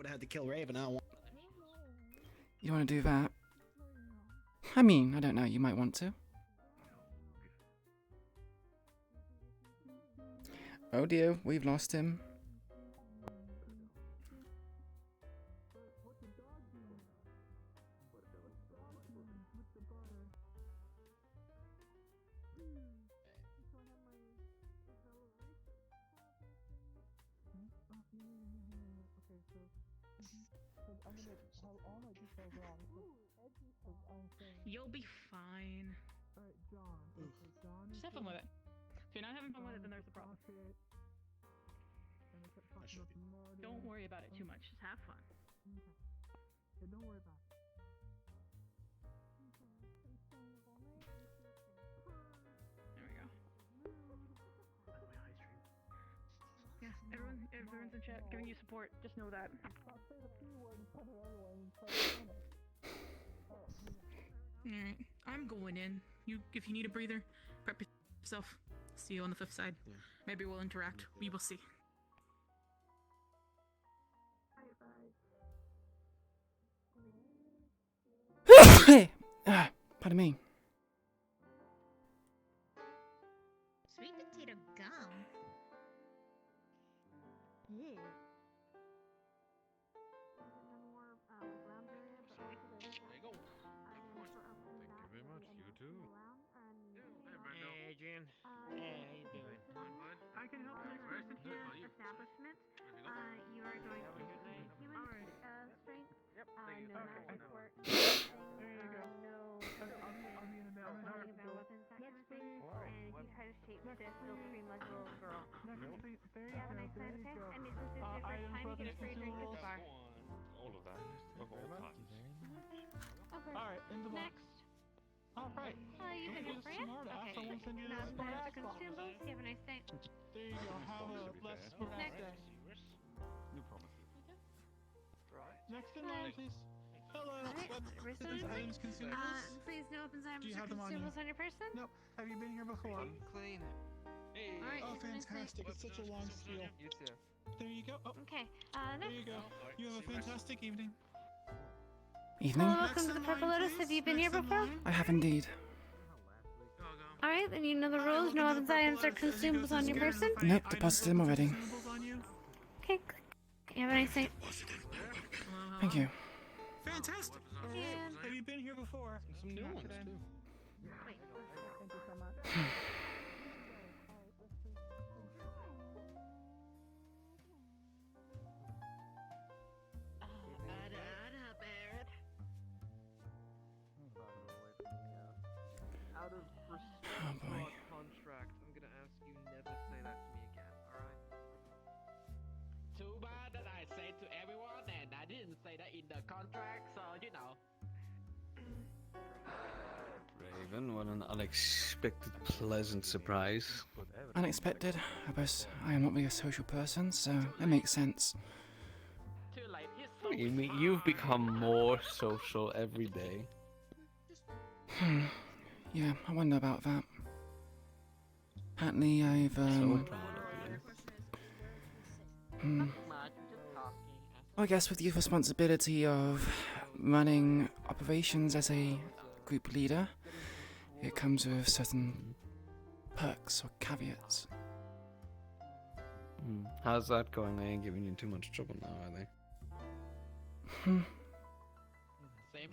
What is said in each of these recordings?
would have had to kill Raven. I don't want. You want to do that? I mean, I don't know. You might want to. Oh dear, we've lost him. You'll be fine. Just have fun with it. If you're not having fun with it, then there's a problem. Don't worry about it too much. Just have fun. Don't worry about it. There we go. Yeah, everyone's in chat giving you support. Just know that. Alright, I'm going in. If you need a breather, prep yourself. See you on the 5th side. Yeah. Maybe we'll interact. We will see. Pardon me. Sweet potato gum. Yeah. There you go. Thank you very much. You too. Hey, Adrian. Hey, how you doing? I can help you with the Establishment. You are going Have a good night. human strength. Yep. No Thank you. magic work. There you go. No. I'll be in a minute. Learning about weapons, that kind of thing. Wow. And if you try to shape shift, you'll scream like a little girl. Next, please. There you You have a go. nice There night, you okay? go. And since this is your first Items, time, you get a free drink at the weapons, bar. All of that. Of all types. Okay. All right, in the box. Next. All right. You can Don't help be for you. smart ass. Okay. I won't send you to Now, the smart ass the box. consumables. You have a nice night. There you go. Have a less smart ass Next. day. No promises. Right. Next in line, please. Hello. Alright, Weapons, wristbands. items, consumables. Please no weapons, items, Do you or have them on you? consumables on your person. Nope. Have you been here before? I'm clean. Hey. Alright. Oh, Have a nice night. fantastic. It's such a long spiel. You too. There you go. Oh, Okay. there Next. you go. You have a fantastic evening. Evening. Hello, welcome Next to the in Purple line, Lotus. please. Have you been here Next in before? line. I have indeed. Alright, then you know the All right, rules. No welcome to weapons, the items, or Purple Lotus. As you go consumables through on your security, person. you'll find Nope, items, deposited them already. consumables on you. Okay. You have a nice night. Thank you. Fantastic. And Have you been here before? Some new Not ones today. too. wait. Thank you so much. Out of respect Oh, for boy. our contract, I'm gonna ask you never say that to me again, alright? Too bad that I said to everyone and I didn't say that in the contract, so you know. Raven, what an unexpected pleasant surprise. Unexpected. I am not really a social person, so it makes sense. Too late, he's so You've become more social every day. Yeah, I wonder about that. Apparently I've, So proud of you. much, just talking. I guess with the responsibility of running operations as a group leader, it comes with certain perks or caveats. How's that going? They ain't giving you too much trouble now, are they? Same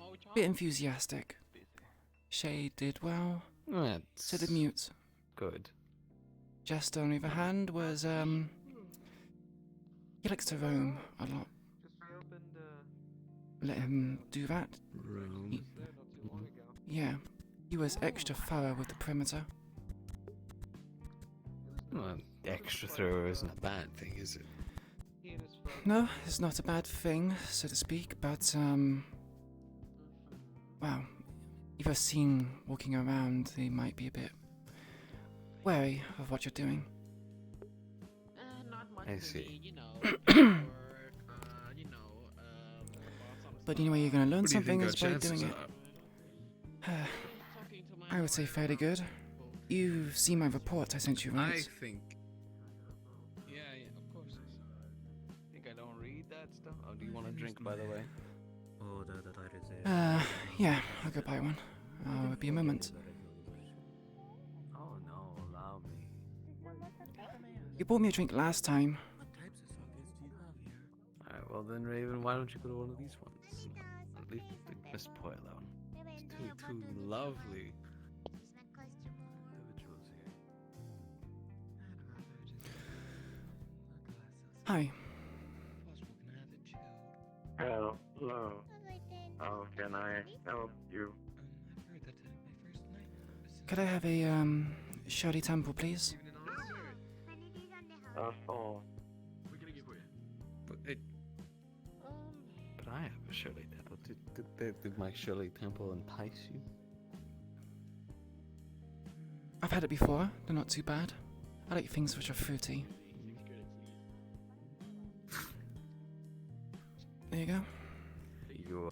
old charm. Bit enthusiastic. Shay did well, That's so did Mute. good. Jester, on the other hand, was, he likes to roam a lot. Just reopened, Let him do that. Room. He- Yeah, he was extra thorough with the perimeter. Well, extra thrower isn't a bad thing, is it? he and his friends. No, it's not a bad thing, so to speak, but, well, if you're seen walking around, they might be a bit wary of what you're doing. Not much I to see. me, you know. Or, But anyway, you're gonna learn What do you something think our is by doing chances it. are? talking to my I would say fairly good. You've seen my report I sent you, I right? think. Yeah, of course. Think I don't read that stuff? Oh, do you want by the way? Oder that I deserve? Yeah, I'll go buy one. It'll be a moment. Oh no, allow me. You bought me a drink last time. What types of sockets do you have here? Alright, well then, Raven, why don't you go to one of these ones? At least the spoiler one. It's two lovely individuals here. Hi. Hello. How can I help you? Could I have a, Shirley Temple, please? Oh. But I have a Shirley Temple. Did my Shirley Temple entice you? I've had it before. They're not too bad. I like things which are fruity. There you go. You,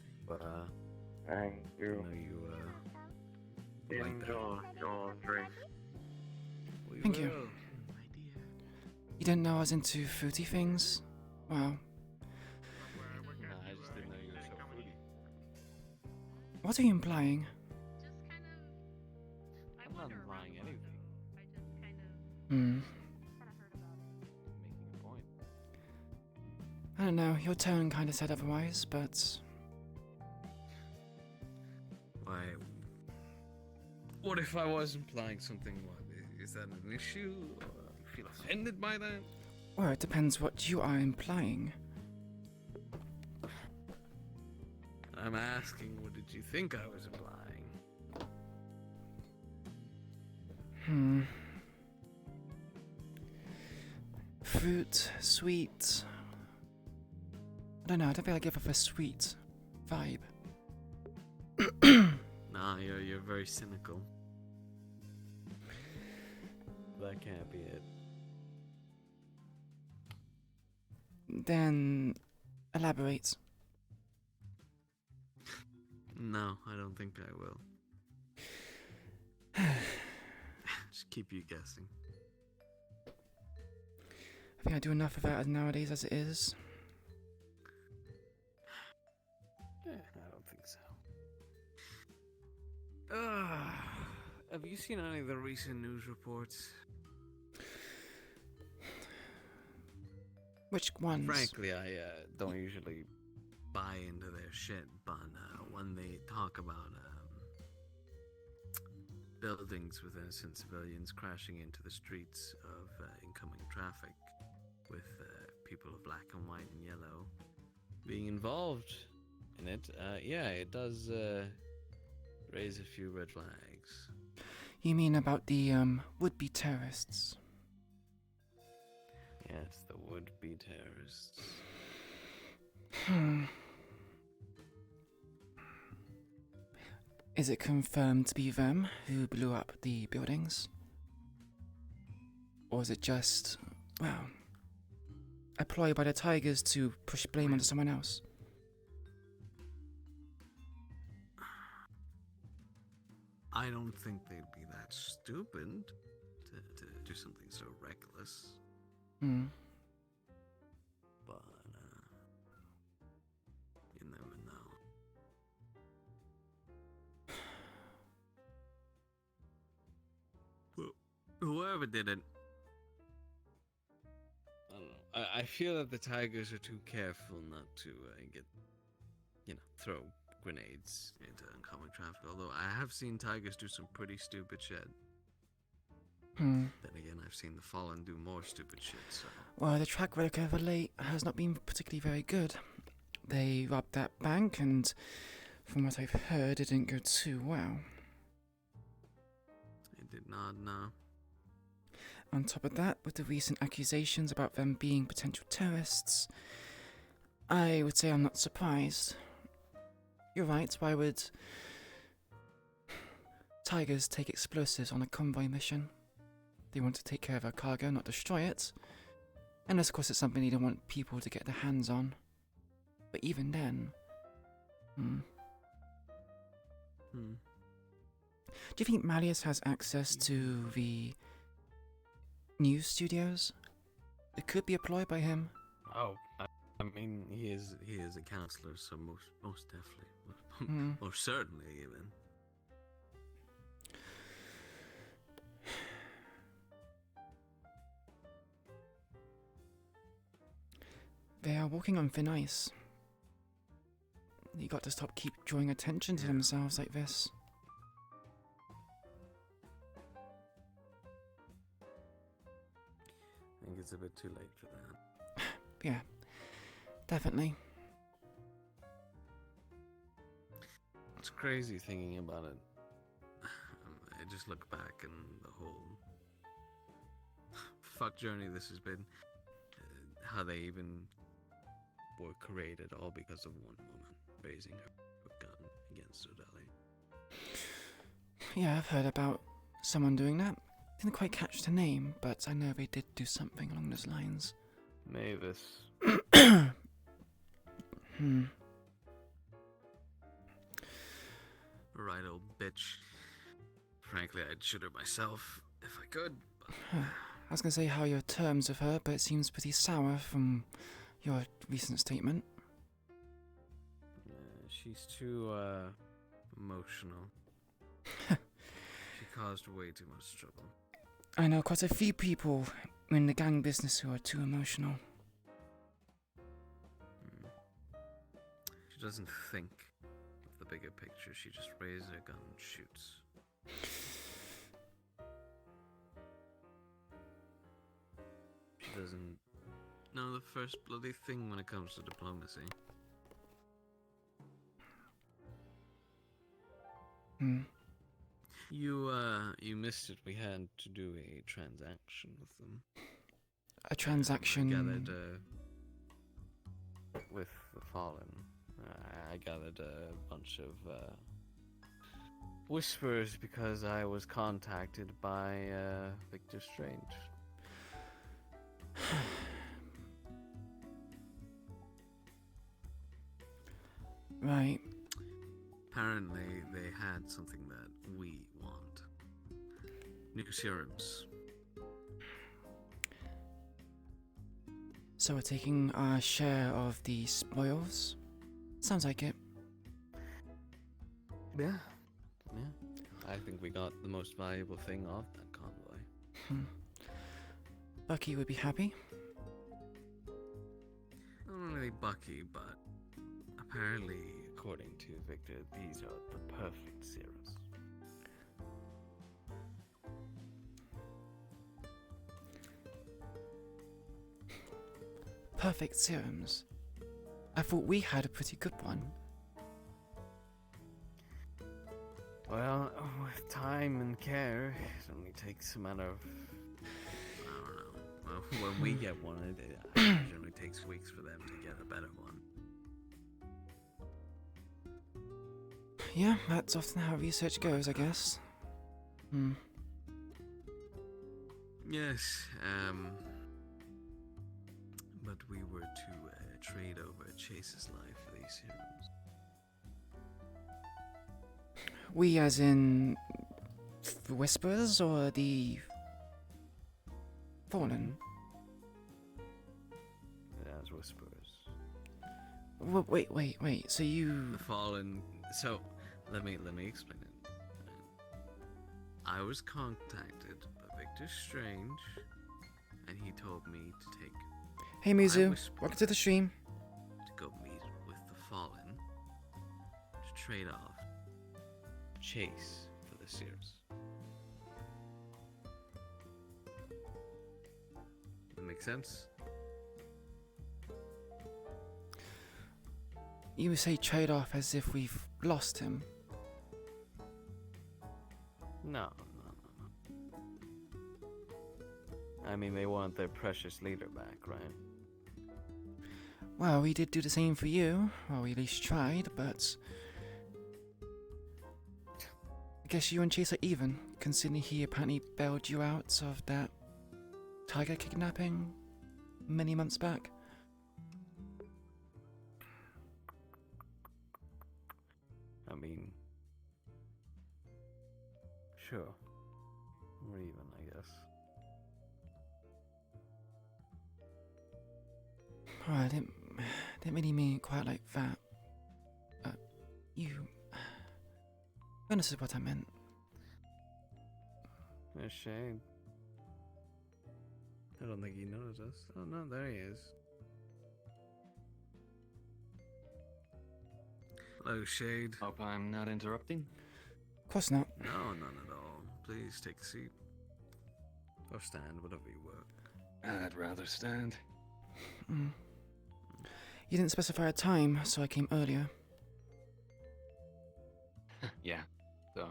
Thank you. you, like that. Enjoy your drink. We Thank you. will. You didn't know I was into fruity things? Wow. Nah, I just didn't know you were so fruity. What are you implying? Just kind of. I I'm not wander around implying a lot, anything. though. I just kind of Hmm. heard about it. Making a point. I don't know, your tone kind of said otherwise, but... Why? What if I was implying something? What, is that an issue? Or you feel offended by that? Well, it depends what you are implying. I'm asking, what did you think I was implying? Fruit, sweet... I don't know, I don't feel I give off a sweet vibe. Nah, you're very cynical. That can't be it. Then... elaborate. No, I don't think I will. Just keep you guessing. I think I do enough of that nowadays as it is. I don't think so. Have you seen any of the recent news reports? Which ones? Frankly, I don't usually buy into their shit, but when they talk about buildings with innocent civilians crashing into the streets of incoming traffic, with people of black and white and yellow being involved in it, yeah, it does raise a few red flags. You mean about the, would-be terrorists? Yes, the would-be terrorists. Is it confirmed to be them who blew up the buildings? Or is it just, well, a ploy by the Tigers to push blame onto someone else? I don't think they'd be that stupid to do something so reckless. But, you never know. Well, whoever did it, I don't know. I feel that the Tigers are too careful not to throw grenades into oncoming traffic. Although I have seen Tigers do some pretty stupid shit. Then again, I've seen the Fallen do more stupid shit, so... Well, the track record of late has not been particularly very good. They robbed that bank, and from what I've heard, it didn't go too well. It did not, no. On top of that, with the recent accusations about them being potential terrorists, I would say I'm not surprised. You're right, why would Tigers take explosives on a convoy mission? They want to take care of their cargo, not destroy it. Unless, of course, it's something they don't want people to get their hands on. But even then... Do you think Malleus has access to the news studios? It could be a ploy by him. Oh, I mean, he is a counselor, so most definitely, Mm. or certainly even. They are walking on thin ice. You got to keep drawing attention to Yeah. themselves like this. I think it's a bit too late for that. Yeah, definitely. It's crazy thinking about it. I just look back and the whole fuck journey this has been. How they even were created all because of one woman raising her gun against Odali. Yeah, I've heard about someone doing that. Didn't quite catch the name, but I know they did do something along those lines. Mavis. Right, old bitch. Frankly, I'd shoot her myself if I could. But I was gonna say how your terms with her, but it seems pretty sour from your recent statement. she's too emotional. She caused way too much trouble. I know quite a few people in the gang business who are too emotional. She doesn't think of the bigger picture. She just raises her gun and shoots. She doesn't know the first bloody thing when it comes to diplomacy. You missed it. We had to do a transaction with them. A transaction. I gathered with the Fallen. I gathered a bunch of whispers because I was contacted by Victor Strange. Right. Apparently, they had something that we want. New serums. So we're taking our share of the spoils? Sounds like it. Yeah. I think we got the most valuable thing off that convoy. Bucky would be happy. Not really Bucky, but apparently, according to Victor, these are the perfect serums. Perfect serums. I thought we had a pretty good one. Well, with time and care, it only takes a matter of... I don't know. Well, when we get one, it generally takes weeks for them to get a better one. Yeah, that's often how research goes, I guess. Yes, but we were to trade over Chase's life for these serums. We as in... the Whisperers or the... Fallen? As Whisperers. Wait, so you... The Fallen... So, let me explain it. I was contacted by Victor Strange, and he told me to take... Hey Mizu, welcome to the stream. To go meet with the Fallen, to trade off Chase for the Sears. That make sense? You say trade off as if we've lost him. No. I mean, they want their precious leader back, right? Well, we did do the same for you. Well, we at least tried, but... I guess you and Chase are even, considering he apparently bailed you out of that tiger kidnapping many months back. I mean... Sure. We're even, I guess. Alright, it didn't really mean it quite like that. You understood what I meant. A shame. I don't think he noticed us. Oh no, there he is. Hello, Shade. Hope I'm not interrupting. Of course not. No, none at all. Please take a seat. Or stand, whatever you work. I'd rather stand. Mm. You didn't specify a time, so I came earlier. Yeah, so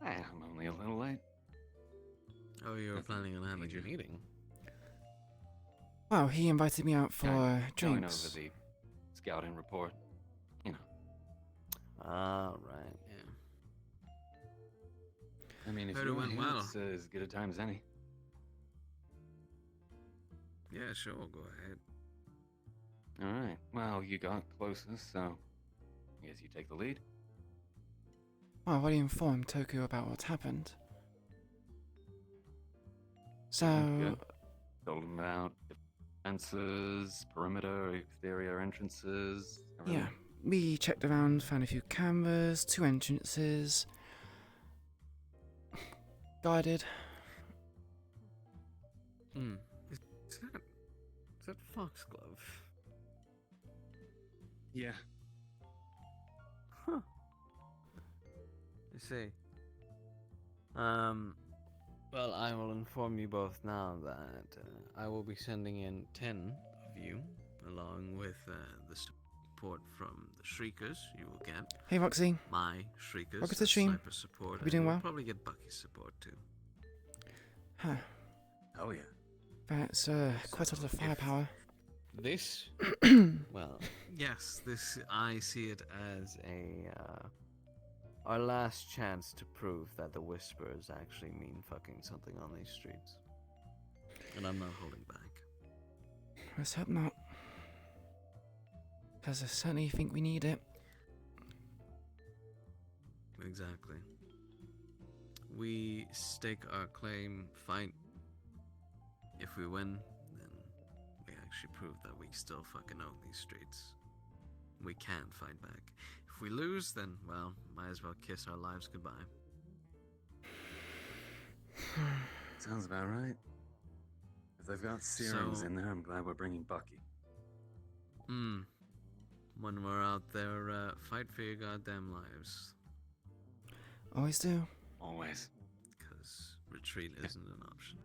I'm only a little late. Oh, you were Nothing planning on having major. a meeting? Wow, he invited me out for Going drinks. over the scouting report. You know, Ah, right, yeah. I mean, if Heard it you went want well. it's as good a time as any. Yeah, sure, go ahead. All right. Well, you got closest, so I guess you take the lead. Well, I've already informed Tokyo about what happened. So, Good. Told him about defenses, perimeter, exterior entrances. Everything. yeah, we checked around, found a few cameras, 2 entrances. Guided. Hmm. Is that Foxglove? Yeah. Huh. I see. Well, I will inform you both now that I will be sending in 10 of you, along with the support from the Shriekers. You will get Hey, Roxy. my Shriekers, Welcome to the as stream. sniper support. Hope you're doing and well. You'll probably get Bucky's support too. Huh. Oh yeah. That's quite a lot of If- firepower. This, well, yes, this I see it as our last chance to prove that the Whispers actually mean fucking something on these streets, and I'm not holding back. Let's hope not. Because I certainly think we need it. Exactly. We stake our claim, fight. If we win, then we actually prove that we still fucking own these streets. We can fight back. If we lose, then, well, might as well kiss our lives goodbye. Sounds about right. If they've got serums So- in there, I'm glad we're bringing Bucky. When we're out there, fight for your goddamn lives. Always do. Always. Because retreat isn't an option.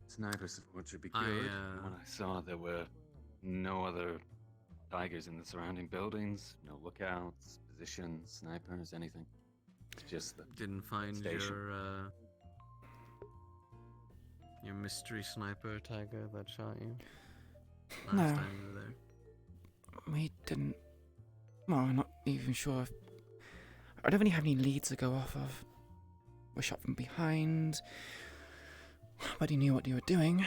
Sniper support should be I, good. When I saw there were no other tigers in the surrounding buildings, no lookouts, positions, snipers, anything. It's just the Didn't find station. your mystery sniper tiger that shot you last No. time you were there. We didn't. Well, I'm not even sure if. I don't really have any leads to go off of. We're shot from behind. But he knew what you were doing.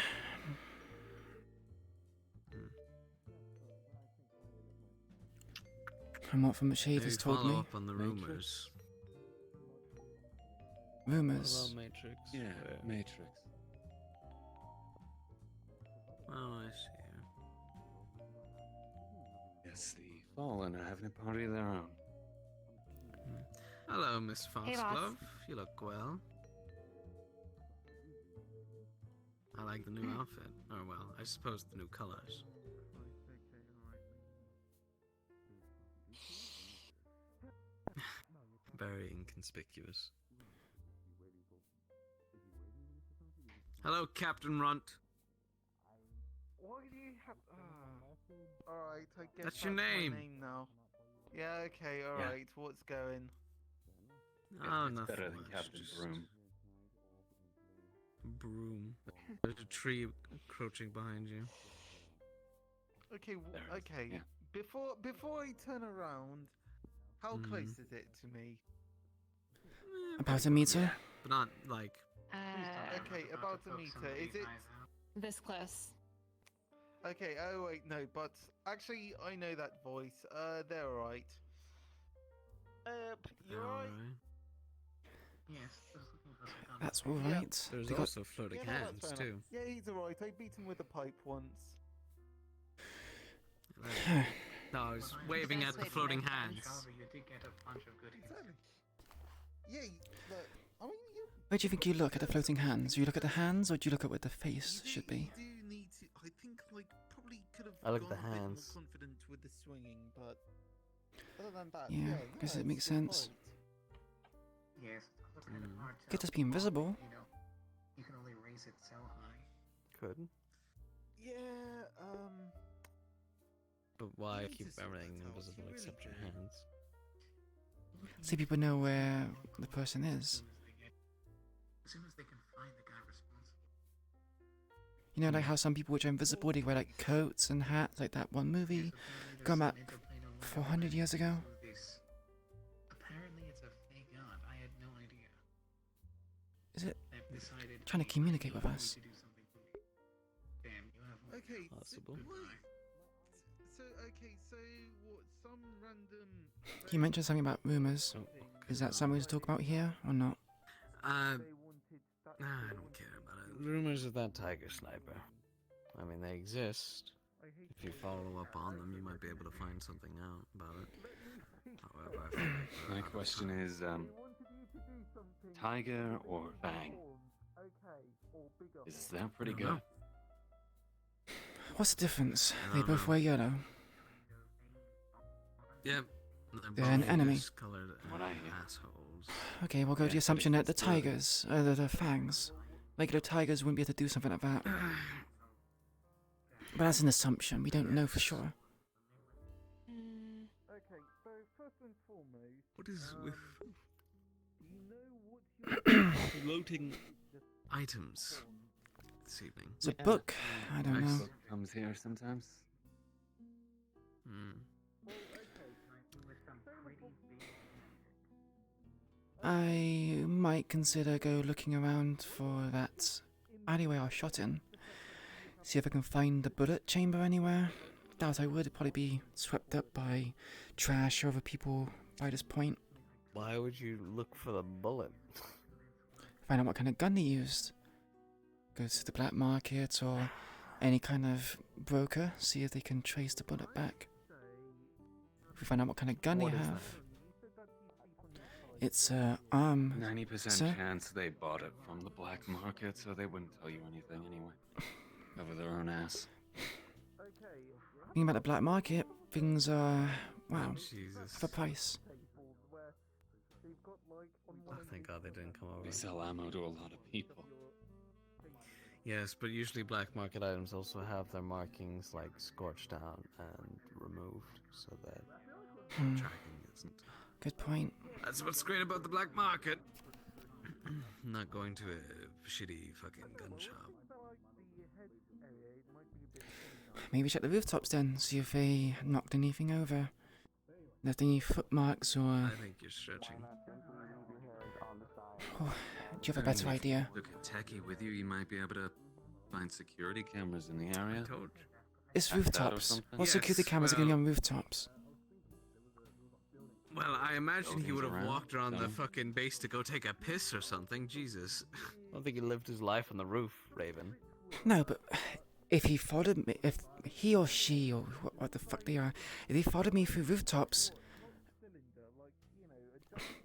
From what from the shade Maybe has told follow me. up on the Matrix? rumors. Rumors. Hello, Matrix. Matrix. Oh, I see. Yes, the Fallen are having a party of their own. Hello, Miss Hey, boss. Foxglove. You look well. I like the new outfit. Or, well, I suppose the new colors. Very inconspicuous. Hello, Captain Runt. Why do you have? Alright, I guess That's your my name. now. Yeah, okay, alright. What's going? Oh, it's nothing better than much, Captain just Broom. Broom. There's a tree crouching behind you. Okay, There it is, okay. yeah. Before I turn around, how Mhm. close is it to me? About a meter? Yeah, but not like. Okay, about a meter. Is it? This close? Okay. Oh wait, no. But actually, I know that voice. They're alright. You're right. Alright. That's all right. There's They got- also floating hands too. Yeah, he's alright. I beat him with a pipe once. No, I was waving at the floating hands. Yeah, look, I mean, you Where do you think you look at the floating hands? Do you look at the hands, or do you look at where the face should be? You do need to. I think, like, probably could have I look at gone the a bit hands. more confident with the swinging, but other than that, Yeah, yeah, guess no, it makes it's sense. right. Could just be invisible. You can only raise it so high. Could. Yeah, But why You need keep to sort everything that out, invisible you except your really do. hands? So people know where the person is. As soon as they can find the guy responsible. You know, like how some people which are invisible, they wear like coats and hats, like that one movie going back 400 years ago. Apparently it's a fake god. I had no idea. Is it They've decided trying to communicate with us? Damn, you have okay. Possible. So okay, so what? Some random. You mentioned something about rumors. Oh. Is that something to talk about here or not? I don't care about it. Rumors of that tiger sniper. I mean, they exist. If you follow up on them, you might be able to find something out about it. However, I feel like My question is, Tiger or Fang? Is that pretty I good? don't What's the difference? I They don't both know. wear yellow. Yep. They're an both enemy. discolored What I hear. assholes. Okay, we'll go with the Yeah, assumption but that the it's good. tigers, the fangs, regular tigers wouldn't be able to do something like that. But that's an assumption. We don't know for sure. Okay, so first and foremost, What is with you know what you're floating items this evening? It's a book. I don't Nice. know. Book comes here sometimes. Hmm. I might consider go looking around for that alleyway I shot in. See if I can find the bullet chamber anywhere. Doubt I would. It'd probably be swept up by trash or other people by this point. Why would you look for the bullet? Find out what kind of gun they used. Go to the black market or any kind of broker. See if they can trace the bullet back. If we find out what kind of gun What they is have. that? It's 90% Sir? chance they bought it from the black market, so they wouldn't tell you anything anyway. Cover their own ass. thinking about the black market. Things are wow Oh, Jesus. for price. Oh, thank God they didn't come over. They sell ammo to a lot of people. Yes, but usually black market items also have their markings like scorched out and removed, so that Hmm, tracking isn't. good point. That's what's great about the black market. Not going to a shitty fucking gun shop. Maybe check the rooftops then. See if they knocked anything over. Left any footmarks or. I think you're stretching. Oh, do you have a better If idea? you Look at Techie with you, you might be able to find security cameras in the area. I told you. It's Hack that or rooftops. something? What security Yes, cameras are going to be well- on rooftops? Well, I imagine he Buildings would have around, walked around the so- fucking base to go take a piss or something. Jesus. I don't think he lived his life on the roof, Raven. No, but if he followed me, if he or she or what the fuck they are, if they followed me through rooftops,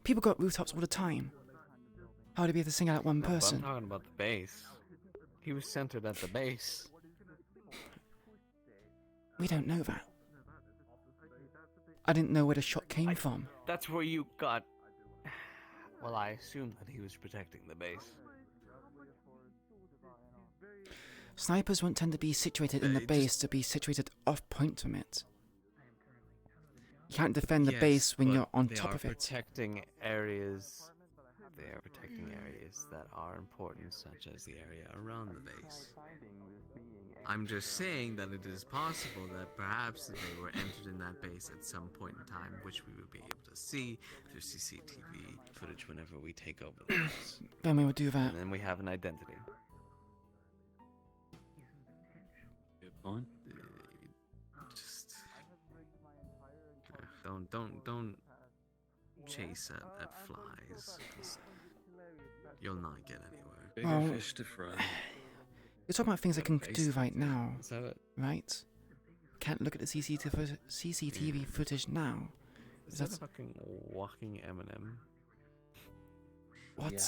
people got rooftops all the time. How would it be to single out one But I'm person? talking about the base. He was centered at the base. We don't know that. I didn't know where the shot came from. That's where you got. Well, I assumed that he was protecting the base. Snipers won't tend to be situated in the Just- base to be situated off point from it. You can't defend the Yes, base when but you're on they top are of it. protecting areas. They are protecting areas that are important, such as the area around the base. I'm just saying that it is possible that perhaps they were entered in that base at some point in time, which we would be able to see through CCTV footage whenever we take over the base. Then we will do that. And then we have an identity. Good point. Just don't chase at flies. 'Cause you'll not get anywhere. Bigger Well, fish to fry. You're talking about things I can do right now, Is that it? right? Can't look at the CCTV footage now. Is that a fucking walking M&M? What? Yeah.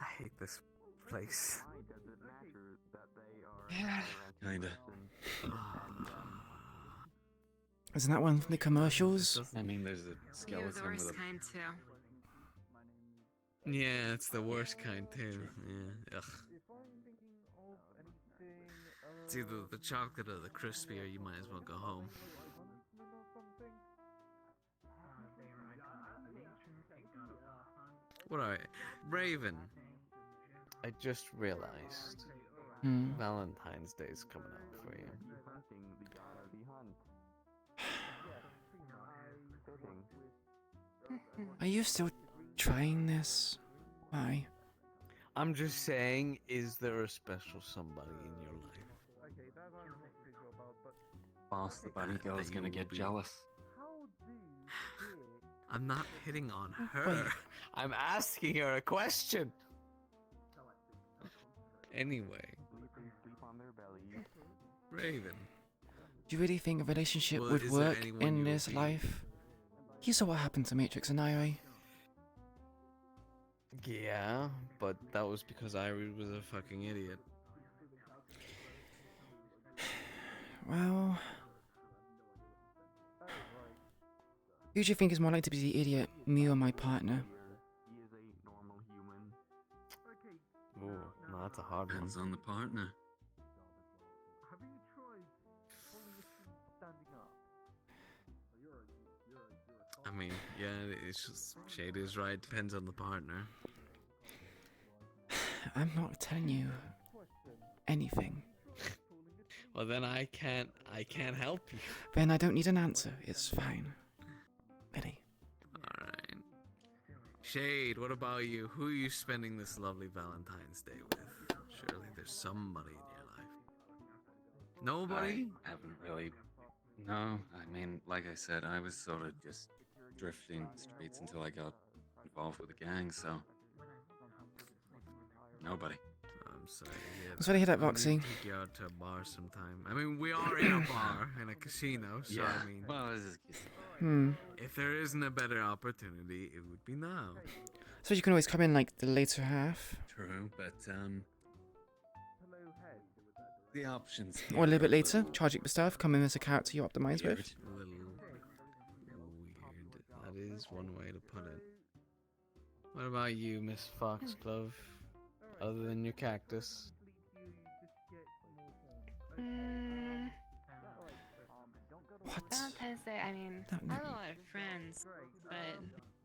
I hate this place. Yeah. Kinda. Isn't that one from the commercials? I mean, there's a skeleton with a... kind too. Yeah, it's the worst kind too. Yeah. Ugh. It's either the chocolate or the crispy, or you might as well go home. What are Raven? I just realized Valentine's Day's coming up for you. Are you still trying this? Why? I'm just saying, is there a special somebody in your life? Boss, the bunny girl's gonna get jealous. I'm not hitting on her. Wait. I'm asking her a question. Anyway. Raven. Do you really think a relationship Well, would is there work anyone in you would this be- life? You saw what happened to Matrix and Irie. Yeah, but that was because Irie was a fucking idiot. Well... Who do you think is more likely to be the idiot, me or my partner? Ooh, no, that's a hard one. Depends on the partner. I mean, yeah, it's just Shade is right. Depends on the partner. I'm not telling you anything. Well, then I can't help you. Ben, I don't need an answer. It's fine. Really. All right. Shade, what about you? Who are you spending this lovely Valentine's Day with? Surely there's somebody in your life. Nobody? I haven't really... No, I mean, like I said, I was sort of just drifting streets until I got involved with the gang, so... Nobody. I'm sorry. Yeah, I'm sorry to hear that, we need Roxy. to take you out to a bar sometime. I mean, we are in a bar, in a casino, so Yeah. I mean... Well, this is... If there isn't a better opportunity, it would be now. So you can always come in like the later half. True, but, the options Or a little bit here later. Charge up the stuff. Come in as a character you optimize weird. with. A little weird. That is one way to put it. What about you, Miss Foxglove? Other than your cactus? What? Valentine's Day, I mean, No, no. I have a lot of friends, but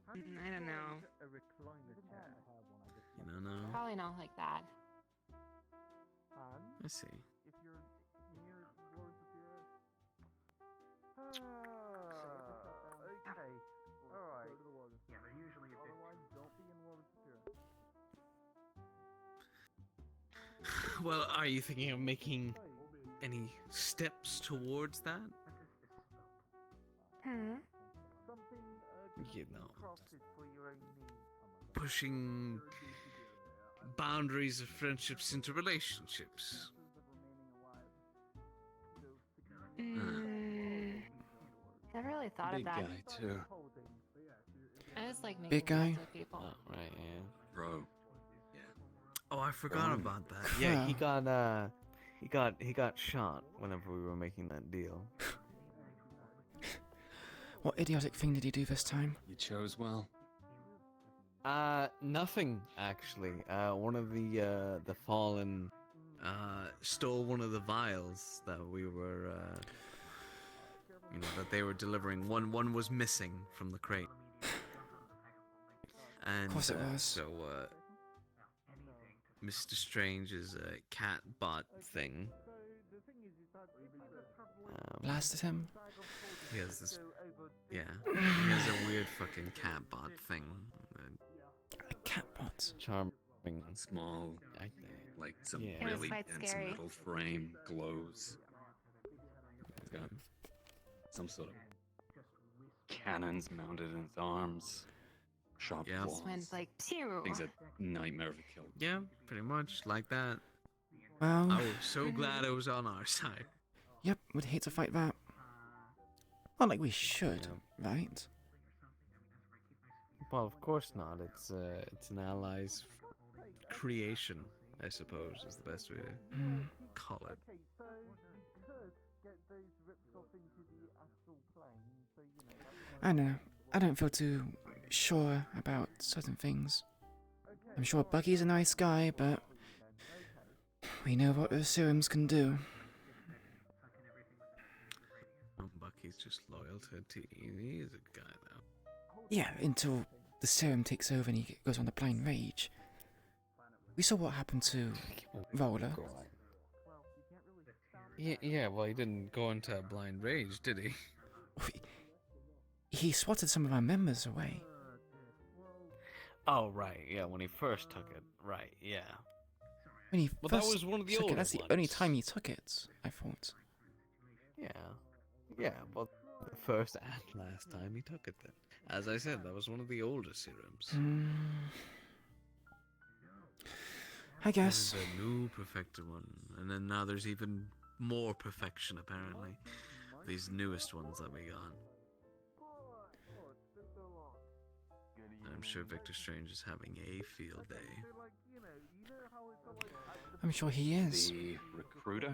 I don't know. You don't know? Probably not like that. I see. Well, are you thinking of making any steps towards that? You know, pushing boundaries of friendships into relationships. Never really thought Big of that. guy, too. I just like making Big guy? friends with people. Oh, right, yeah. Bro. Oh, I forgot about that. Yeah, he got shot whenever we were making that deal. What idiotic thing did he do this time? You chose well. Nothing actually. One of the fallen stole one of the vials that we were that they were delivering. One was missing from the crate. And Of course it was. so Mr. Strange's cat bot thing. Blasted him? He has this. Yeah, he has a weird fucking cat bot thing. A catbot. Charming. Small, like some Yeah. It was really quite dense scary. metal frame, glows. It's got some sort of cannons mounted in its arms. sharp Yeah. claws. Just went like pew. Things a nightmare of a kill. Yeah, pretty much like that. Well, I was so glad it was on our side. yep, would hate to fight that. Not like we should, right? Well, of course not. It's an ally's creation, I suppose, is the best way to Mm. call it. Okay, so you could get those ripped off into the astral plane, so you know. I don't know. I don't feel too sure about certain things. I'm sure Bucky's a nice guy, but we know what those serums can do. Bucky's just loyal to T. He is a good guy, though. Yeah, until the serum takes over and he goes on the blind rage. We saw what happened to Roller. Yeah, well, he didn't go into a blind rage, did he? He swatted some of our members away. Oh, right, yeah, when he first took it. Right, yeah. When he Well, first that was one of the took older it, that's the only ones. time he took it, I thought. Yeah, well, the first and last time he took it then. As I said, that was one of the older serums. I guess. There's a new perfected one, and then now there's even more perfection, apparently. These newest ones that we got. And I'm sure Victor Strange is having a field day. I'm sure he is. The recruiter?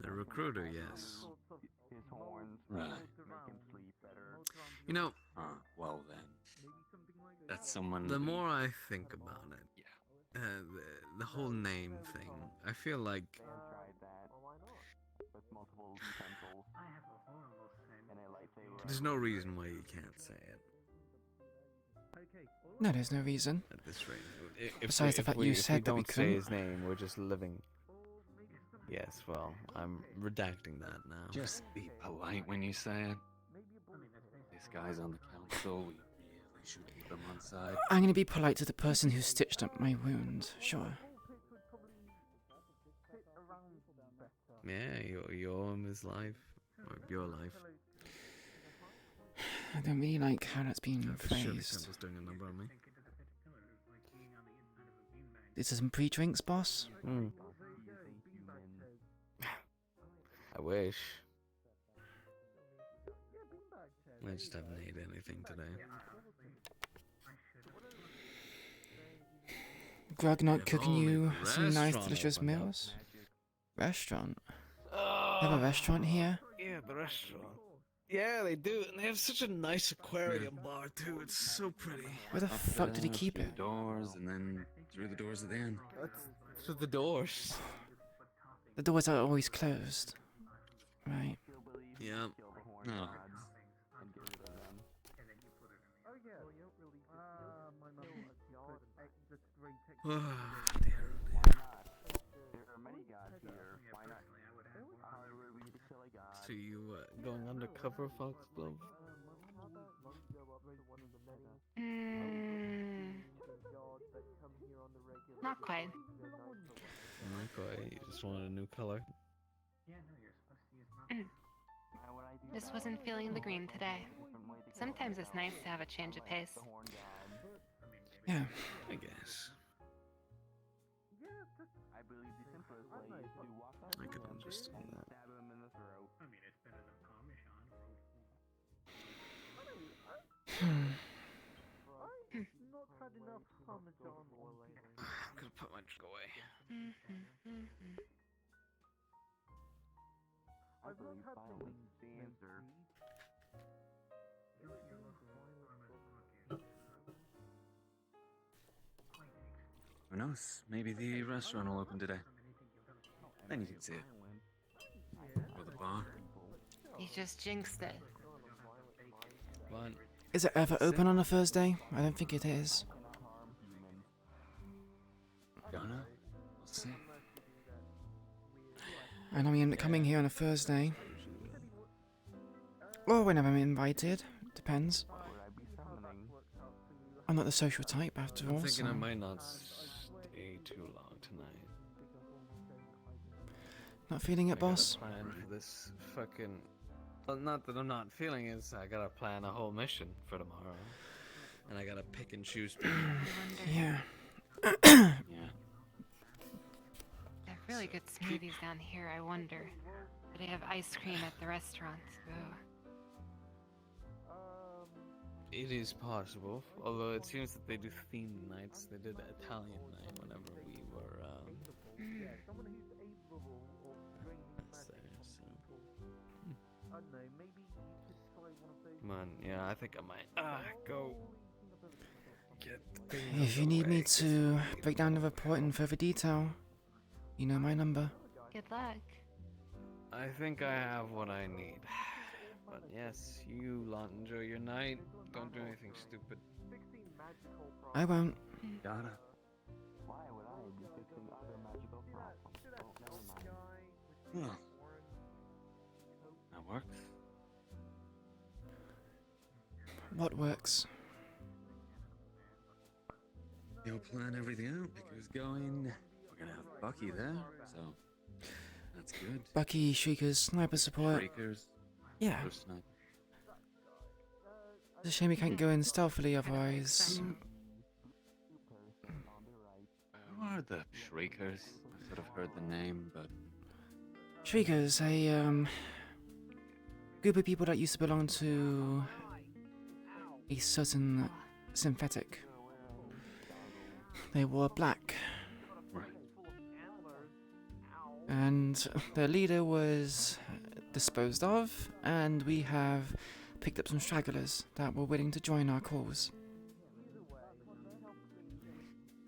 The recruiter, yes. Right. You know, well then. That's someone. the more I think about it, the whole name thing, I feel like there's no reason why you can't say it. No, there's no reason. At this rate. Besides the fact you said that we don't say couldn't. his name, we're just living. Yes, well, I'm redacting that now. Just be polite when you say it. This guy's on the council. We really should keep him on side. I'm gonna be polite to the person who stitched up my wound, sure. Yeah, you owe him his life. Or your life. I don't really like how that's being Surely phrased. Temple's doing a number on me. This is some pre-drinks, boss? I wish. I just haven't ate anything today. Grog not If cooking only you the some nice restaurant delicious opened up. meals? Restaurant? They have a restaurant here? Yeah, the restaurant. Yeah, they do, and they have such a nice aquarium bar too. It's so pretty. Where the fuck did he keep Through it? the doors and then through the doors at the end. Through the doors. The doors are always closed. Right. Yeah. Oh. Oh, dear. So you going undercover, Foxglove? Not quite. Not quite. You just wanted a new color. Just wasn't feeling the green today. Sometimes it's nice to have a change of pace. Yeah. I guess. I could understand that. I'm gonna put my drink away. I've not had the answer. Who knows? Maybe the restaurant will open today. Then you can see it. Or the bar. You just jinxed it. What? Is it ever open on a Thursday? I don't think it is. Gonna? We'll see. I know we end up coming here on a Thursday. Or whenever I'm invited. Depends. I'm not the social type after all, I'm thinking so... I might not stay too long tonight. Not feeling it, I got a boss? plan for this fucking Well, not that I'm not feeling it. I gotta plan a whole mission for tomorrow, and I gotta pick and choose. Yeah. Yeah. They have really good smoothies down here, I wonder. Do they have ice cream at the restaurants? Ooh. It is possible, although it seems that they do themed nights. They did Italian night whenever we were that's there, so. I don't know, maybe you could try one of those. Come on, yeah, I think I might go get the thing If you out of need the me way. to break down the report in further detail, you know my number. Good luck. I think I have what I need. But yes, you lot enjoy your night. Don't do anything stupid. I won't. Gotta. Why would I be fixing other magical problems? Oh, never mind. Well, that works. What works? You'll plan everything out, pick who's going. We're gonna have Bucky there, so that's good. Bucky, Shriekers, sniper support. Shriekers. Yeah. First sniper. It's a shame we can't go in stealthily otherwise. Who are the Shriekers? I've sort of heard the name, but Shriekers, a group of people that used to belong to a certain synthetic. They wore black. right. And their leader was disposed of, and we have picked up some stragglers that were willing to join our cause.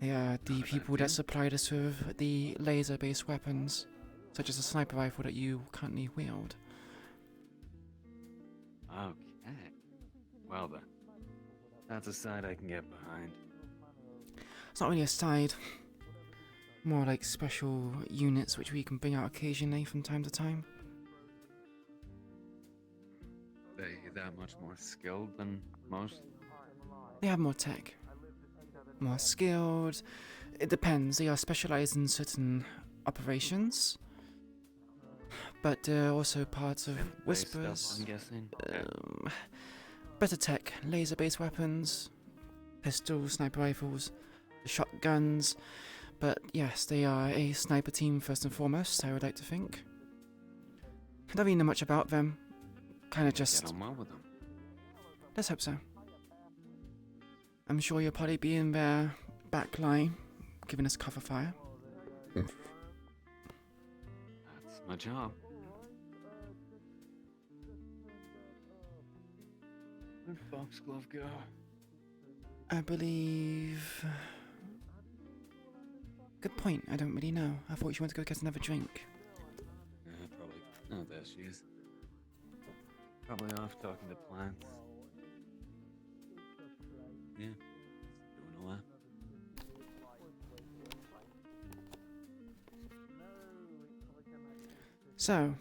They are the people that supplied us with the laser-based weapons, such as a sniper rifle that you currently wield. Okay. Well then, that's a side I can get behind. It's not really a side, more like special units which we can bring out occasionally from time to time. They that much more skilled than most. They have more tech, more skilled. It depends. They are specialized in certain operations, but they're also parts of Synth-based stuff, Whispers. I'm guessing. Better tech, laser-based weapons, pistols, sniper rifles, shotguns. But yes, they are a sniper team first and foremost, I would like to think. I don't really know much about them. Kind of just... Get on well with them. Let's hope so. I'm sure you'll probably be in their back line, giving us cover fire. That's my job. Where'd Foxglove go? I believe... Good point, I don't really know. I thought you wanted to go get another drink. Probably. Oh, there she is. Probably off talking to plants. Yeah, doing all that. So...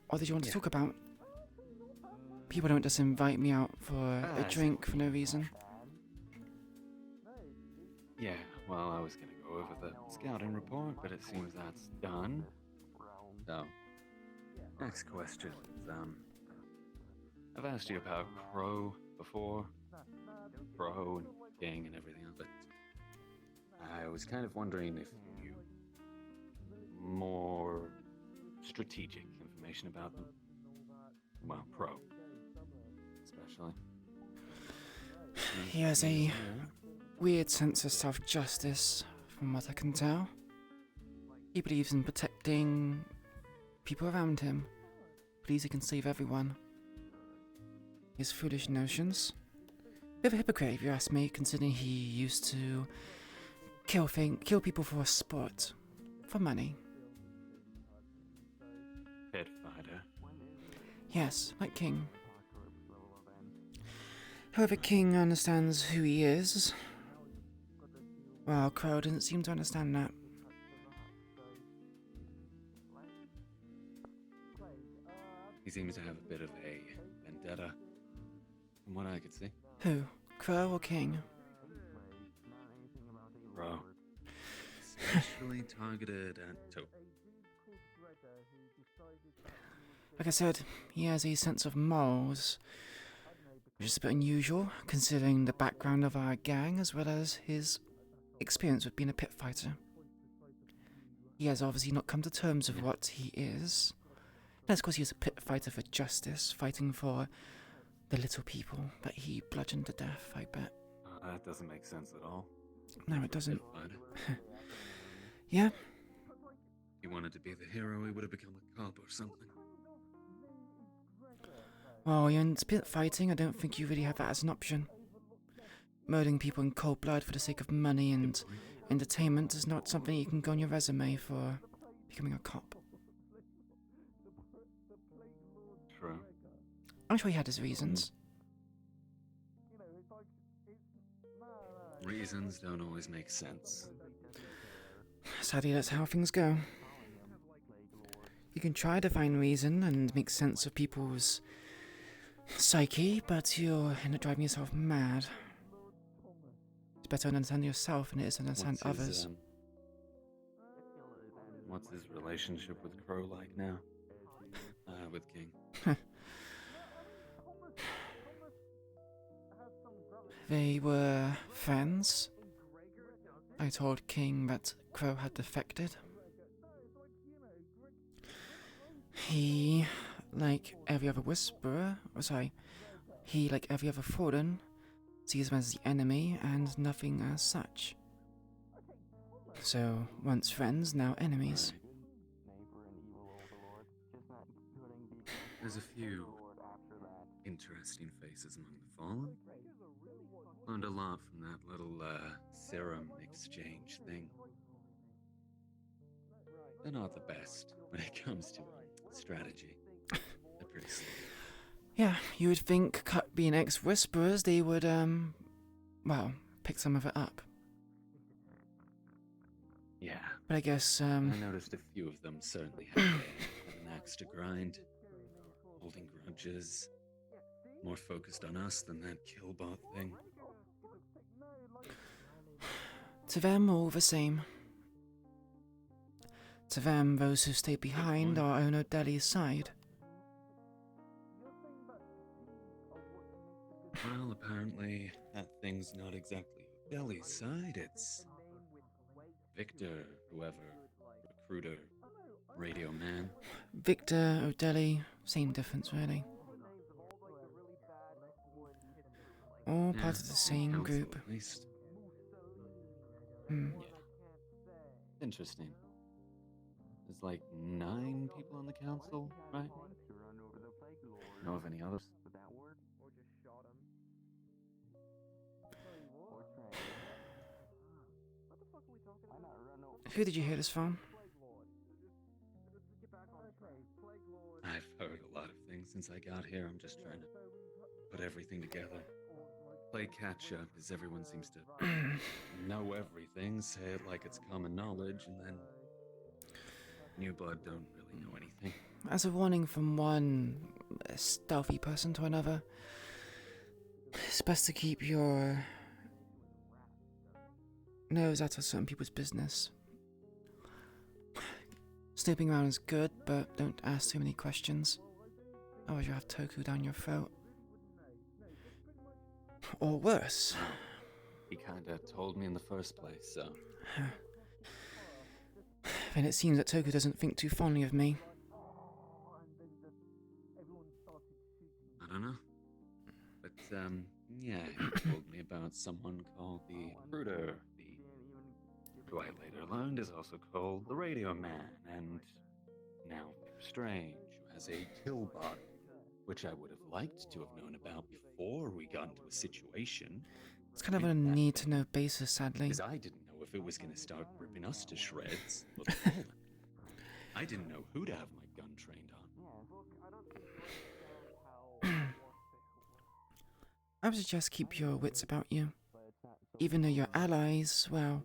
What did you want to talk about? People don't just invite me out for a drink for no reason. Yeah, well, I was gonna go over the scouting report, but it seems that's done. So, next question. I've asked you about Crow before. Crow and Gang and everything else, but I was kind of wondering if you more strategic information about them. Well, Crow, especially. He has a weird sense of self-justice, from what I can tell. He believes in protecting people around him. Believes he can save everyone. His foolish notions. Bit of a hypocrite, if you ask me, considering he used to kill people for a sport, for money. Pit fighter. Yes, like King. However, King understands who he is, while Crow doesn't seem to understand that. He seems to have a bit of a vendetta, from what I could see. Who? Crow or King? Crow. Especially targeted at Toby. Like I said, he has a sense of morals, which is a bit unusual considering the background of our gang as well as his experience with being a pit fighter. He has obviously not come to terms with what he is. That's because he is a pit fighter for justice, fighting for the little people that he bludgeoned to death, I bet. That doesn't make sense at all. No, it doesn't. Fighter. Yeah? He wanted to be the hero, he would have become a cop or something. Well, you're in pit fighting, I don't think you really have that as an option. Murdering people in cold blood for the sake of money and entertainment is not something you can go on your resume for becoming a cop. True. I'm sure he had his reasons. Reasons don't always make sense. Sadly, that's how things go. You can try to find reason and make sense of people's psyche, but you'll end up driving yourself mad. It's better to understand yourself than it is to understand others. What's his relationship with Crow like now? With King. They were friends. I told King that Crow had defected. He, like every other Whisperer, he, like every other Fallen, sees them as the enemy and nothing as such. So, once friends, now enemies. There's a few interesting faces among the Fallen. Learned a lot from that little serum exchange thing. They're not the best when it comes to strategy. They're pretty slow. Yeah, you would think, being ex-Whisperers, they would, well, pick some of it up. Yeah. But I guess, I noticed a few of them certainly had an axe to grind, holding grudges, more focused on us than that killbot thing. To them, all the same. To them, those who stay behind are on O'Delly's side. Well, apparently, that thing's not exactly O'Delly's side, it's Victor, whoever, recruiter, radio man. Victor, O'Delly, same difference really. All part of the same council, group. At least. Hmm. Yeah. Interesting. There's like 9 people on the council, right? Know of any others? Who did you hear this from? I've heard a lot of things since I got here. I'm just trying to put everything together. Play catch up as everyone seems to know everything, say it like it's common knowledge, and then new blood don't really know anything. As a warning from one stealthy person to another, it's best to keep your nose out of certain people's business. Snooping around is good, but don't ask too many questions. Otherwise you'll have Toku down your throat. Or worse. He kinda told me in the first place, so... Then it seems that Toku doesn't think too fondly of me. I don't know. But, yeah, he told me about someone called the Recruiter, who I later learned is also called the Radio Man, and now Strange, who has a killbot, which I would have liked to have known about before we got into a situation. It's kind of on a need-to-know basis, sadly. Because I didn't know if it was going to start ripping us to shreds. Or the Fallen. I didn't know who to have my gun trained on. I would suggest keep your wits about you. Even though you're allies, well,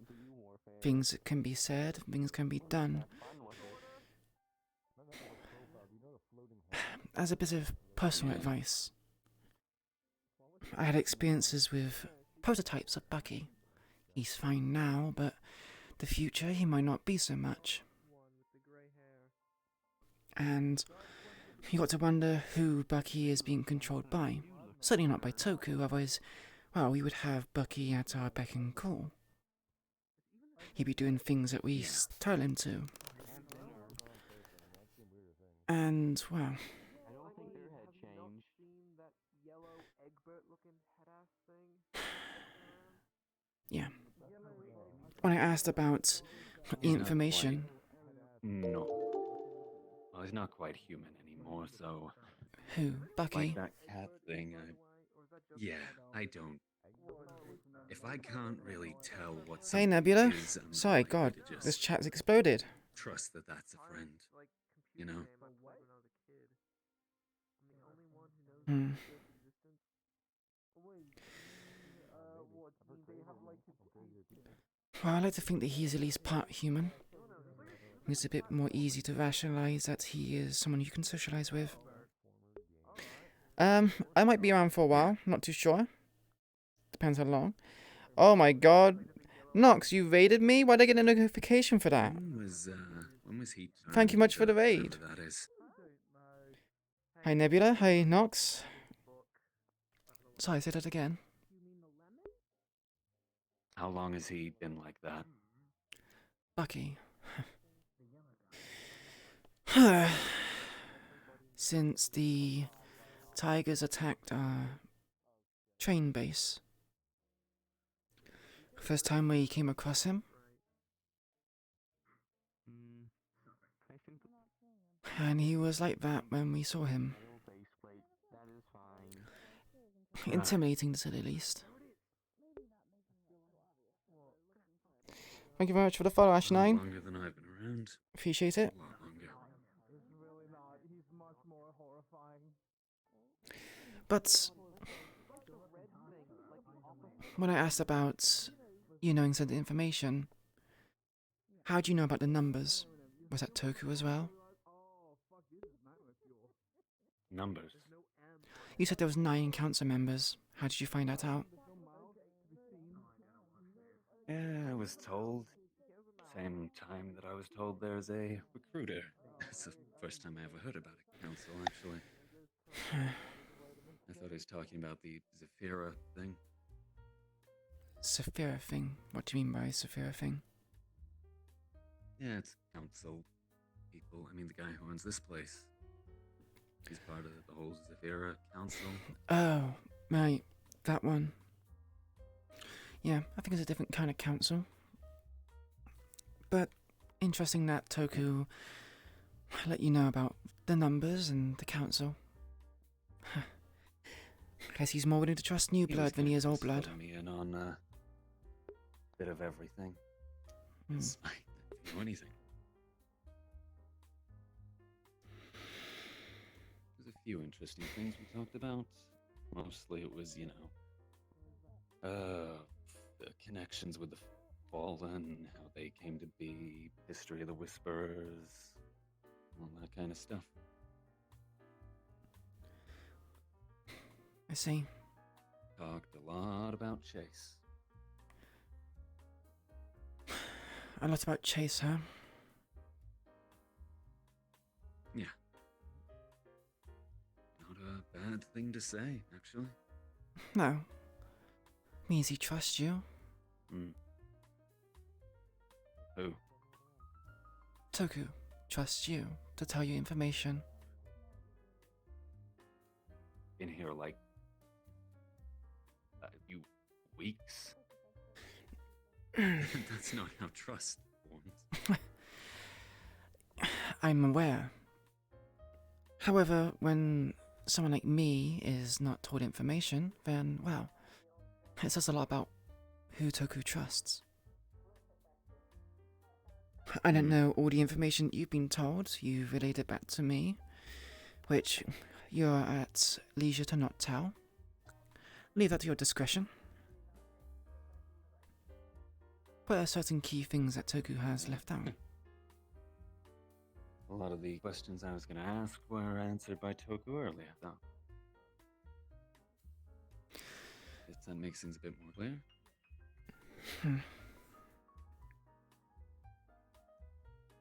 things can be said, things can be done. As a bit of personal advice, I had experiences with prototypes of Bucky. He's fine now, but the future he might not be so much. And You got to wonder who Bucky is being controlled by. Certainly not by Toku, otherwise, well, we would have Bucky at our beck and call. He'd be doing things that we tell him to. And, well... Yeah. When I asked about the information... No. Well, he's not quite human anymore, so... Who? Bucky? Like that cat thing, yeah, I don't... If I can't really tell what Hey, something Nebula. is, I'm Sorry, likely God, to just this chat's exploded. trust that that's a friend, you know? Hmm. Well, I like to think that he's at least part human. It's a bit more easy to rationalize that he is someone you can socialize with. I might be around for a while, not too sure. Depends how long. Oh my god. Nox, you raided me? Why'd I get a notification for that? When was he Thank you much for the turned, raid. whoever that is? Hi Nebula, hi Nox. Sorry, say that again. How long has he been like that? Bucky. Since the Tigers attacked our train base. First time we came across him. And he was like that when we saw him. Intimidating to say the least. Thank you very much for the follow, Ash9. Longer than I've been around. Appreciate it. A lot longer. But when I asked about you knowing certain information, how do you know about the numbers? Was that Toku as well? Numbers? You said there was 9 council members. How did you find that out? Yeah, I was told. Same time that I was told there's a recruiter. That's the first time I ever heard about a council, actually. I thought he was talking about the Zafira thing. Zafira thing? What do you mean by Zafira thing? Yeah, it's council people. I mean, the guy who owns this place. He's part of the whole Zafira council. Oh, right. That one. Yeah, I think it's a different kind of council. But interesting that Toku let you know about the numbers and the council. Guess he's more willing to trust new blood than he is old blood. Me in on a bit of everything. I don't know anything. There's a few interesting things we talked about. Mostly it was, the connections with the Fallen, how they came to be, history of the Whisperers, all that kind of stuff. I see. Talked a lot about Chase. A lot about Chase, huh? Yeah. Not a bad thing to say, actually. No. Means he trusts you. Hmm. Who? Toku trusts you to tell you information. Been here like a few weeks? That's not how trust forms. I'm aware. However, when someone like me is not told information, then, well, it says a lot about who Toku trusts. I don't know all the information you've been told. You've relayed it back to me, which you're at leisure to not tell. Leave that to your discretion. But there are certain key things that Toku has left out. A lot of the questions I was going to ask were answered by Toku earlier, though. If that makes things a bit more clear.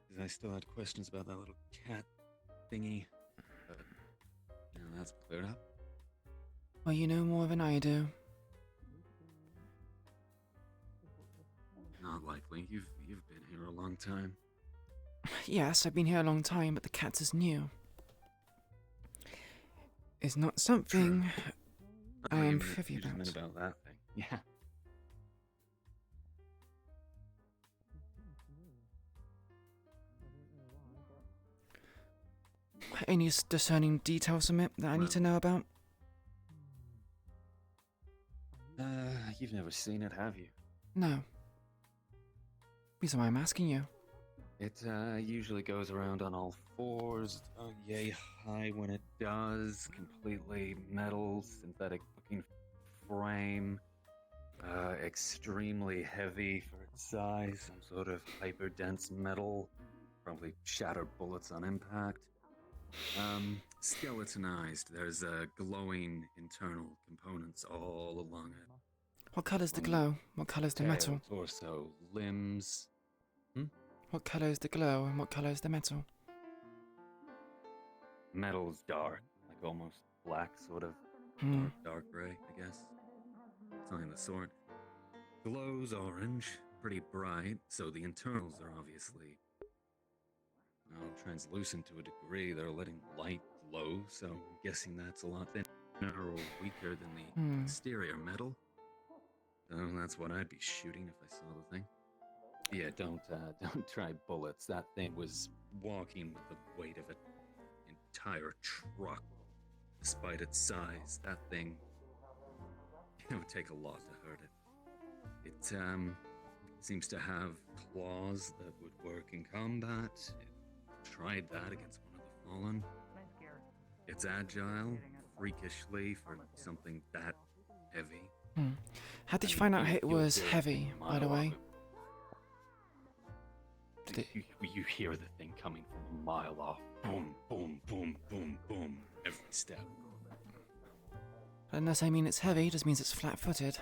Because I still had questions about that little cat thingy. But that's cleared up. Well, you know more than I do. Not likely. You've been here a long time. Yes, I've been here a long time, but the cat is new. It's not something I am privy You just about. meant about that thing. Yeah. Any discerning details from it that I need to know about? You've never seen it, have you? No. Reason why I'm asking you. It usually goes around on all fours, yay high when it does, completely metal, synthetic looking frame, extremely heavy for its size, some sort of hyper dense metal, probably shatter bullets on impact. Skeletonized, there's glowing internal components all along it. What colour's the glow? What colour's the metal? Torso, limbs. What colour is the glow and what colour is the metal? Metal's dark, like almost black, sort of. Dark gray, I guess. Something of the sort. Glow's orange, pretty bright, so the internals are obviously, well, translucent to a degree. They're letting light glow, so I'm guessing that's a lot thinner or weaker than the exterior metal. So that's what I'd be shooting if I saw the thing. Yeah, don't try bullets. That thing was walking with the weight of an entire truck. Despite its size, that thing, it would take a lot to hurt it. It seems to have claws that would work in combat. It tried that against one of the fallen. It's agile, freakishly, for something that heavy. How did you find out it was heavy, by the way? You hear the thing coming from a mile off. Boom, boom, boom, boom, boom. Every step. Unless I mean it's heavy, it just means it's flat-footed.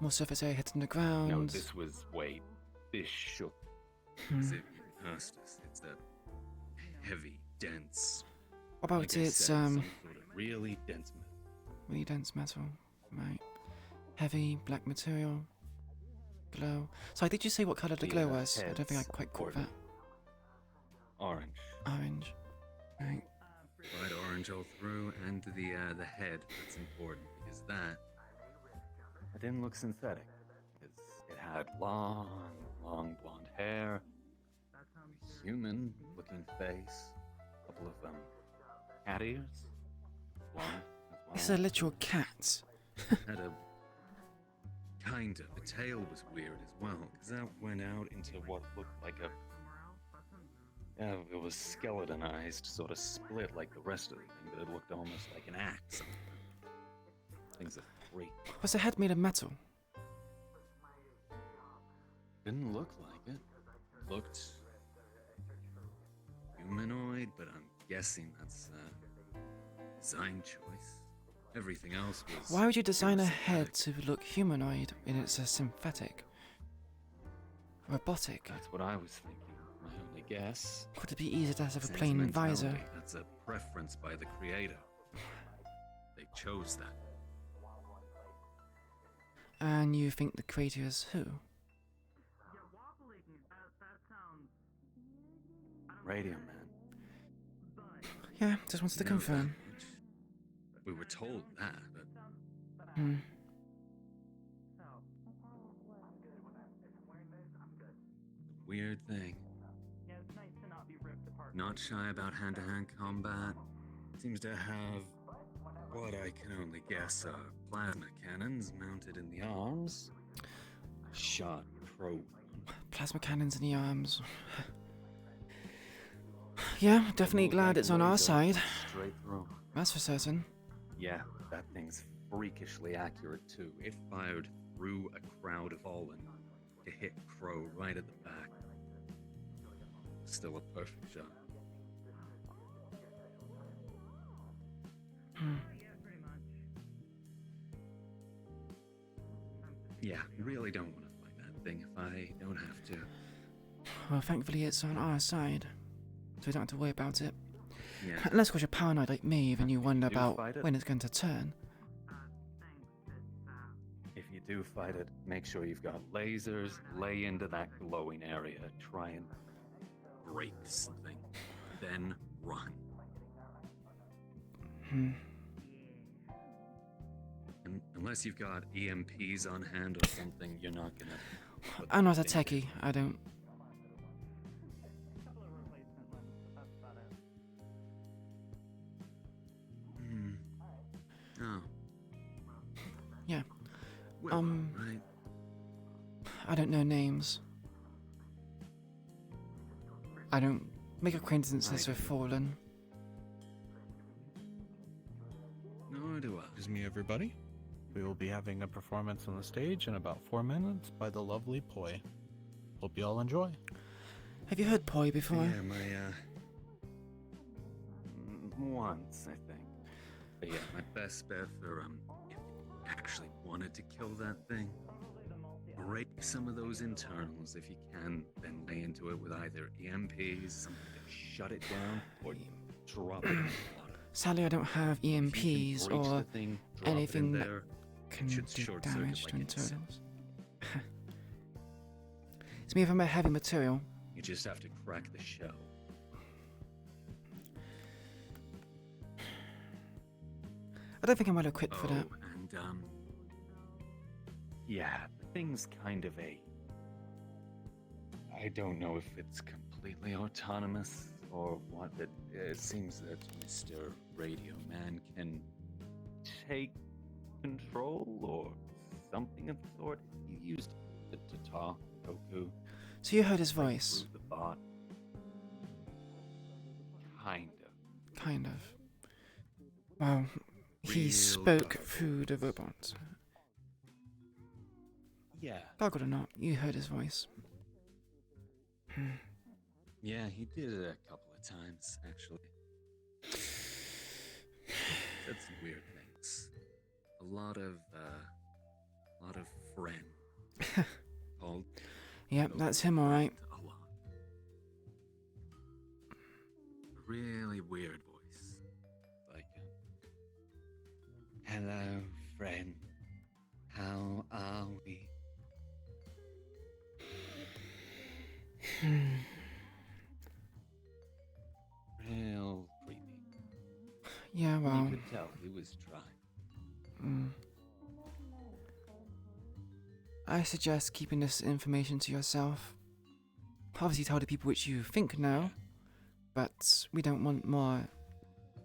More surface area hitting the ground. No, this was weight. This shook. As if you passed us. It's a heavy, dense. What about like I its said, some sort of really dense metal. Really dense metal, right? Heavy black material. Glow. Sorry, did you say what colour the glow was? I don't think I quite caught that. Orange. Orange. Right. Bright orange all through, and the head. That's important because that didn't look synthetic. Because it had long blonde hair, human-looking face, a couple of cat ears, blonde as well. It's a literal cat. Had a kind of. The tail was weird as well, because that went out into what looked like a. Yeah, it was skeletonized, sort of split like the rest of the thing, but it looked almost like an axe. Thing's a freak. Was the head made of metal? Didn't look like it. Looked humanoid, but I'm guessing that's a design choice. Everything else was. Why would you design a head to look humanoid when it's a synthetic? Robotic? That's what I was thinking. My only guess. Could it be easier to have a plain visor? That's a preference by the creator. They chose that. And you think the creator is who? Radio Man. Yeah, just wanted to confirm. We were told that, but. Weird thing. Not shy about hand-to-hand combat. Seems to have what I can only guess are plasma cannons mounted in the arms. Shot pro. Plasma cannons in the arms. Yeah, definitely glad it's on our side. Straight through. That's for certain. Yeah, that thing's freakishly accurate too. It fired through a crowd of fallen to hit Crow right at the back. Still a perfect shot. Yeah, really don't want to fight that thing if I don't have to. Well, thankfully it's on our side, so we don't have to worry about it. Yeah. Unless because you're paranoid like me, then you wonder do about fight it. when it's going to turn. If you do fight it, make sure you've got lasers, lay into that glowing area, try and break something, then run. Unless you've got EMPs on hand or something, you're not gonna... I'm not a techie, I don't... Oh. Yeah. Well, right. I don't know names. I don't make acquaintances with Fallen. Nor do I. Excuse me, everybody. We will be having a performance on the stage in about 4 minutes by the lovely Poi. Hope you all enjoy. Have you heard Poi before? Yeah, once, I think. But yeah, my best bet for, if you actually wanted to kill that thing, break some of those internals if you can, then lay into it with either EMPs, something to shut it down, or drop it in the water. Sadly, I don't have EMPs or anything that can do damage to internals. It's me if I'm a heavy material. You just have to crack the shell. I don't think I'm well equipped for that. And, yeah, the thing's kind of I don't know if it's completely autonomous or what, but it seems that Mr. Radio Man can take control or something of the sort. You used it to talk, Goku. So you heard his voice? The bot. Kind of. Wow. He spoke through the robot. Yeah. Goggled or not, you heard his voice. Yeah, he did it a couple of times, actually. Said some weird things. A lot of friend. Called. Yep, that's him, alright. A lot. Really weird voice. Like, hello, friend. How are we? Real creepy. Yeah, well. You could tell he was trying. I suggest keeping this information to yourself. Obviously tell the people which you think know, but we don't want more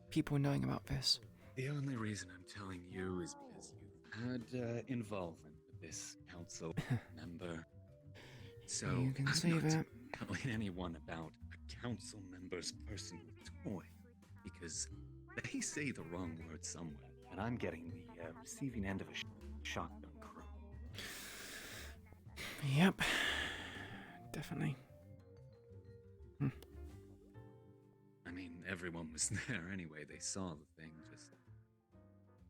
people knowing about this. The only reason I'm telling you is because you've had involvement with this council member. So You can I'm say not that. telling anyone about a council member's personal toy, because they say the wrong word somewhere, and I'm getting the receiving end of a shotgun crew. Yep. Definitely. I mean, everyone was there anyway. They saw the thing. Just,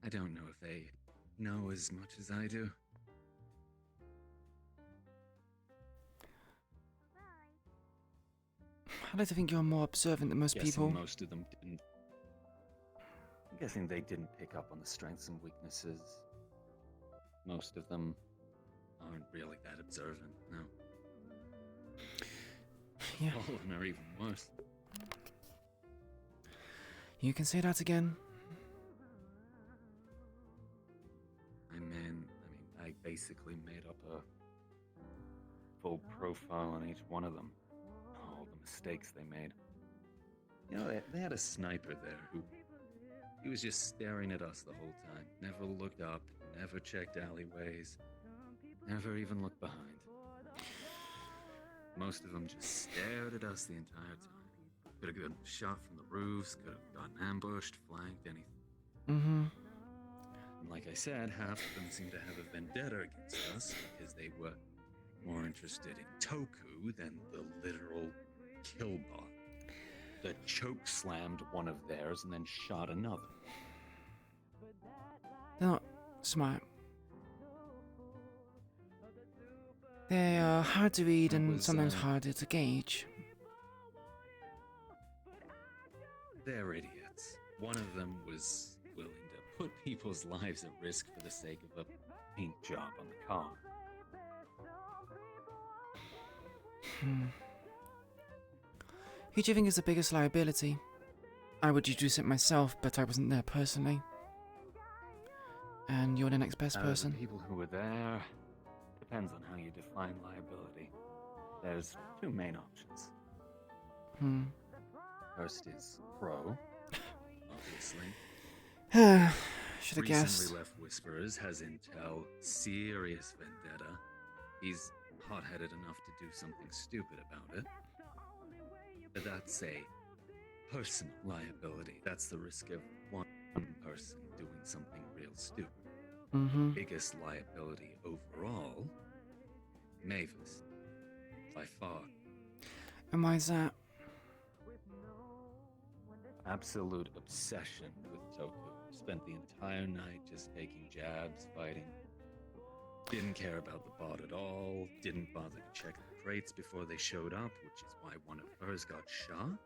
I don't know if they know as much as I do. I'd like to think you're more observant than most people. Most of them didn't. I'm guessing they didn't pick up on the strengths and weaknesses. Most of them aren't really that observant, no. Yeah. All of them are even worse. You can say that again. I basically made up a full profile on each one of them. All the mistakes they made. You know, they had a sniper there who... He was just staring at us the whole time. Never looked up, never checked alleyways, never even looked behind. Most of them just stared at us the entire time. Could have gotten shot from the roofs, could have gotten ambushed, flanked, anything. And like I said, half of them seem to have a vendetta against us because they were more interested in Toku than the literal killbot that choke slammed one of theirs and then shot another. They're not smart. They are hard to read and sometimes harder to gauge. They're idiots. One of them was willing to put people's lives at risk for the sake of a paint job on the car. Who do you think is the biggest liability? I would deduce it myself, but I wasn't there personally. And you're the next best person. The people who were there, depends on how you define liability. There's two main options. First is Crow, obviously. Should have guessed. Recently left Whisperers, has intel, serious vendetta. He's hot-headed enough to do something stupid about it. But that's a personal liability. That's the risk of one person doing something real stupid. Biggest liability overall, Mavis, by far. And why is that? Absolute obsession with Toku. Spent the entire night just taking jabs, fighting. Didn't care about the bot at all. Didn't bother to check the crates before they showed up, which is why one of hers got shot.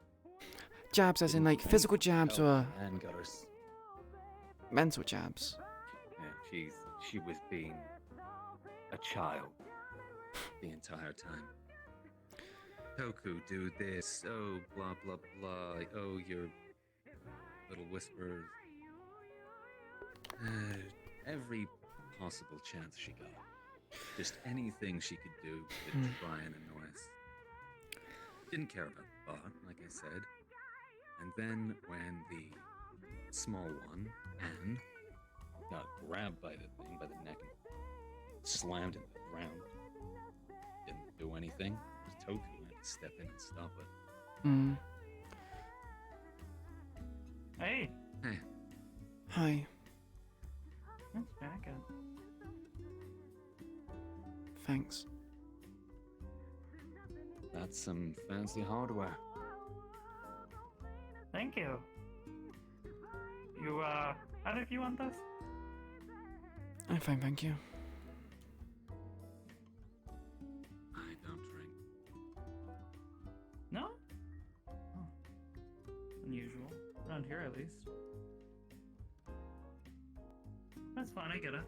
Jabs as in like physical jabs or and got her mental jabs? Yeah, she was being a child the entire time. Toku, do this. Oh, blah, blah, blah. Oh, your little whispers. Every possible chance she got. Just anything she could do to try and annoy us. Didn't care about the bot, like I said. And then when the small one, Anne, got grabbed by the thing by the neck and slammed into the ground, didn't do anything. Just Toku had to step in and stop it. Hey. Hey. Hi. That's back up. Thanks. That's some fancy hardware. Thank you. You, how did you want this? I'm fine, thank you. I don't drink. No? Oh. Unusual. Around here, at least. That's fine, I get it.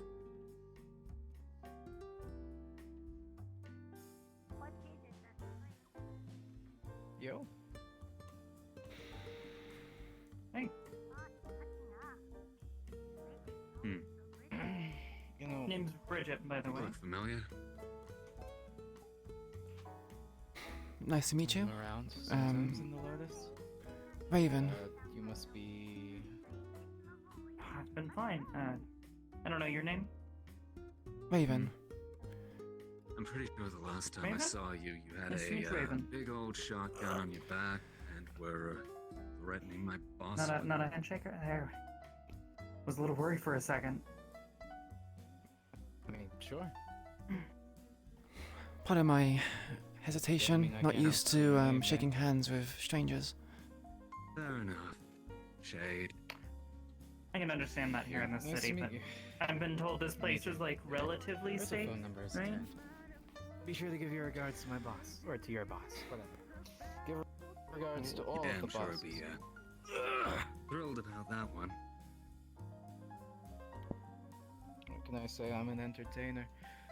Yo. Hey. You know, name's Bridget, by the way. Look familiar. Nice to meet you. around sometimes in the Lotus. Raven. You must be. It's been fine. I don't know your name. Raven. I'm pretty sure the last time Raven? I saw you, you had Nice to meet you, a Raven. big old shotgun on your back and were threatening my boss. Not a handshaker? There. Was a little worried for a second. I mean, sure. Part of my hesitation, Yeah, I mean, I not can't used help to it. shaking hands with strangers. Fair enough. Shade. I can understand that here in the Nice city, to meet but you. I've been told this place meet is you. like relatively Where's safe, the phone number? right? Be sure to give your regards to my boss, or to your boss, whatever. Give regards to all Yeah, of the I'm sure bosses. I'll be thrilled about that one. What can I say? I'm an entertainer.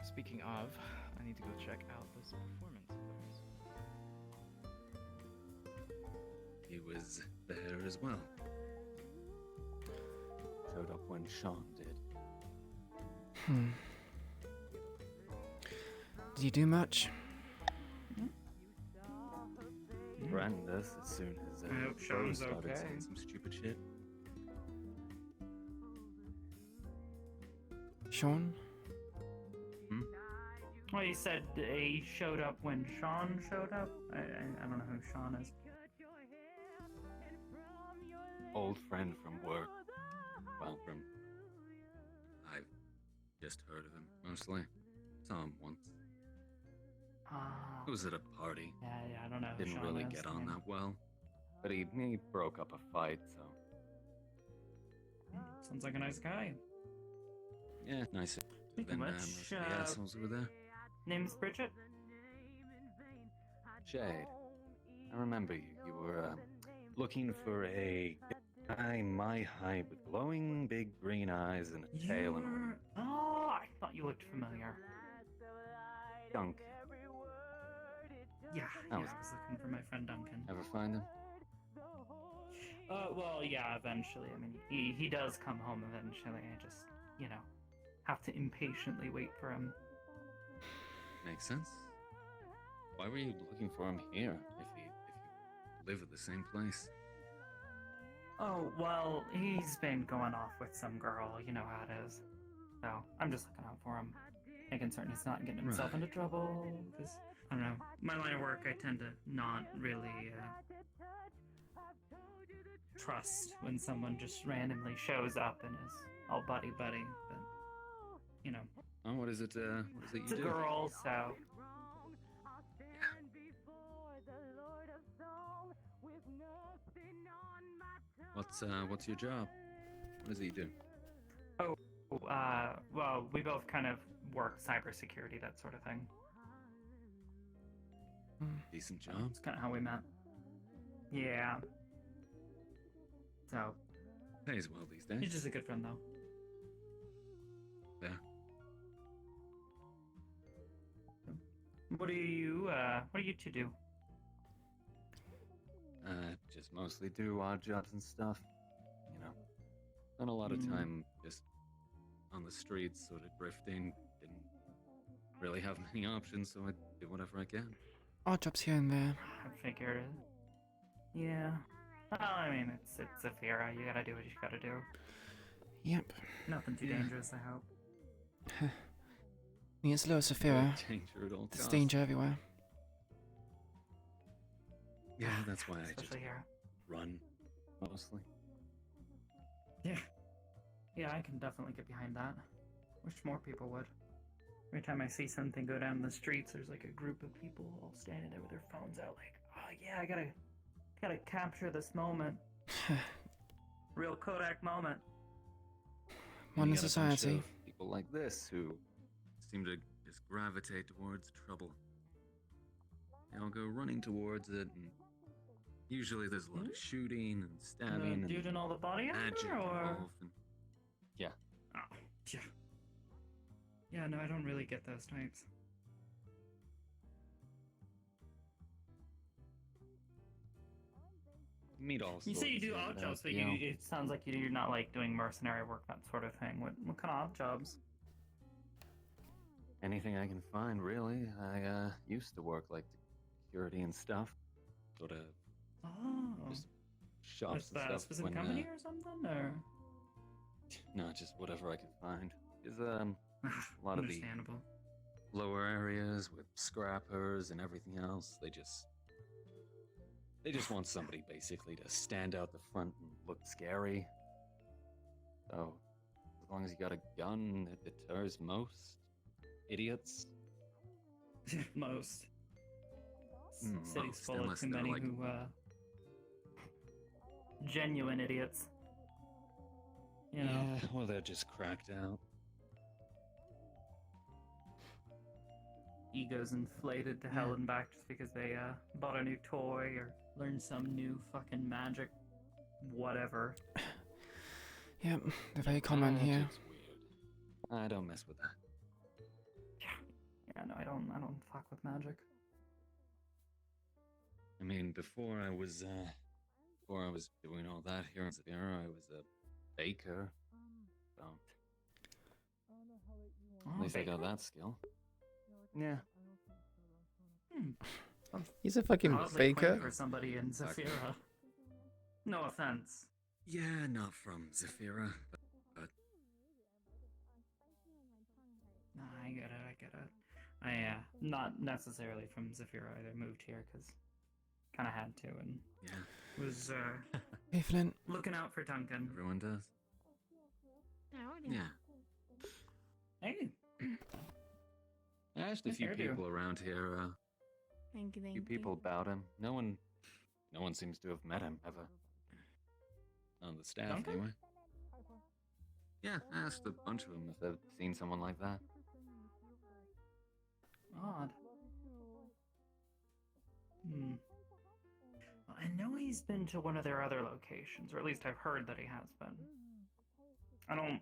Speaking of, I need to go check out this performance of theirs. He was there as well. Showed up when Sean did. Did you do much? Threatened us as soon as I hope Rose Sean's started okay. saying some stupid shit. Sean? Well, you said he showed up when Sean showed up? I don't know who Sean is. Old friend from work. Well, I've just heard of him, mostly. Saw him once. It was at a party. Yeah, I don't know who Didn't Sean really is, get I on mean. that well. But he broke up a fight, so... Sounds like a nice guy. Yeah, nicer Speaking than of most which, of the assholes who were there. name's Bridget? Shade. I remember you. You were looking for a guy my height with glowing big green eyes and a tail and all. Oh, I thought you looked familiar. Duncan. Yeah, I I was- was looking for my friend Duncan. Ever find him? Well, yeah, eventually. I mean, he does come home eventually. I just, have to impatiently wait for him. Makes sense. Why were you looking for him here if you live at the same place? Oh, well, he's been going off with some girl, you know how it is. So, I'm just looking out for him. Making certain he's not getting himself Right. into trouble, because, I don't know, my line of work, I tend to not really, trust when someone just randomly shows up and is all buddy-buddy, but, Oh, what is it you it's a do? girl, so... What's your job? What does he do? Well, we both kind of work cybersecurity, that sort of thing. Decent job. That's kind of how we met. Yeah. So, Pays well these days. he's just a good friend, though. Yeah. What do you two do? Just mostly do odd jobs and stuff. Spent a lot of time just on the streets, sort of drifting. Didn't really have many options, so I do whatever I can. Odd jobs here and there. I figured. Yeah. Well, I mean, it's Zafira. You gotta do what you gotta do. Yep. Nothing too dangerous, I hope. It's low Saphira. Danger at all There's costs. danger everywhere. Yeah, that's why I just Especially here. run, mostly. Yeah. Yeah, I can definitely get behind that. Wish more people would. Every time I see something go down the streets, there's like a group of people all standing there with their phones out like, oh yeah, I gotta capture this moment. Real Kodak moment. Modern You got a bunch society. of people like this who seem to just gravitate towards trouble. They all go running towards it, and usually there's a lot of shooting and stabbing The dude in all the body and magic armor, or? involved. And yeah, Oh, yeah. Yeah, no, I don't really get those types. you meet all You sorts. say you do of odd jobs, but you know, it sounds like you're not like doing mercenary work, that sort of thing. What kind of odd jobs? anything I can find, really. I used to work like security and stuff, sort of Oh. just shops Is and that a stuff. specific when, company or something, or? No, just whatever I can find. Is a lot of the Understandable. lower areas with scrappers and everything else. They just want somebody basically to stand out the front and look scary. So as long as you got a gun, it deters most idiots. Most. City's Most, full of unless too they're many like who, genuine idiots. You know? Yeah, well, they're just cracked out. Egos inflated to hell and back just because they bought a new toy or learned some new fucking magic whatever. Yep, they're very common here. Magic's weird. I don't mess with that. Yeah, no, I don't fuck with magic. I mean, before I was doing all that here in Severa, I was a baker. So at least I got that skill. Yeah. He's a fucking Oddly quaint baker. for somebody in Zafira. No offense. Yeah, not from Zafira, but Nah, I get it. I not necessarily from Zafira either. Moved here because kind of had to, and yeah, was Hey, Flint. looking out for Duncan. everyone does. Yeah. Hey, I asked a Nice few hairdo. people around here, Thank you, a few people about him. No one seems to have met him ever. On the staff, Duncan? anyway. Yeah, I asked a bunch of them if they've seen someone like that. odd. I know he's been to one of their other locations, or at least I've heard that he has been. I don't.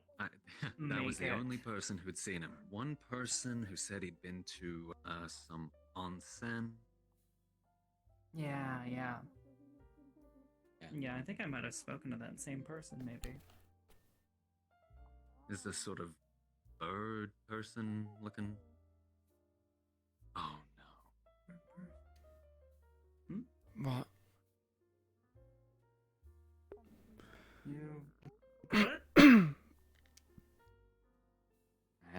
That was make the it. only person who'd seen him. One person who said he'd been to some onsen. Yeah. Yeah. Yeah, I think I might have spoken to that same person, maybe. Is this sort of bird person looking? Oh no. What? You. I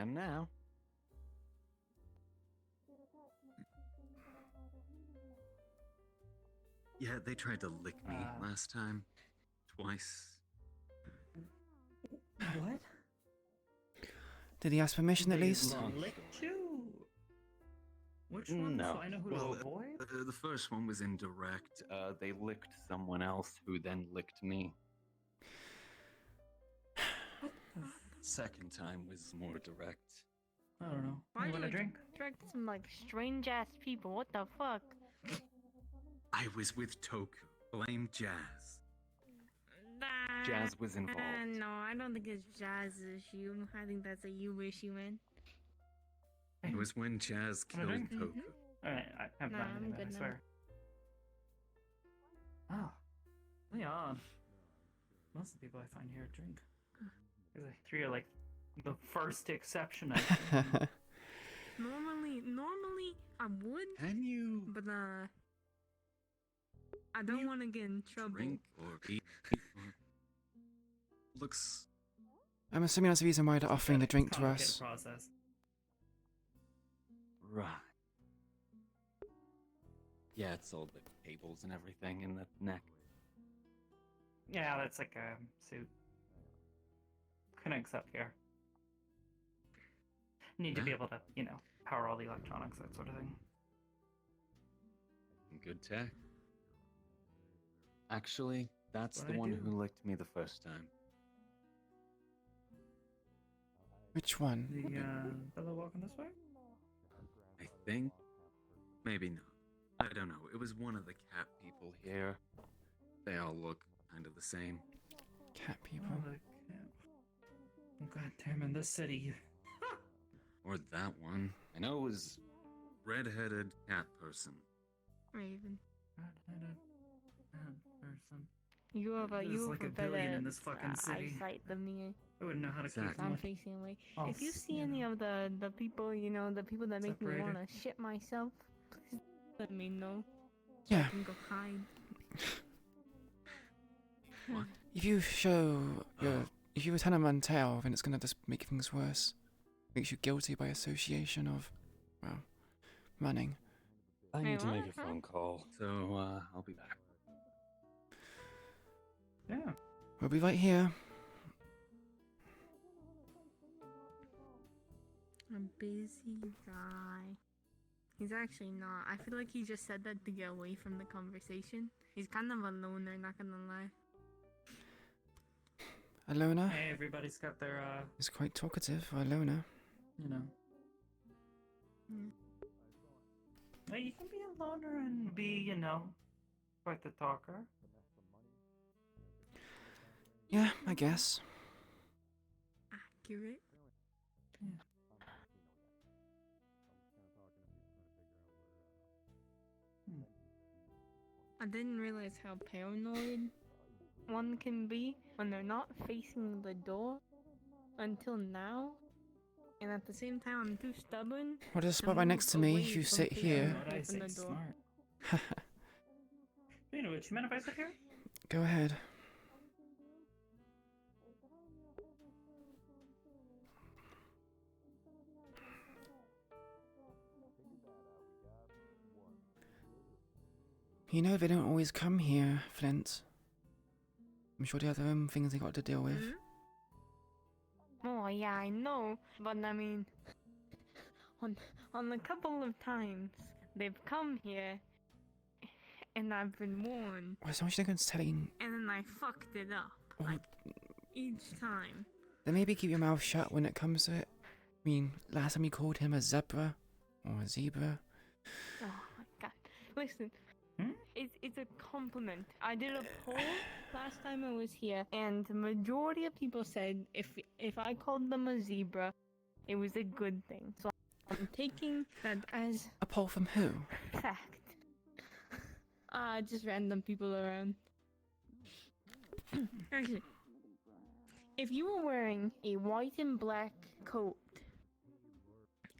am now. Yeah, they tried to lick me last time. Twice. What? Did he ask permission at least? Licked you? Which one? No. So I know who Well, to avoid? the first one was indirect. They licked someone else who then licked me. Second time was more direct. I don't know. Why You do want a you drink? direct some like strange ass people? What the fuck? I was with Toku. Blame Jazz. Nah, Jazz was involved. No, I don't think it's Jazz's issue. I think that's a you issue, man. It was when Jazz killed drink? Toku. Alright, I have Nah, not I'm anyway, good I now. swear. Oh. Leon. Most of the people I find here drink. There's like three are like the first exception, I think. Normally I would. Can you But I don't want to get in trouble. drink or eat? Looks I'm assuming that's the reason why they're offering the drink to Complicated us. process. right. Yeah, it's all the cables and everything in the neck. Yeah, that's like a suit. Connects up here. Need to be able to, power all the electronics, that sort of thing. Good tech. Actually, that's What'd the I one do? who licked me the first time. Which one? The fellow walking this way? I think. Maybe not. I don't know. It was one of the cat people here. They all look kind of the same. Cat people. Oh, god damn, in this city. Or that one. I know it was red-headed cat person. Raven. Person. You have There's like a billion in this fucking city. eyesight than me. I wouldn't know how to keep Exactly. I'm one. facing away. Oh, If you see yeah. any of the people, the people that make me Separated. want to shit myself, please let me know. Yeah. I can go hide. What? If you show if you return a man tail, then it's gonna just make things worse. Makes you guilty by association of, well, manning. I Hey, need to make what? a phone call, so I'll be back. Yeah. We'll be right here. A busy guy. He's actually not. I feel like he just said that to get away from the conversation. He's kind of a loner, not gonna lie. A loner Hey, everybody's got their, is quite talkative for a loner. Well, you can be a loner and be, quite the talker. Yeah, I guess. Accurate. I didn't realize how paranoid one can be when they're not facing the door until now. And at the same time, I'm too stubborn. Well, there's a to spot right move next to me. away If you from sit facing here, What I open say, the door. smart. You know what you meant if I sit here? go ahead. You know they don't always come here, Flint. I'm sure they have their own things they got to deal with. Oh yeah, I know, but I mean, on a couple of times they've come here, and I've been warned, Well, so much against telling. And then I fucked it up. Well, Like, each time. then maybe keep your mouth shut when it comes to it. I mean, last time you called him a zebra or a zebra. oh my god. Listen, it's a compliment. I did a poll last time I was here, and the majority of people said if I called them a zebra, it was a good thing. So I'm taking that as A poll from who? fact. Just random people around. Actually, if you were wearing a white and black coat,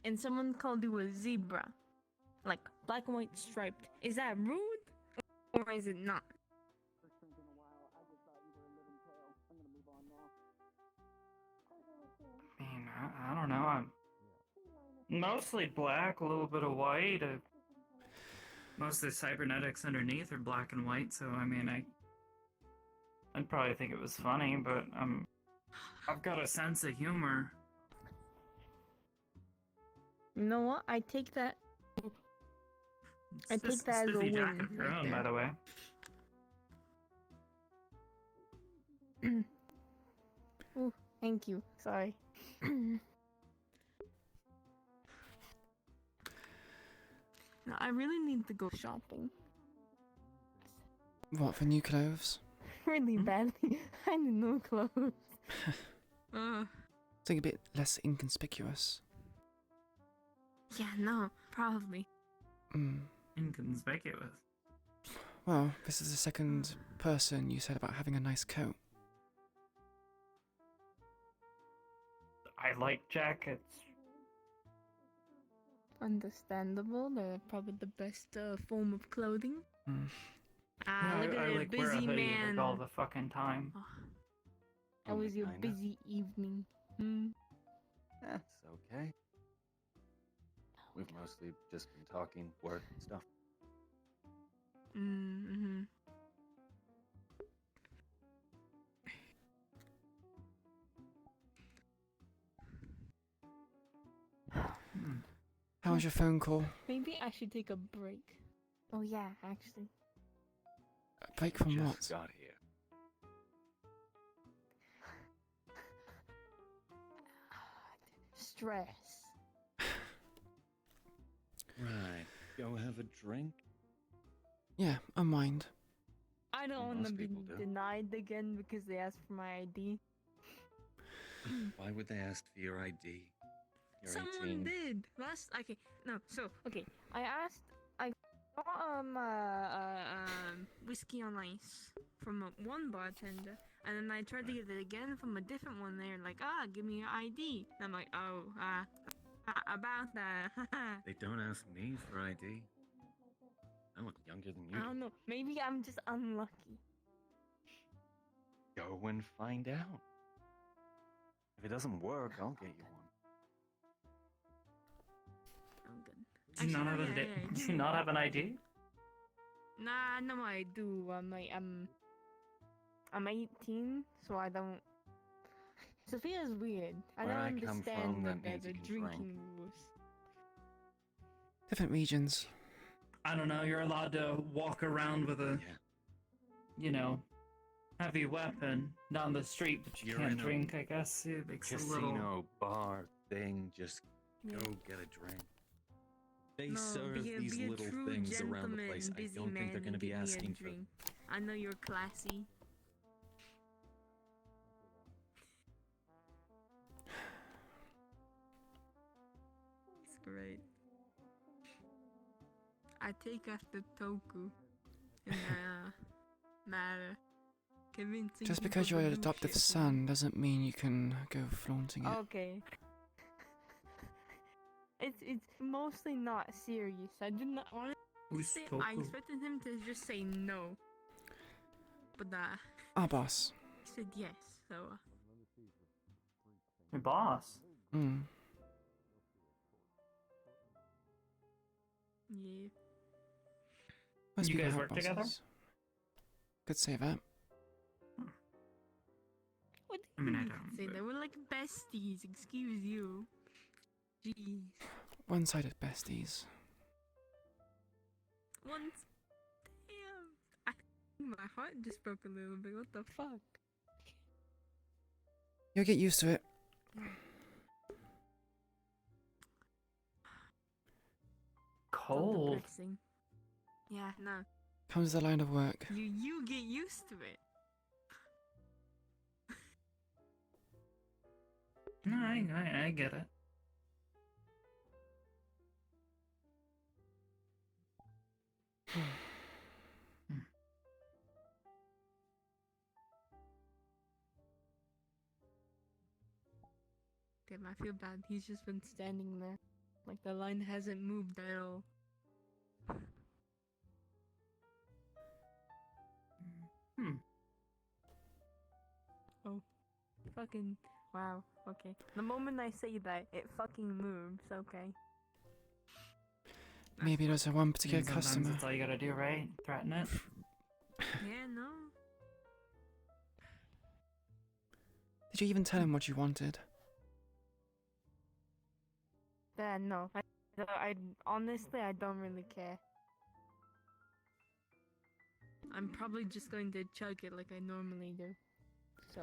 and someone called you a zebra, like black and white striped, is that rude or is it not? I mean, I don't know. I'm mostly black, a little bit of white. Most of the cybernetics underneath are black and white, so I mean, I'd probably think it was funny, but I've got a sense of humor. You know what? I take that. I It's take that as a spiffy win. jacket of your right own, by there. the way. Ooh, thank you. Sorry. No, I really need to go shopping. What, for new clothes? Really badly. I need new clothes. Something a bit less inconspicuous. Yeah, no, probably. Inconspicuous. Well, this is the second person you said about having a nice coat. I like jackets. Understandable. They're probably the best form of clothing. Yeah, Look at I a like wear a busy hoodie man. like all the fucking time. How was your kinda. busy evening? That's okay. We've mostly just been talking work and stuff. Mm-hmm. How was your phone call? Maybe I should take a break. Oh yeah, actually. A break from Just what? got here. Stress. Right. Go have a drink? Yeah, unwind. I don't want to Most be people do. denied again because they asked for my ID. Why would they ask for your ID? You're Someone 18. did. I asked. I got whiskey on ice from one bartender, and then I tried to get it again from a different one. They're like, give me your ID. And I'm like, about that. They don't ask me for ID. I look younger than you. I don't know. Maybe I'm just unlucky. Go and find out. If it doesn't work, I'll get you one. I'm good. Do you not have Actually, Do you not have an ID? Nah, no, I do. I'm 18, so I don't. Sophia's weird. I Where don't I come understand from, that means the you can drinking drink. rules. Different regions. I don't know. You're allowed to walk around with a, heavy weapon down the street, but you You're can't in a drink. I guess it makes a little. Casino, bar, thing, just go get a drink. They serve these be a little true things around the gentleman, place. I busy don't think they're man, going to be and give me a asking for... drink. I know you're classy. It's great. I take after Toku in matter. Convincing Just people because to you're an do adoptive shit for son doesn't mean you can go flaunting it. Okay. It's mostly not serious. I did not honestly. I expected him to just say no, but Our boss. he said yes. So Your boss. yeah. Most You people guys have work together? bosses. Could say that. What I mean, I you don't, say but- they were like besties. Excuse you. Jeez. One-sided besties. Once. Damn. My heart just broke a little bit. What the fuck? You'll get used to it. Cold. Perplexing. Yeah, no. Comes the line of work. You get used to it. No, I get it. Damn, I feel bad. He's just been standing there. Like the line hasn't moved at all. Oh. Fucking. Wow. Okay. The moment I say that, it fucking moves. Okay. Maybe there's a one particular Sometimes customer. that's all you gotta do, right? Threaten it. Yeah, no. Did you even tell him what you wanted? No. I honestly, I don't really care. I'm probably just going to chug it like I normally do. So.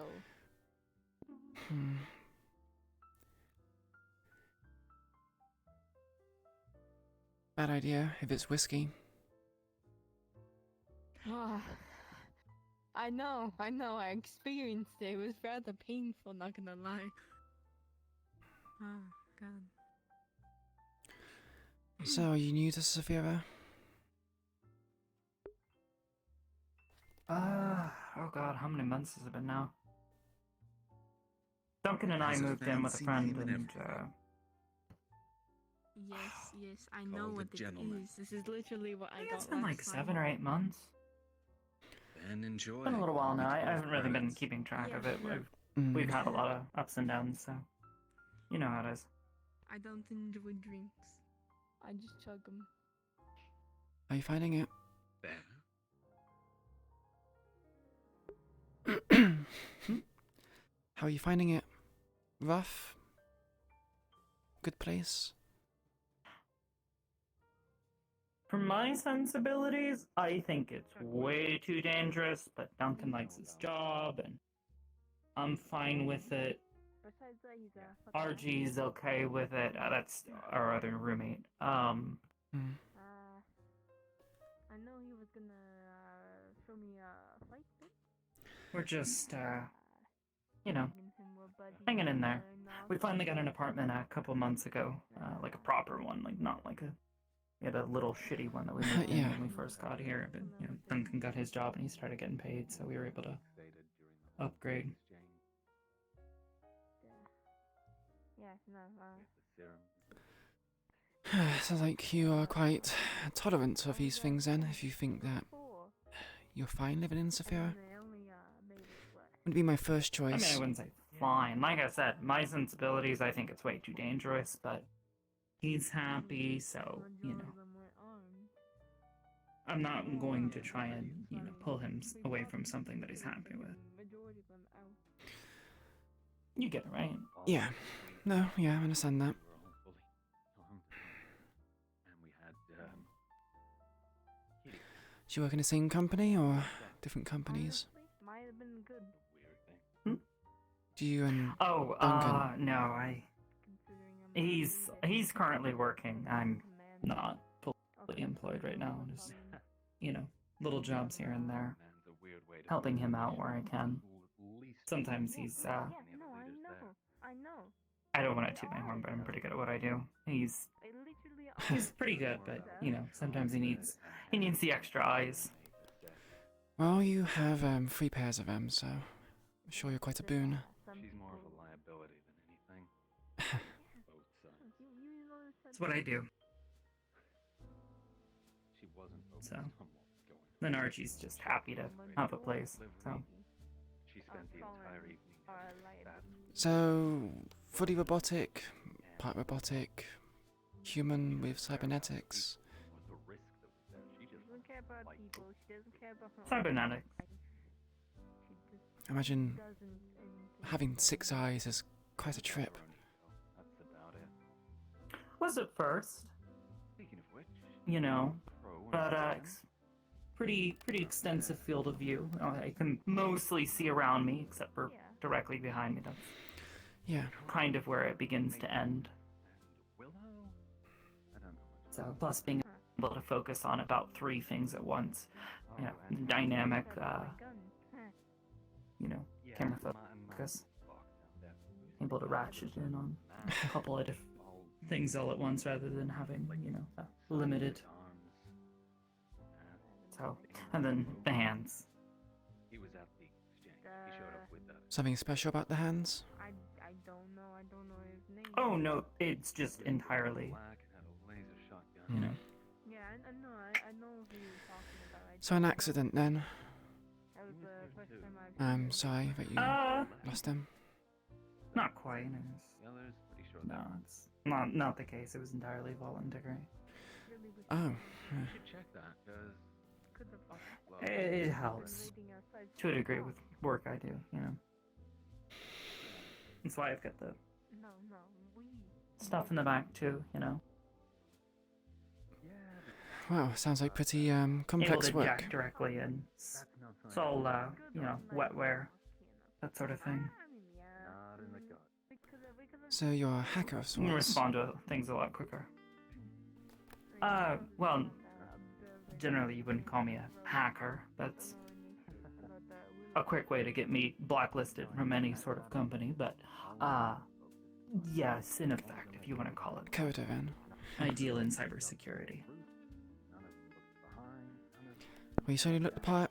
Bad idea if it's whiskey. I know, I experienced it. It was rather painful, not gonna lie. Oh, God. So, are you new to Saphira? Oh god, how many months has it been now? Duncan and I Has a moved in with a fancy friend name and and, Yes, I know Called a what this gentleman. is. This is literally what I I think got it's been like last 7 or 8 months. Then enjoy. It's been a little while now. I Which haven't really been birds? keeping track of Yeah, it. yeah. We've had a lot of ups and downs, so you know how it is. I don't enjoy drinks. I just chug them. Are you finding it? Better. How are you finding it? Rough? Good place? For my sensibilities, I think it's way too dangerous, but Duncan likes his job, and I'm fine with it. Besides that, he's a RG's okay with it. That's our other roommate. I know he was gonna show me a fight pic. We're just, you know, hanging in there. We finally got an apartment a couple months ago, like a proper one, like not like a. We had a little shitty one that we moved in Yeah. when we first got here, but you know, Duncan got his job and he started getting paid, so we were able to upgrade. Yeah, no, Sounds like you are quite tolerant of these things then, if you think that you're fine living in Saphira. Would be my first choice. I mean, I wouldn't say fine. Like I said, my sensibilities, I think it's way too dangerous, but he's happy, so, you know. I'm not going to try and, you know, pull him away from something that he's happy with. You get it, right? Yeah. No, yeah, I understand that. Do you work in the same company or different companies? might have been good. Do you and Oh, Duncan? no, He's currently working. I'm not fully employed right now. Just, you know, little jobs here and there. Helping him out where I can. Sometimes he's, Yeah, no, I know. I don't want to toot my horn, but I'm pretty good at what I do. He's pretty good, but, you know, sometimes he needs the extra eyes. Well, you have 3 pairs of them, so I'm sure you're quite a boon. She's more of a liability than anything. That's what I do. She wasn't So, then Archie's just happy to have a place, so. She spent the entire evening. So, fully robotic, part robotic, human with cybernetics. She doesn't care about people. She doesn't care about her own Cybernetics. life. She Imagine doesn't anything. having 6 eyes is quite a trip. That's about it. Was at first, Speaking of which, you know, but, pretty extensive field of view. I can mostly see around me, except for directly behind me. That's Yeah. kind of where it begins to end. Willow? I don't know. So, plus being able to focus on about 3 things at once. You know, dynamic, you know, camera focus. Able to ratchet in on a couple of different things all at once rather than having, you know, limited. So, and then the hands. He was at the exchange. He showed up with Something special about the hands? I don't know. I don't know his name. Oh no, it's just entirely. You know. Yeah, I know. I know who you're talking about. So an accident then. That was the first time I've I'm sorry that you lost him. Not quite. No, it's not the case. It was entirely voluntary. Oh. You should check that, because It helps to a degree with work I do, you know. That's why I've got the stuff in the back too, you know. Wow, sounds like pretty complex Able to work. jack directly in. It's all you know, wetware, that sort of thing. So you're a hacker of You can sorts. respond to things a lot quicker. Well, generally you wouldn't call me a hacker. That's a quick way to get me blacklisted from any sort of company, but, yes, in effect, if you want to call it. Coder then. I deal in cybersecurity. Well, you certainly look the part.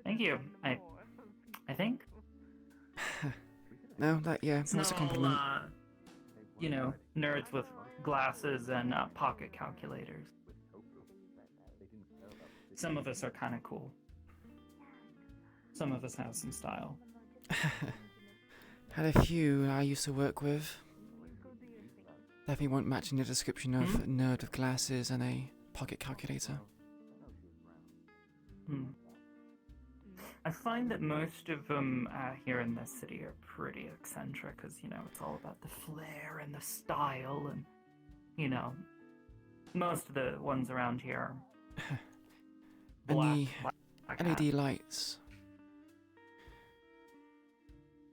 Thank you. I think. No, yeah, It's that's a not all, compliment. you know, nerds with glasses and pocket calculators. Some of us are kind of cool. Some of us have some style. Had a few I used to work with. Definitely won't match in the description of nerd with glasses and a pocket calculator. I find that most of them here in this city are pretty eccentric, because, you know, it's all about the flair and the style, and, you know, most of the ones around here are And black the LED lights.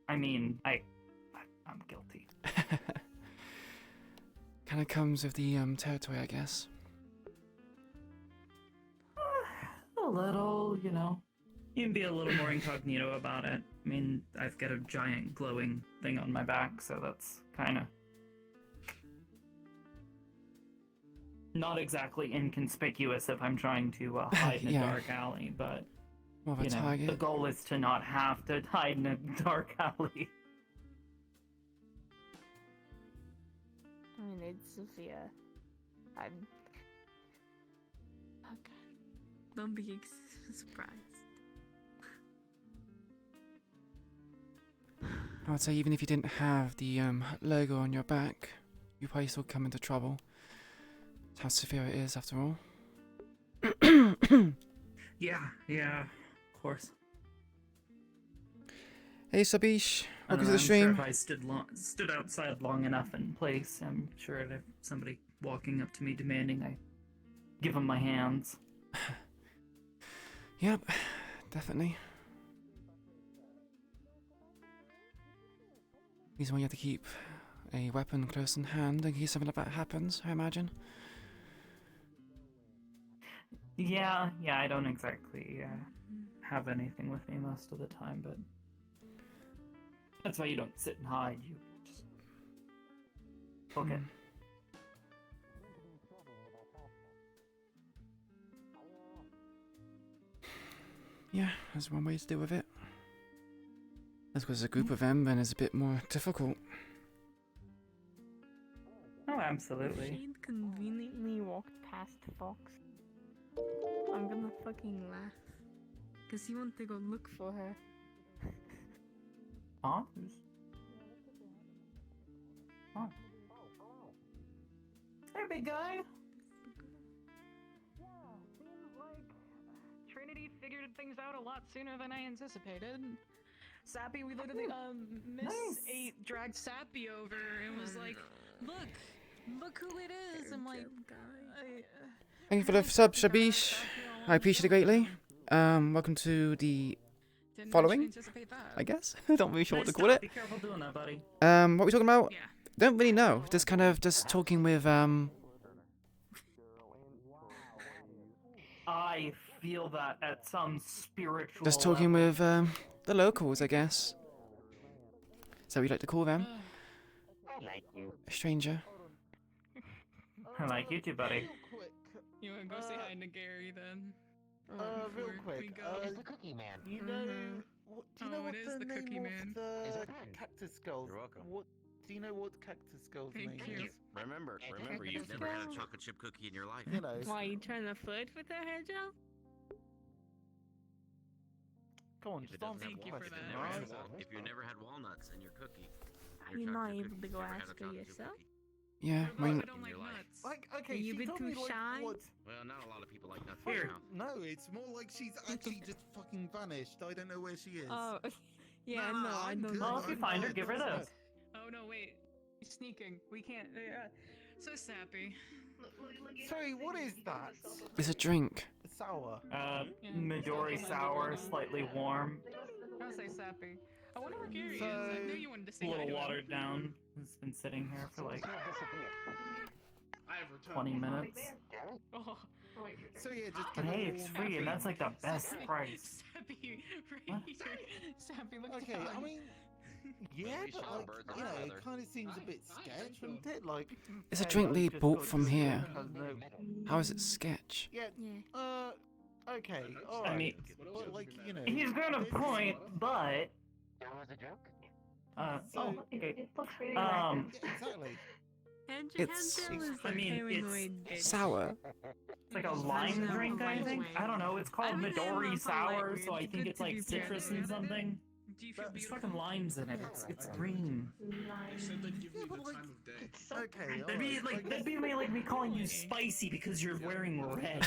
I mean, I'm guilty. Kind of comes with the territory, I guess. A little, you know. You can be a little more incognito about it. I mean, I've got a giant glowing thing on my back, so that's kind of not exactly inconspicuous if I'm trying to hide in a Yeah. dark alley, but More of a you know, target. the goal is to not have to hide in a dark alley. I mean, it's Sophia. I'm. Oh god. Don't be surprised. I would say even if you didn't have the logo on your back, you probably still come into trouble. That's how severe it is, after all. Yeah, of course. Hey Sabish, I welcome don't to know, the I'm sure stream. if I stood outside long enough in place, I'm sure that if somebody walking up to me demanding I give them my hands. Yep, definitely. Reason why you have to keep a weapon close in hand in case something like that happens, I imagine. Yeah, I don't exactly have anything with me most of the time, but that's why you don't sit and hide, you just poke it. Yeah, that's one way to deal with it. As because there's a group of them, then it's a bit more difficult. Oh, absolutely. She'd conveniently walked past Fox. I'm gonna fucking laugh. Cause he went to go look for her. Huh? Oh. Hey, big guy. Trinity figured things out a lot sooner than I anticipated. Sappy, we literally, Miss Nice. 8 dragged Sappy over and was like, look who it is. I'm like, Thank you for the sub, Shabish. I appreciate it greatly. Welcome to the didn't following, anticipate that. I guess. I don't really sure what to Nice call job. it. Be careful doing that, buddy. What are we talking about? Don't really know. Just kind of talking with I feel that at some spiritual Just talking level. with the locals, I guess. Is that what you'd like to call them? I like you. A stranger. I like you too, buddy. You wanna go say hi to Gary then? Real Before we quick. go. It's the Cookie Man. You know, do you know Oh, what it is the the name Cookie of Man. Is the it? Cactus Girls? You're welcome. What do you know? What Cactus Girls' Thank name you. is? Remember, Cactus you've never had a Girl? chocolate chip cookie in your life. You know. Why, you trying to flirt with her, hair gel? Come on, If it just doesn't answer have the walnuts, question, then alright? if you never had walnuts in your cookie, Are you not able to go ask her yourself? Yeah, What mine. about I don't like nuts? Like, okay, Are you a she bit told too me, like, shy? what? Well, not a lot of people like nuts. Here. Now. No, it's more like she's actually just fucking vanished. I don't know where she is. Oh, yeah, Nah, no, I I'm don't good, know. Well, if you I'm find her, good, give her that's this. Oh no, wait. He's sneaking. We can't. So sappy. Sorry, what is that? It's a drink. Sour. Yeah, Midori it's sour, Midori. slightly warm, I'll say sappy. I wonder where Gary is. So- I knew you wanted to a say hi little to him. watered down. It's been sitting here for like I have returned. 20 minutes. Oh. So yeah, just But hey, it's free, and that's like the best price. Sappy, right What? here. Sappy, look Okay, at I mean, yeah, Maybe but shot like, birds you with know, a it feather. kind of seems a bit sketch, doesn't it? Like, It's a hey, drink I they just bought got from this here. drink, I don't know. How is it sketch? Yeah, Yeah. okay, I alright. mean, But like, you know, he's got a this- point, but That was a joke. So- okay. Yeah, exactly. It's- I mean, it's Sour. It's like a lime drink, I think. I don't know. It's called Midori sour, so I think it's like citrus and something. Do you feel There's beautiful? fucking limes in it. It's green. They said they'd give me the time of day. Okay, That'd be alright. that'd be like me calling you spicy because you're wearing red.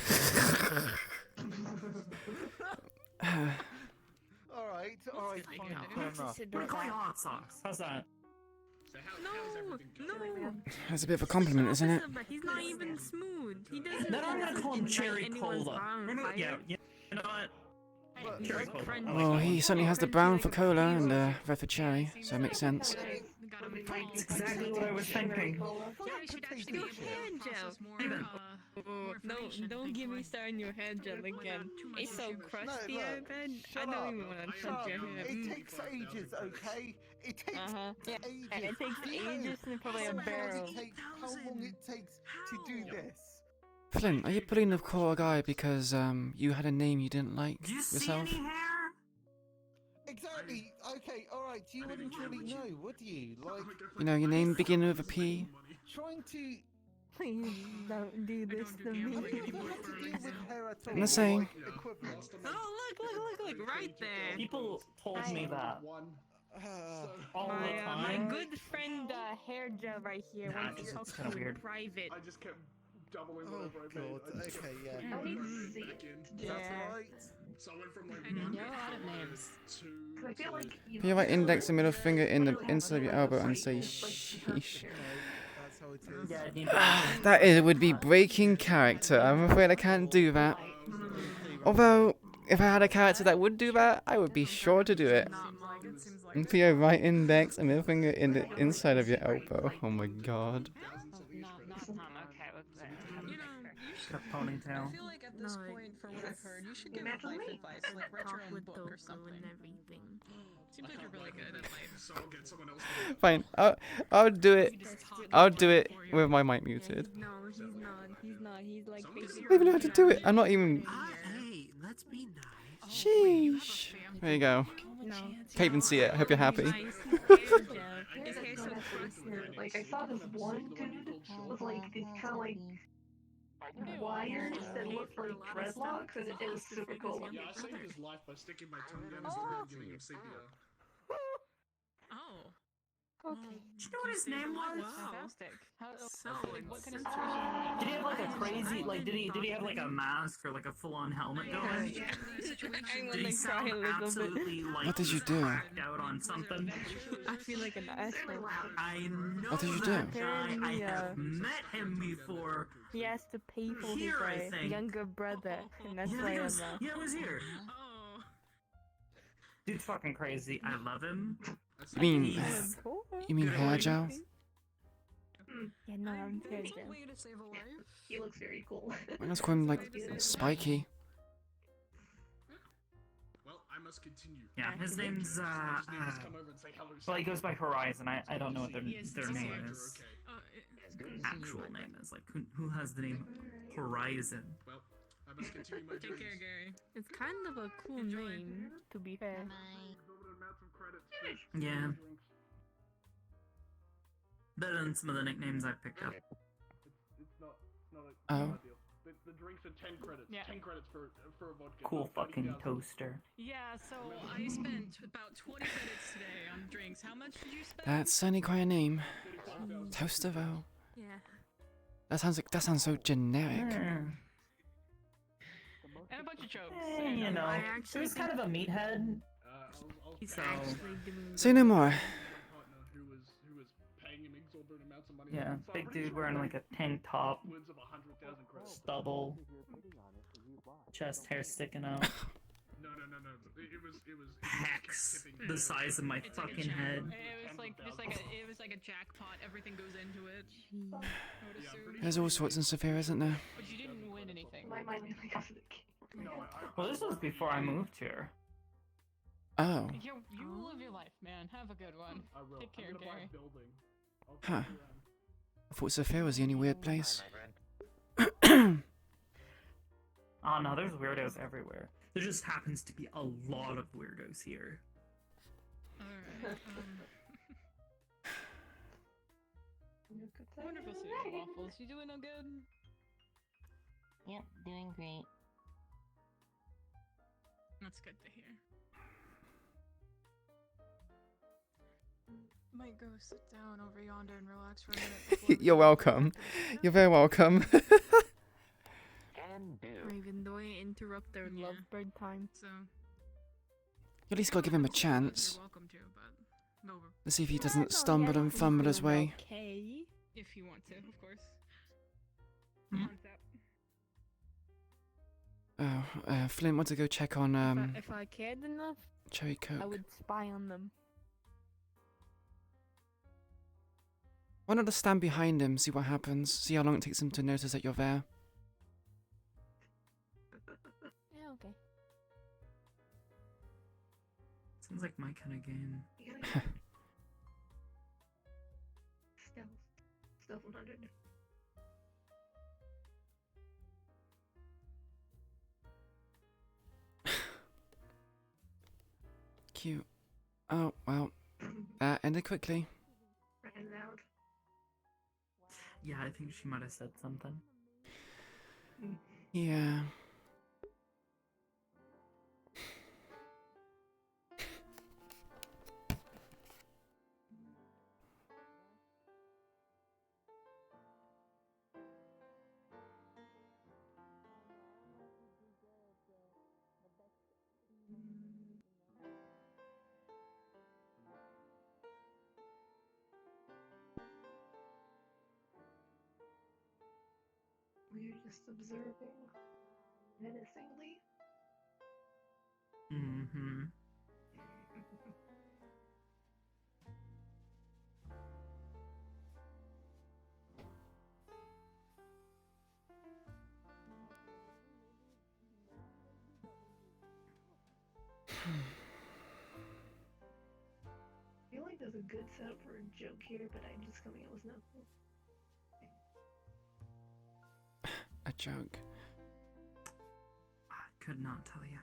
Alright, fine, fair enough. We're calling hot sauce. How's that? So how's everything going? No. That's a bit of a compliment, isn't it? But he's not even smooth. He doesn't. Then I'm gonna call him invite cherry anyone's cola. brown fire. Yeah, you know what? But- Cherry cola. friend- I like Oh, that he one. certainly has the brown for cola and the red for cherry, so it makes sense. That's exactly what I was thinking. Yeah, we should actually Your give the hair gel. process more, Even- more information. Don't get me started on your hair gel again. It's so crusty, I look, bet. I shut don't up. even want to Shut touch up. your hair. It takes ages, okay? It takes Yeah, ages. and it takes Do you know ages to probably how a long barrel. how long it takes to do this? Flint, are you pulling the core guy because you had a name you didn't like Do you see yourself? any hair? Exactly. Okay, alright. Do you want to really know? What do you like? You know, your name beginning with a P? Trying to. Please don't do this to Have me. you ever had to deal with hair at all? I'm not saying. Like, equivalent. Oh, look, right there. People told me that all the My time. good friend hair gel right here Nah, wants to it's talk kinda to you weird. in private. I just kept doubling Oh whatever I made. god. I just Okay, kept yeah. putting it back in. That's Yeah. right. So I went from like I know. one There are a lot of to names. two I feel like Put your right index and middle finger in the inside of your elbow and say sheesh. That's how it is. Yeah, it needs That would be breaking character. I'm afraid I can't do that. Although, if I had a character that would do that, I would be sure to do it. And put your right index and middle finger in the inside of your elbow. Oh my god. Not Tom. Okay, with that. You know, you should. a ponytail. I feel like at this point, from what I've heard, you should give life advice, like write your own book or something. and everything. Seems like you're really good at life. So I'll get someone else. Fine, I'll do it. You just talk I'll do it for you. with my mic muted. No, he's not. He's like I don't even know how to do it. I'm not even. Hey, let's be nice. Sheesh. There you go. No. Can't even see it. I hope you're happy. Nice hair gel. His hair's so crusty. like I saw this one dude with like these kind of like wires that looked like dreadlocks, and it was super cool. Yeah, I saved his life by sticking my tongue down his throat and giving him CPR. Oh. Okay. Do you know what his name was? Fantastic. How, So like, what kind of situation? Did he have like a crazy like? Did he have like a mask or like a full-on helmet going? Did he sound absolutely like What did you he do? was cracked out on something? I feel like an asshole. I know What did you that do? guy. I Apparently, have met him before. He has to pay for his Here, I think. younger brother, and that's Yeah, why it I'm was, yeah, it was here. Oh. Dude's fucking crazy. I love him. You mean, He's- you mean hair gel? Yeah, no, I'm scared, It's a Joe. way to save a life. He looks very cool. Why not call him like Spiky? Well, I must continue. Yeah, his name's I just need to come over and say hello. well, he goes by Horizon. I don't know what their name Okay. is. Actual name is like who has the name Horizon? Well, I must continue my Take care, journeys. Gary. It's kind of a cool name, to be fair. Yeah. Better than some of the nicknames I picked up. It's not Oh. ideal. The drinks are 10 credits. Yeah. 10 credits for a vodka. Cool not fucking 30,000. toaster. Yeah, so I spent about 20 credits today on drinks. How much did you spend? That's certainly quite a name. Toasterville. Yeah. That sounds so generic. And a bunch of jokes. and, You know, I actually he's kind of a meathead. He's So actually doing Say no more. Who was paying him exorbitant amounts of money. Yeah, So I'm big pretty dude sure wearing he like a tank top, upwards of 100,000 credits. stubble, chest hair sticking out, No. It was pecs the size of my It's like a fucking jack- head. It was like it was like a jackpot. Everything goes into it. I would assume. There's all sorts and stuff here, isn't there? But you didn't win anything. My mind really goes to the game. Well, this was before I moved here. Oh. You live your life, man. Have a good one. I will. Take care, I'm gonna buy Gary. a building. I'll Huh. take you around. I thought Sophia was the only weird place. Oh no, there's weirdos everywhere. There just happens to be a lot of weirdos here. Alright. Wonderful seeing you, Waffles. You doing no good? Yep, doing great. That's good to hear. Might go sit down over yonder and relax for a minute. before we You're go welcome. back to the center. You're very welcome. Even though I interrupt their lovebird time. So, You at least gotta give him a chance. you're welcome to, but no. Let's see if he doesn't stumble and fumble his way. Okay. If you want to, of course. Hmm. Flint wants to go check on If I cared enough, Cherry Coke. I would spy on them. Why not just stand behind him, see what happens, see how long it takes him to notice that you're there? Yeah, okay. Sounds like my kind of game. Stealth 100. Cute. Oh, well. That ended quickly. Ran it out. Yeah, I think she might have said something. Yeah. We're just observing menacingly. Mm-hmm. I feel like there's a good setup for a joke here, but I'm just coming up with nothing. A joke. I could not tell you.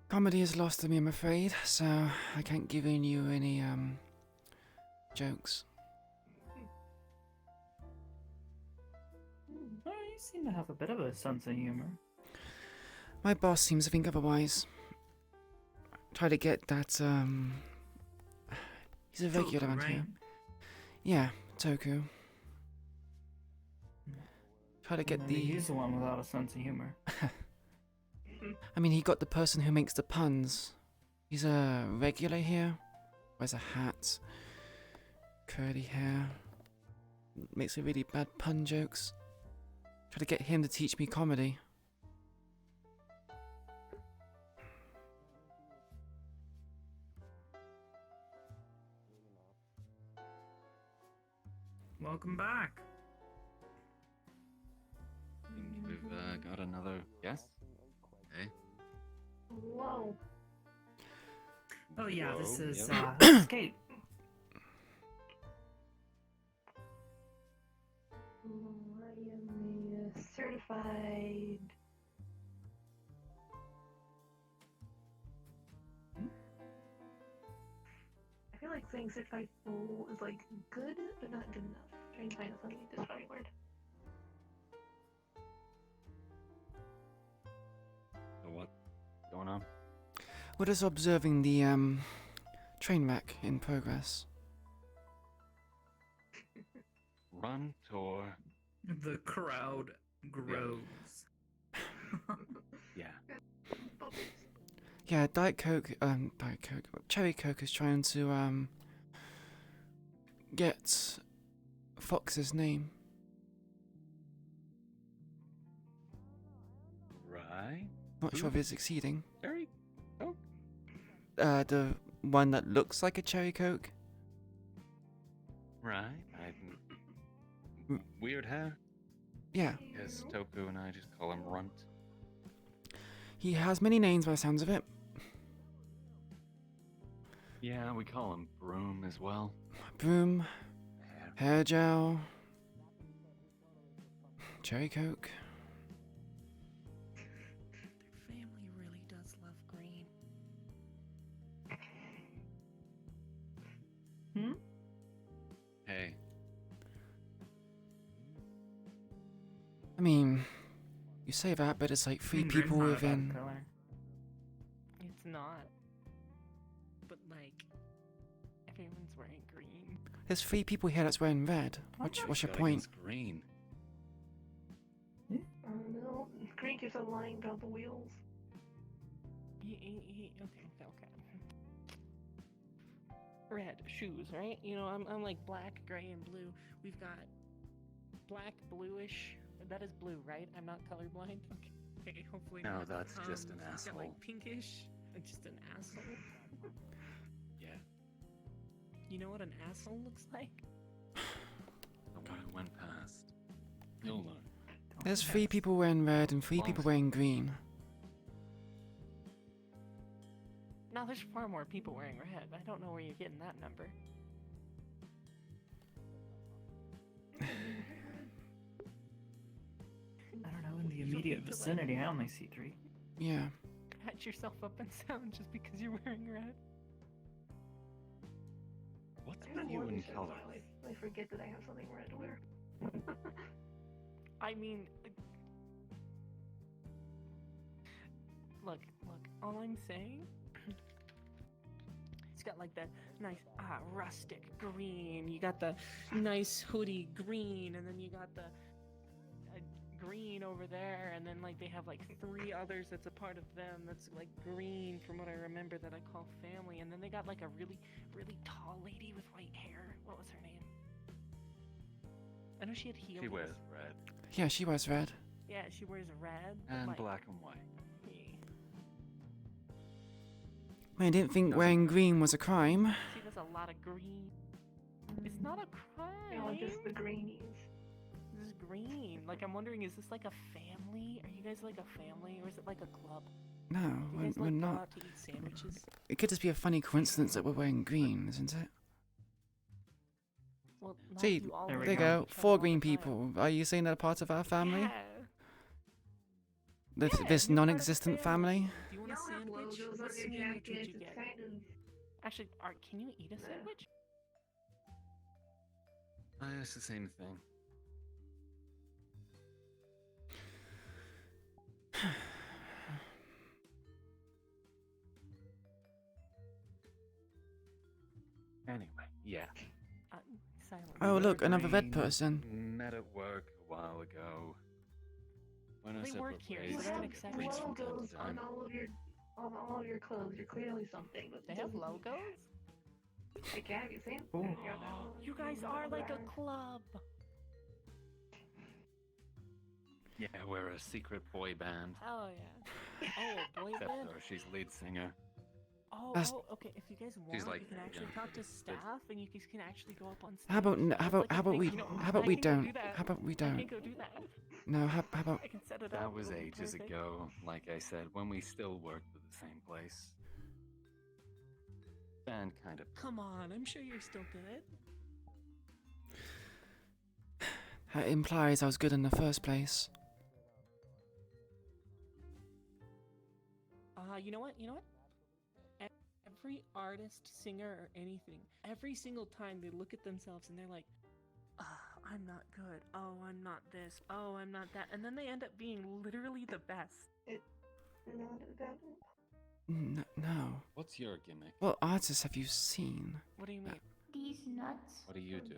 Comedy is lost to me, I'm afraid, so I can't give in you any, jokes. Oh, you seem to have a bit of a sense of humor. My boss seems to think otherwise. Try to get that, he's a regular Toku, around right? here. Yeah, Toku. Try to get Maybe the... he's the one without a sense of humor. I mean, he got the person who makes the puns. He's a regular here. Wears a hat. Curly hair. Makes a really bad pun jokes. Try to get him to teach me comedy. Welcome back. We've got another guest. Okay. Whoa. Oh yeah, this Whoa, is yep. this is Kate. I am a certified. I feel like saying certified fool is like good, but not good enough. I'm trying to find something to describe the word. So what's going on? We're just observing the train wreck in progress. Run tour. The crowd grows. Yeah. Yeah, Cherry Coke is trying to get Fox's name. Right. Not sure if it's succeeding. Cherry Coke? The one that looks like a Cherry Coke. Right. Weird hair. Yeah. Yes, Toku and I just call him Runt. He has many names by the sounds of it. Yeah, we call him Broom as well. Broom, Hair Gel, Cherry Coke. Their family really does love green. Hey. I mean, you say that, but it's like three people within. It's not. But like, everyone's wearing green. There's 3 people here that's wearing red. What's your point? Green. I don't know. Green keeps on lying about the wheels. Okay. Red shoes, right? You know, I'm like black, gray, and blue. We've got black, bluish. That is blue, right? I'm not colorblind. Okay, hopefully No, not. that's just an We've got asshole. like pinkish, just an asshole. Yeah. You know what an asshole looks like? The one who went past. You'll learn. There's 3 people wearing red and 3 people wearing green. Now there's far more people wearing red. I don't know where you're getting that number. I don't know, in the immediate vicinity, I only see 3. Yeah. Pat yourself up and down just because you're wearing red. What's I'm with you more in than color? I forget that I have something red to wear. I mean, look, all I'm saying, it's got like that nice, rustic green, you got the nice hoodie green, and then you got the green over there, and then like they have like 3 others that's a part of them that's like green from what I remember that I call family, and then they got like a really, really tall lady with white hair. What was her name? I know she had heels. She wears red. Yeah, she wears red. Yeah, she wears red. but, And like, black and white. I didn't think wearing green was a crime. See, there's a lot of green. It's not a crime. No, just the greenies. This is green. Like, I'm wondering, is this like a family? Are you guys like a family, or is it like a club? No, Do you guys we're like go not. out to eat sandwiches? It could just be a funny coincidence that we're wearing green, isn't it? Well, not See, you all there wear you each go. other 4 all green the time. people. Are you saying they're part of our family? Yeah. This, Yeah, this you're part of non-existent the family? Do you want a Y'all have sandwich? logos What on your sandwich would jackets. you It's get? kind of. Actually, Art, can you eat a sandwich? It's the same thing. Anyway, yeah. Silent. Oh, look, another red Green person. Met at work a while ago. Went our They work separate here, ways. so they're an Still get exception. drinks from time Logos to on time. all of your clothes. You're clearly something. But They have logos? Like, yeah, have you seen? Ooh. You guys are like a club. Yeah, we're a secret boy band. Oh yeah. Oh, boy Except band. though she's lead singer. Oh, Okay. If you guys want, She's like, you can actually yeah, talk to staff, and you guys can actually go up on stage. How about That's like a thing. You know, how about I we can go don't? do that. How about we I don't? can go do that. No, how about I can set it up. That was It'll be ages perfect. ago, like I said, when we still worked at the same place. And kind of. Come on, I'm sure you're still good. that implies I was good in the first place. You know what? Every artist, singer, or anything, every single time they look at themselves and they're like, I'm not good. Oh, I'm not this. Oh, I'm not that. And then they end up being literally the best. No. What's your gimmick? What artists have you seen? What do you mean? These nuts. What do you do?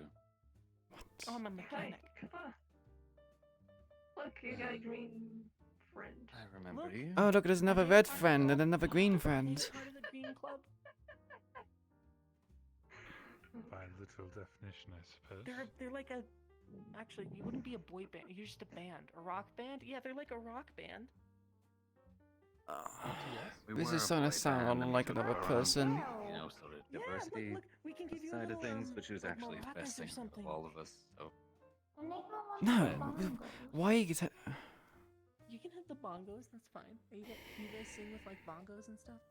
Oh, I'm a mechanic. Look, you got a green friend. I remember you. Oh, look, there's another red friend and another green friend. Part of the green club. By literal definition, I suppose. They're like a. Actually, you wouldn't be a boy band. You're just a band, a rock band. Yeah, they're like a rock band. This is starting to sound like another person. You know, sort of diversity look, we can give you side a of things, little, but she was like actually the maracas best or singer something. of all of us. So No, why you get? You can have the bongos. That's fine. You guys sing with like bongos and stuff?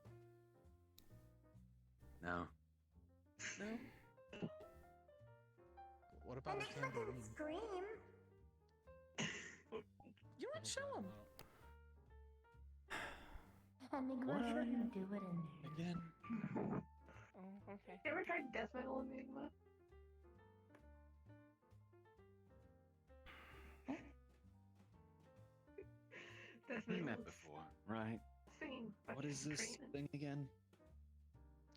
no. No. What about a tambourine? Scream. You want to show them? Enigma shouldn't do it in there. Again? Oh, okay. You ever tried death metal Enigma? We met before, right? What is this thing again?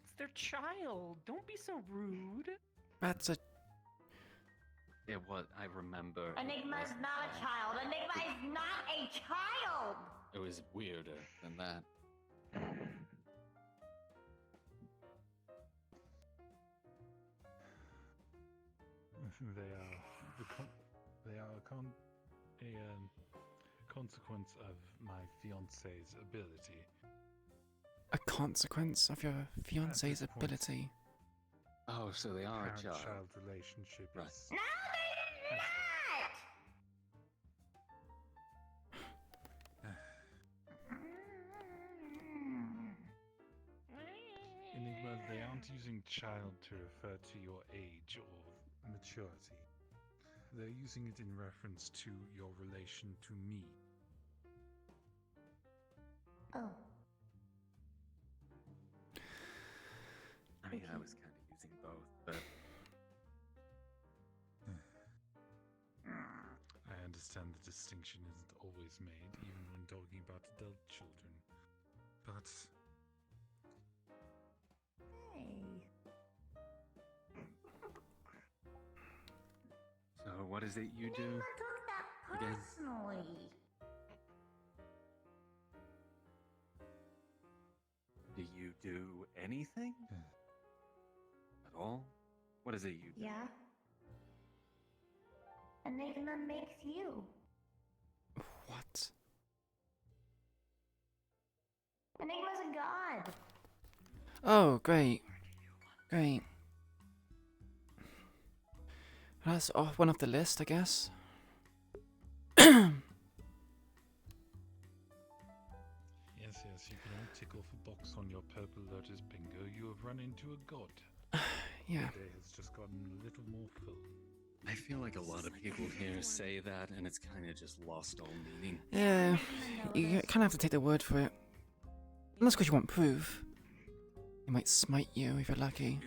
It's their child. Don't be so rude. That's a. It was. I remember. Enigma's not a child. Enigma is not a child. It was weirder than that. They are a consequence of my fiance's ability. A consequence of your fiance's At this point, ability. Oh, so they are a child. Parent-child relationship Right. is. No, they're not. Enigma, they aren't using child to refer to your age or maturity. They're using it in reference to your relation to me. Oh. I mean, I was kind of using both, but I understand the distinction isn't always made, even when talking about adult children. But so what is it you do? Took that Again? personally. Do you do anything? At all? What is it you do? Yeah. Enigma makes you. What? Enigma's a god. Oh, great. Great. That's off one off the list, I guess. yes, you can all tick off a box on your purple lotus bingo. You have run into a god. Yeah. The day has just gotten a little more full. I feel like a lot of people here say that, and it's kind of just lost all meaning. Yeah. You kind of have to take the word for it. Unless because you want proof. He might smite you if you're lucky.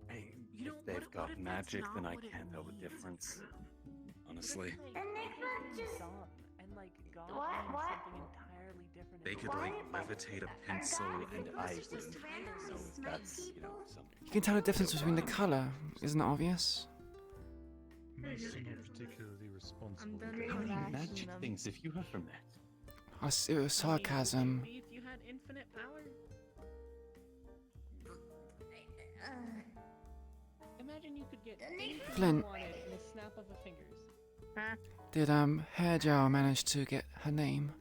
Hey, if they've got magic, then I can't know the difference. Honestly. Enigma just. And like God What? means What? something entirely different. They could like levitate a pencil, and I wouldn't. So that's, you know, something. You can tell the difference between the colour. Isn't it obvious? Most are not particularly responsible. How many magic things have you ever met? It was sarcasm. Maybe if you had infinite power. Imagine you could get anything Flint. you wanted in a snap of a fingers. Did Hair Gel manage to get her name?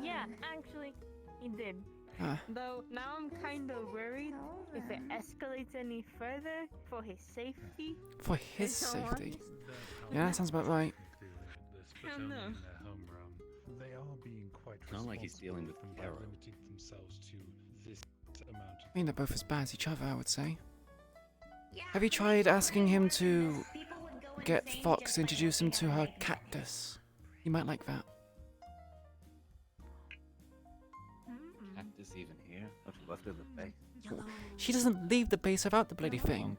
Yeah, actually, he did. Though now I'm kind of worried if it escalates any further for his safety. For his so safety. Yeah, that sounds about right. Hell no. In their home realm, they are being quite Not like he's responsible dealing with by terror. limiting themselves to this amount. I mean, they're both as bad as each other, I would say. Have you tried asking him to get Fox to introduce him to her cactus? He might like that. Cactus even here? Not left of the base. She doesn't leave the base without the bloody thing.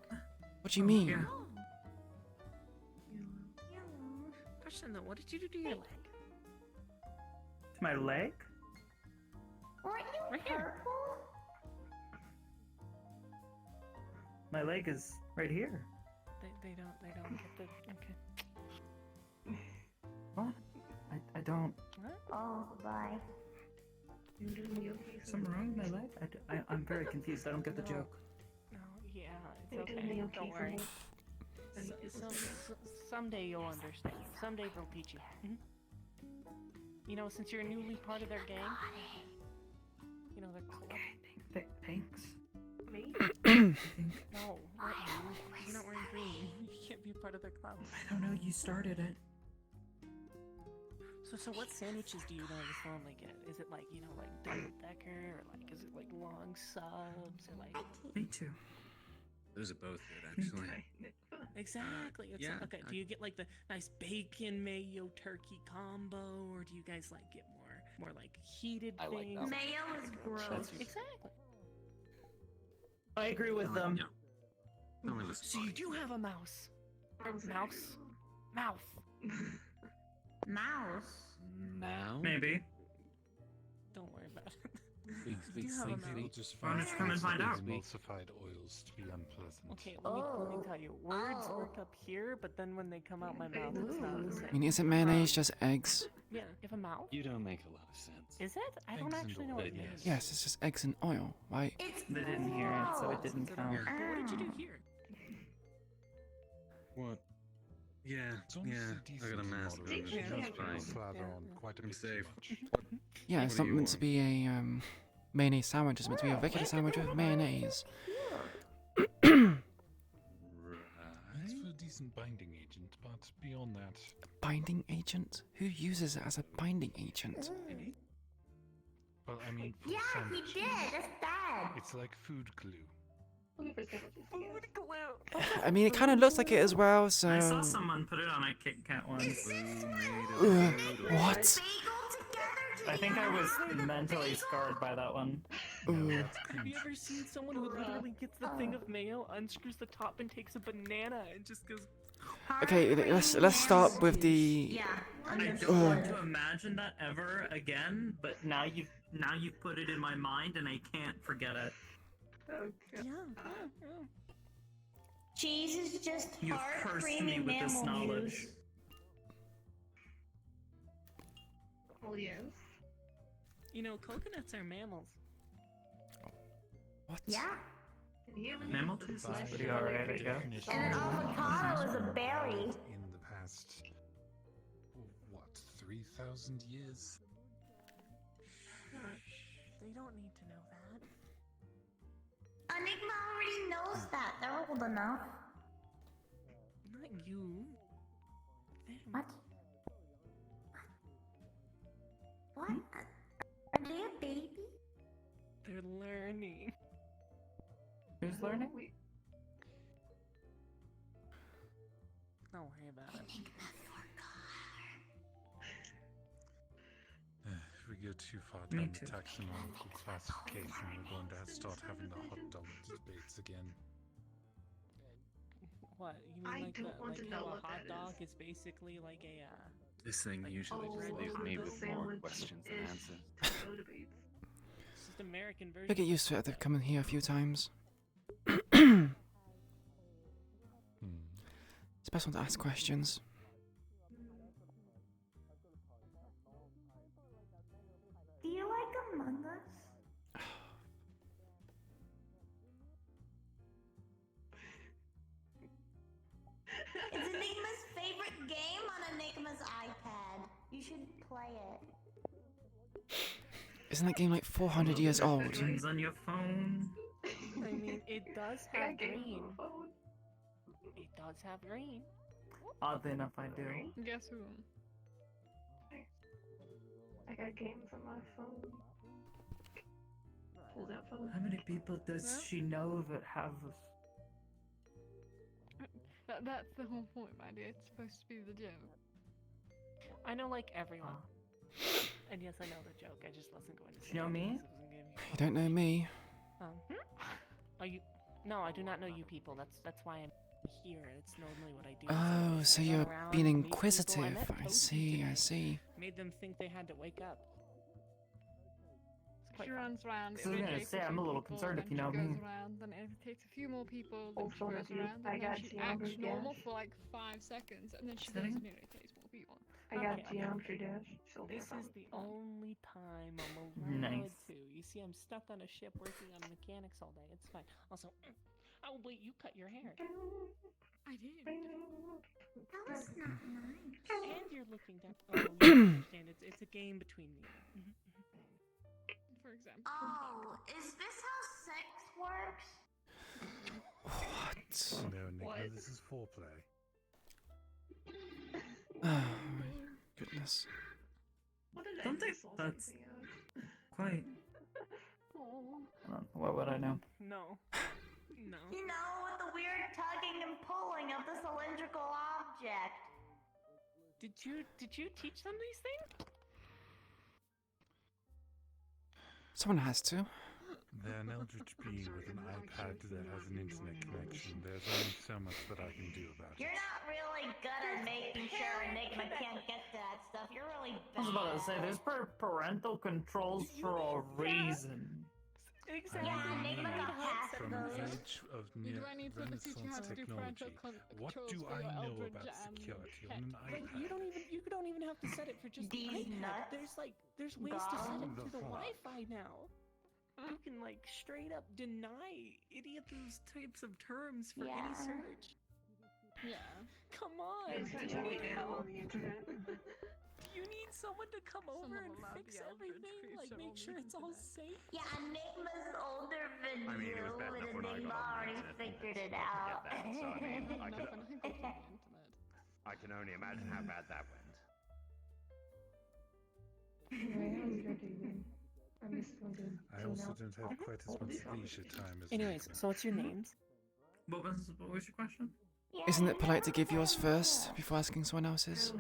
What do you mean? Question though, what did you do to your leg? To my leg? Weren't you Right here. purple? My leg is right here. They don't get the okay. What? I don't. What? Oh, bye. Something wrong with my leg? I'm very confused. I don't get the joke. No, yeah, it's okay. Don't worry. Someday you'll understand. Someday they'll teach you. You know, since you're newly part of their gang, you know, their club. Thanks. Me? No, not you. You're not wearing green. You can't be part of their club. I don't know. You started it. So what sandwiches do you guys normally get? Is it like, you know, like double decker, or like, is it like long subs, or like? Me too. Those are both good, actually. Exactly. It's yeah, okay. Do you get like the nice bacon mayo turkey combo, or do you guys like get more like heated I like things? that. Mayo is gross. Exactly. I agree with them. So you do have a mouse. Mouse. Mouth. Mouse. Now? Maybe. Don't worry about it. We do have a Some mouse. people just Why find don't you come and find out? emulsified oils to be unpleasant. Okay, let me tell you. Words work up here, but then when they come out my mouth, it's not the I same. mean, isn't mayonnaise just eggs? Yeah, you have a mouth? You don't make a lot of sense. Is it? I don't Eggs and actually know what it oil. is. Yes, it's just eggs and oil, right? They didn't hear it, so it didn't count. But what did you do here? What? Yeah, As long as yeah. it's I got a decent mask. moderation, That's you don't fine. slather on quite a I'm bit too safe. much. Yeah, it's What not do you meant to want? be a mayonnaise sandwich. It's meant to be a regular sandwich with mayonnaise. It's for a decent binding agent, but beyond that, Binding agent? Who uses it as a binding agent? well, I mean, for Yeah, he sandwich, did. That's bad. it's like food glue. Food glue. I mean, it kind of looks like it as well, so... I saw someone put it on a Kit Kat once. What? I think I was mentally scarred by that one. Have you ever seen someone who literally gets the thing of mayo, unscrews the top, and takes a banana and just goes? Okay, let's start with the... Yeah. I don't want to imagine that ever again, but now you've put it in my mind and I can't forget it. Yeah. Cheese is just You've hard, cursed creamy me with this mammal knowledge. juice. Oh, yes. You know, coconuts are mammals. What? Yeah. Mammal juice is pretty alright, I guess. And an avocado is a berry. In the past, what, 3,000 years? They don't need to know that. Enigma already knows that. They're old enough. Not you. Them. What? What? Are they a baby? They're learning. Who's learning? Don't worry about it. If we go too far Me down too. the taxonomical classification, we're going to start having the hot dog debates again. What? You mean I like don't want to how know a what hot that dog is. is basically like a This thing usually just Oh, leaves me the with more sandwich questions than is answers. taco debates. it's just American version. You'll get used to it. They've come in here a few times. It's best one to ask questions. Do you like Among Us? It's Enigma's favorite game on Enigma's iPad. You should play it. Isn't that game like 400 years old? Games on your phone. I mean, it does I have got games green. on my phone. It does have green. Oddly enough, I do. Guess who? I got games on my phone. Pulled out phone. How many people does she know that have That's the whole point, my dear. It's supposed to be the joke. I know like everyone. And yes, I know the joke. I just wasn't going to say You know it me? because it wasn't giving You don't know me. Are you? No, I do not know you people. That's why I'm here. It's normally what I do. Oh, so I run you're around, being meet people. inquisitive. met I Toasty see, I today. see. Made them think they had to wake up. She runs around. So I was gonna say, I'm a little concerned if you know me. Goes around, then it takes a few more people. Then she Also, goes if you- around, I and then got she geometry acts normal dash. for like 5 seconds, and then she Say goes that and again? irritates more people. I got Okay. geometry dash. Silver This from- is the only time I'm allowed Nice. to. You see, I'm stuck on a ship working on mechanics all day. It's fine. Also, oh wait, you cut your hair. I did. That was not nice. And you're looking down. Oh, you understand? It's a game between me. For example. Oh, is this how sex works? What? No, Nick, What? this is foreplay. Oh my goodness. What did I Don't think insult that's something out? quite. Oh. What would I know? No. No. You know, with the weird tugging and pulling of the cylindrical object. Did you teach them these things? Someone has to. They're an eldritch being with an iPad that has an internet connection. There's only so much that I can do about it. You're not really good at making sure Enigma can't get to that stuff. You're really I was bad. about to say, there's parental controls for a reason. Exactly. Yeah, Enigma got past From an those. age of Do I need to teach you how Renaissance to do technology, parental what controls do for I your know Eldridge about and security pet? on an Like iPad? you don't even have to set it for just the These iPad. nuts? There's ways to set it God. to the Wi-Fi now. You can like straight up deny any of those types of terms for any Yeah. search. Yeah. Come on. It's such a weak hell on the internet. You need someone to come over and allowed fix the Eldridge everything, like creature make on sure the it's all internet. safe. Yeah, Enigma's older than I mean, it you, was bad enough and when I Enigma got on the already internet. figured it I out. get that, so I mean, I Enough could, when I got on the internet. I can only imagine how bad that went. Anyway, how's your day been? I missed one good. I also don't have quite as much leisure time as Anyways, Nick. so what's your names? What was your question? Isn't it polite to give yours first before asking someone else's?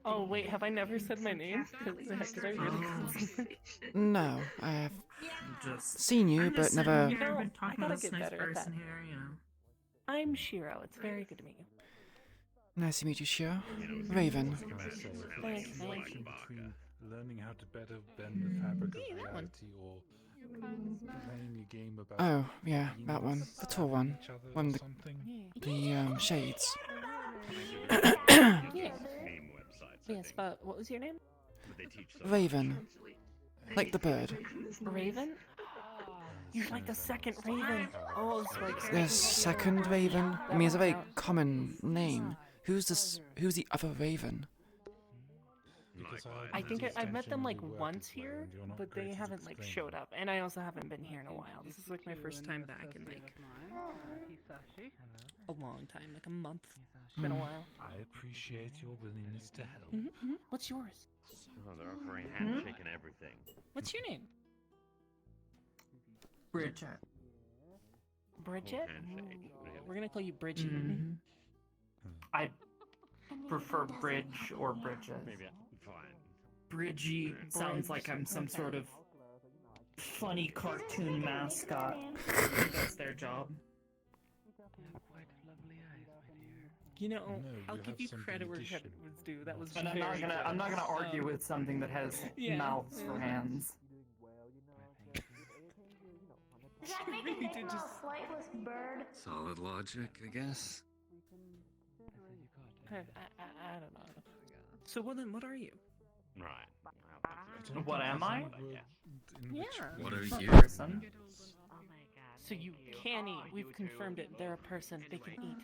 Oh wait, have I never said my name? Did I really? No, I have Just seen you, I'm but just sitting never. here, No, been I talking gotta to this get nice better at that. person here, you know. I'm Shiro. It's very good to meet you. Nice to meet you, Shiro. Raven. Can I say, Thanks, the thanks. connection between learning how to better bend the fabric Hey, of that one. reality or playing a game about Oh, yeah, being that one. The tall one. each other One or with something? the shades. Yeah. Meme websites, I Yes, think. but what was your name? But they teach so Raven. Like the bird. Raven? You're like the second Raven. Oh, it's like The second Raven? I mean, it's a very common name. Who's the other Raven? Because I think I've met them like extension once will work here, this way, and you're not but great they at haven't like explaining. showed up, and I also haven't been here in a while. This is like my first time back in like a long time, like a month. It's been a while. I appreciate your willingness to help. What's yours? Oh, they're offering handshake and everything. What's your name? Bridget. Bridget? Handshake. We're gonna call you Bridget. Mhm. I prefer Bridge or Bridget. Maybe fine. Bridgie sounds like I'm some sort of funny cartoon mascot who does their job. You know, No, I'll you give have you something credit where additional. credit was due. That was And I'm very not good. gonna argue with something that has yeah, mouths for yeah. hands. Does that make Really did Enigma just- a flightless bird? Solid logic, I guess. I don't know. So well then, what are you? Right. What am I? Yeah. What are A you? person. So you can eat. We've confirmed it. They're a person. They can eat.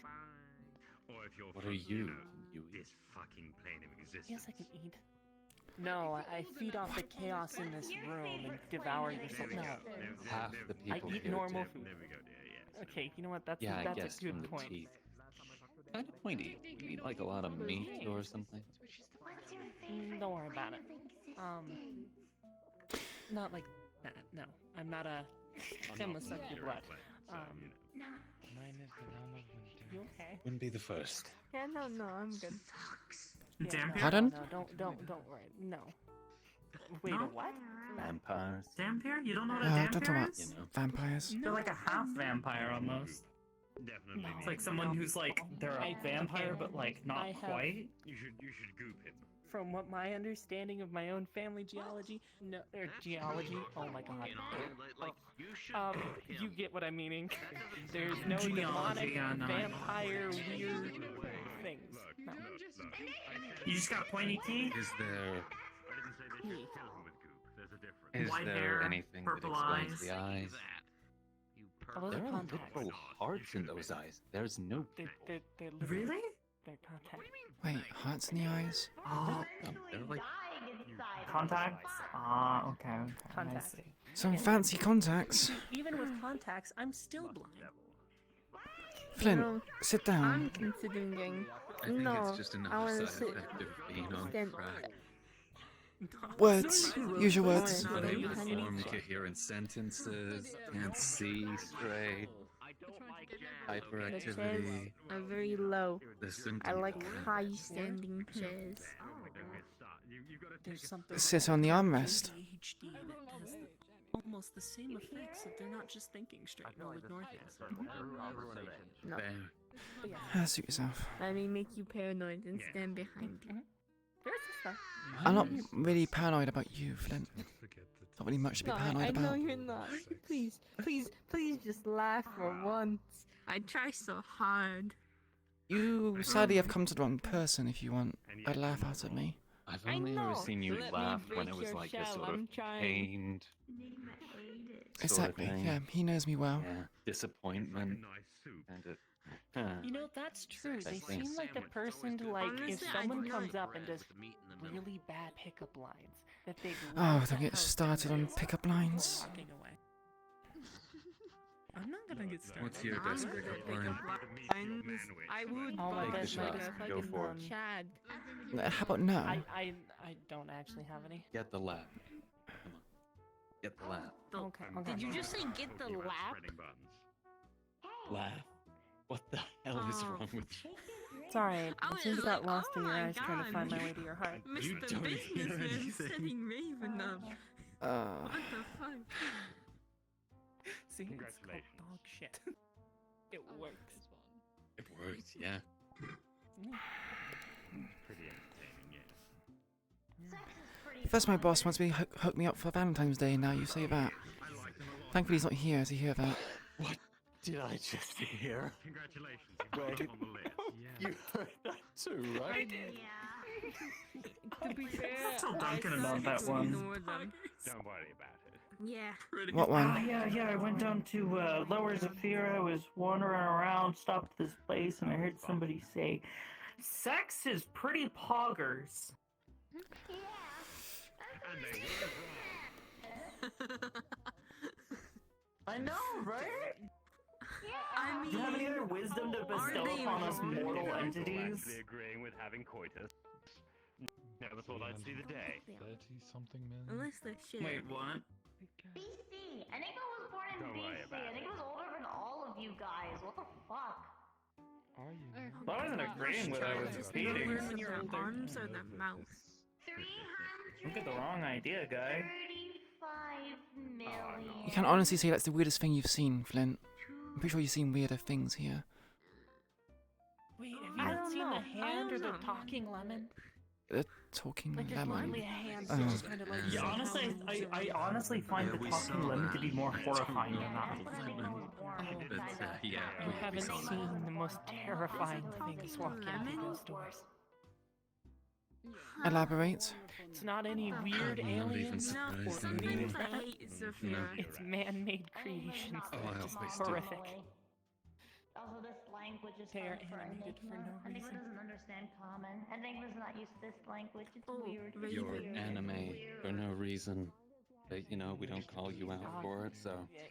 Or if you're What are you? this fucking plane of existence. Yes, I can eat. No, I feed off the chaos in this room and devour your soul. No. Half the I people eat here normal do. food. There we go, dear, yes. Okay, you know what? That's Yeah, I that's guess a good from the point. teeth. Kind of pointy. You eat like a lot of meat or something. Don't worry about it. Not like that. No, I'm not a. I'm a suck your blood. Mine is the realm of winter. You okay? Wouldn't be the first. Yeah, no, I'm good. Yeah, Damn no, Pardon? No, don't worry. No. Wait, No? a what? Vampires. Vampire? You don't know what a Don't talk vampire about is? vampires. They're like a half vampire almost. Definitely. No. It's like someone who's like they're a vampire but like not I have- quite. You should goop him. From what my understanding of my own family geology, no, or geology. Oh my god. You get what I'm meaning. There's no Genealogy, demonic, yeah, no. vampire, weird things. No. You just got pointy teeth? Is there I didn't say they should fill him with goop. There's a difference. is White there hair, anything that purple explains eyes. the eyes? Oh, those There are are contacts. literal hearts in those eyes. There's no They're literally- Really? They're contacts. Wait, hearts in the eyes? Oh, they're like contacts? Ah, okay. I Contacts. see. Some fancy contacts. Even with contacts, I'm still blind. Flint, No, sit I'm down. considering getting. I think No, it's just I another wanna side sit. effect of being on stand- crack. Words. Use your words. No, Unable you to can't form eat. coherent sentences, can't see straight, hyperactivity. Are very low. The symptom. I like high standing chairs. There's something. Sit on the armrest. ADHD that has almost the same effects if they're not just thinking straight. No, like North has. No, Fair. But yeah. Suit yourself. let me make you paranoid and stand behind you. There's some stuff. I'm not really paranoid about you, Flint. Forget the Not really much to be No, paranoid I know about. you're not. Please, just laugh for once. I try so hard. You sadly have come to the wrong person if you want a laugh out of me. I've I only ever know. seen you Let me laugh when break it was your like a shell. sort of I'm trying. pained. Exactly, Sort of thing. yeah, he knows me well. Yeah, disappointment. Nice soup. Kind of. You know, that's true. They Things. seem like the person to like if Honestly, I someone do comes like up and does really bad pickup lines that they Oh, don't get started on pickup lines. walking away. I'm not gonna get started. What's your best pickup line? I would Oh my buy gosh, like go a for fucking it. Chad. How about now? I don't actually have any. Get the laugh. Come on. Get the laugh. Okay. Did you just say get the lap? Laugh. What the hell is Oh. wrong with you? It's alright. I It was seems like, got lost oh in your my eyes trying to God. find my way to your heart. You Mr. don't hear Businessman anything. setting Raven up. What the fuck? See, it's called Congratulations. dog shit. It works. It worked, yeah. Pretty entertaining, yes. First my boss wants me to hook me up for Valentine's Day, and now you say that. Thankfully he's not here to hear that. What did I just hear? Congratulations. You got him on the list. Yeah. You heard that too, right? To be fair, Tell Duncan about that one. Ignore them. Don't worry about it. Yeah. What Ah, one? yeah, I went down to Lower Zafira. I was wandering around, stopped at this place, and I heard somebody say, "Sex is pretty poggers." And they were wrong. I know, right? I Do you have any other wisdom to bestow they upon us wrong? mortal People entities? actually agreeing with having coitus. Never thought I'd see the day. 30-something million? Unless they're shit. Wait, what? BC. I think I was born in Don't worry BC. about I think it. I was older than all of you guys. What the fuck? Are you? I wasn't agreeing with what I was repeating. Learn your arms or the mouth. Don't get the wrong idea, guy. 35 million. You can honestly say that's the weirdest thing you've seen, Flint. I'm pretty sure you've seen weirder things here. Wait, have I you not don't seen know. the hand or the talking lemon? The talking Like there's lemon. literally a hand Oh. that just kind of like. Yeah, honestly, I honestly find the talking lemon to be more horrifying than that. But, yeah, You we haven't saw that. seen the most terrifying things walk into those doors. Elaborate. It's not any weird I'm not even aliens surprised or Sometimes aliens. I hate Zafira. It's man-made creations Oh, that I are just always do. horrific. Also, this language is They are fun for animated for Enigma. no Enigma reason. doesn't understand common. Enigma's not used to this language. It's Oh, weird. It's You're weird. It's anime weird. for no reason. But, you know, we don't call you out for it, so. Yeah,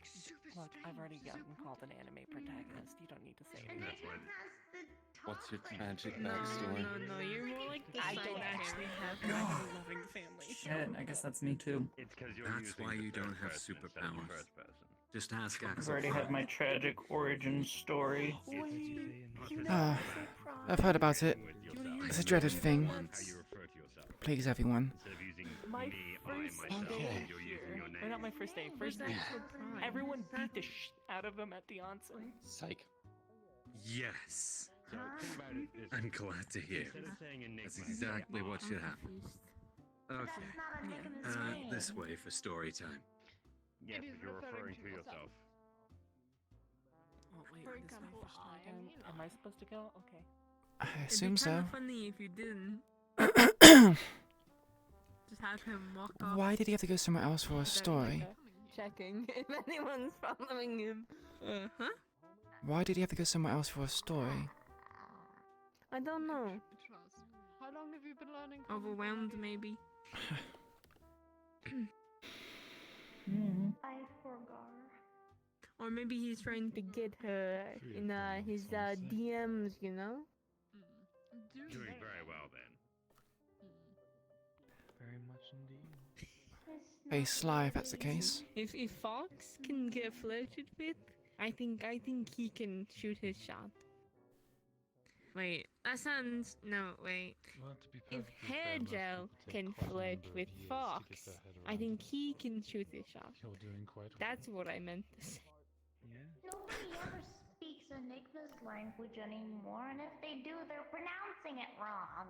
look, I've already gotten called an anime protagonist. You don't need to say anything. That's why. What's your tragic No, backstory? no, you're more like the I side don't actually have a loving family. Shit, I guess that's me too. It's because you're That's using why the you don't third have person instead of the superpowers. first person. Just ask I've Axel. already had my tragic origin story. I've heard about it. It's a dreaded thing. Plagues everyone. My first day here, or not my first day, first week, everyone beat the shit out of him at the onsen. Psych. Yes. So think about it this I'm glad to hear. Instead of saying Enigma, That's exactly what should happen. Okay. This way for story time. yes, but you're referring to yourself. Oh wait, this is my first time again. Am I supposed to go? Okay. I It'd assume be so. kind of funny if you didn't. Just have him walk off. Why did he have to go somewhere else for a story? Checking if anyone's following him. Huh? Why did he have to go somewhere else for a story? I don't know. How long have you been learning? Overwhelmed, maybe. I forgot. Or maybe he's trying to get her in his DMs, you know? Doing very well then. Very much indeed. Very sly if that's the case. If Fox can get flirted with, I think he can shoot his shot. Wait, that sounds wait. Well, to be If perfectly fair, Hair most Gel people take can quite a flirt number of with years to get Fox, their head I around think it. he can shoot his shot. You're doing quite well. That's what I meant to say. Nobody ever speaks Enigma's language anymore, and if they do, they're pronouncing it wrong.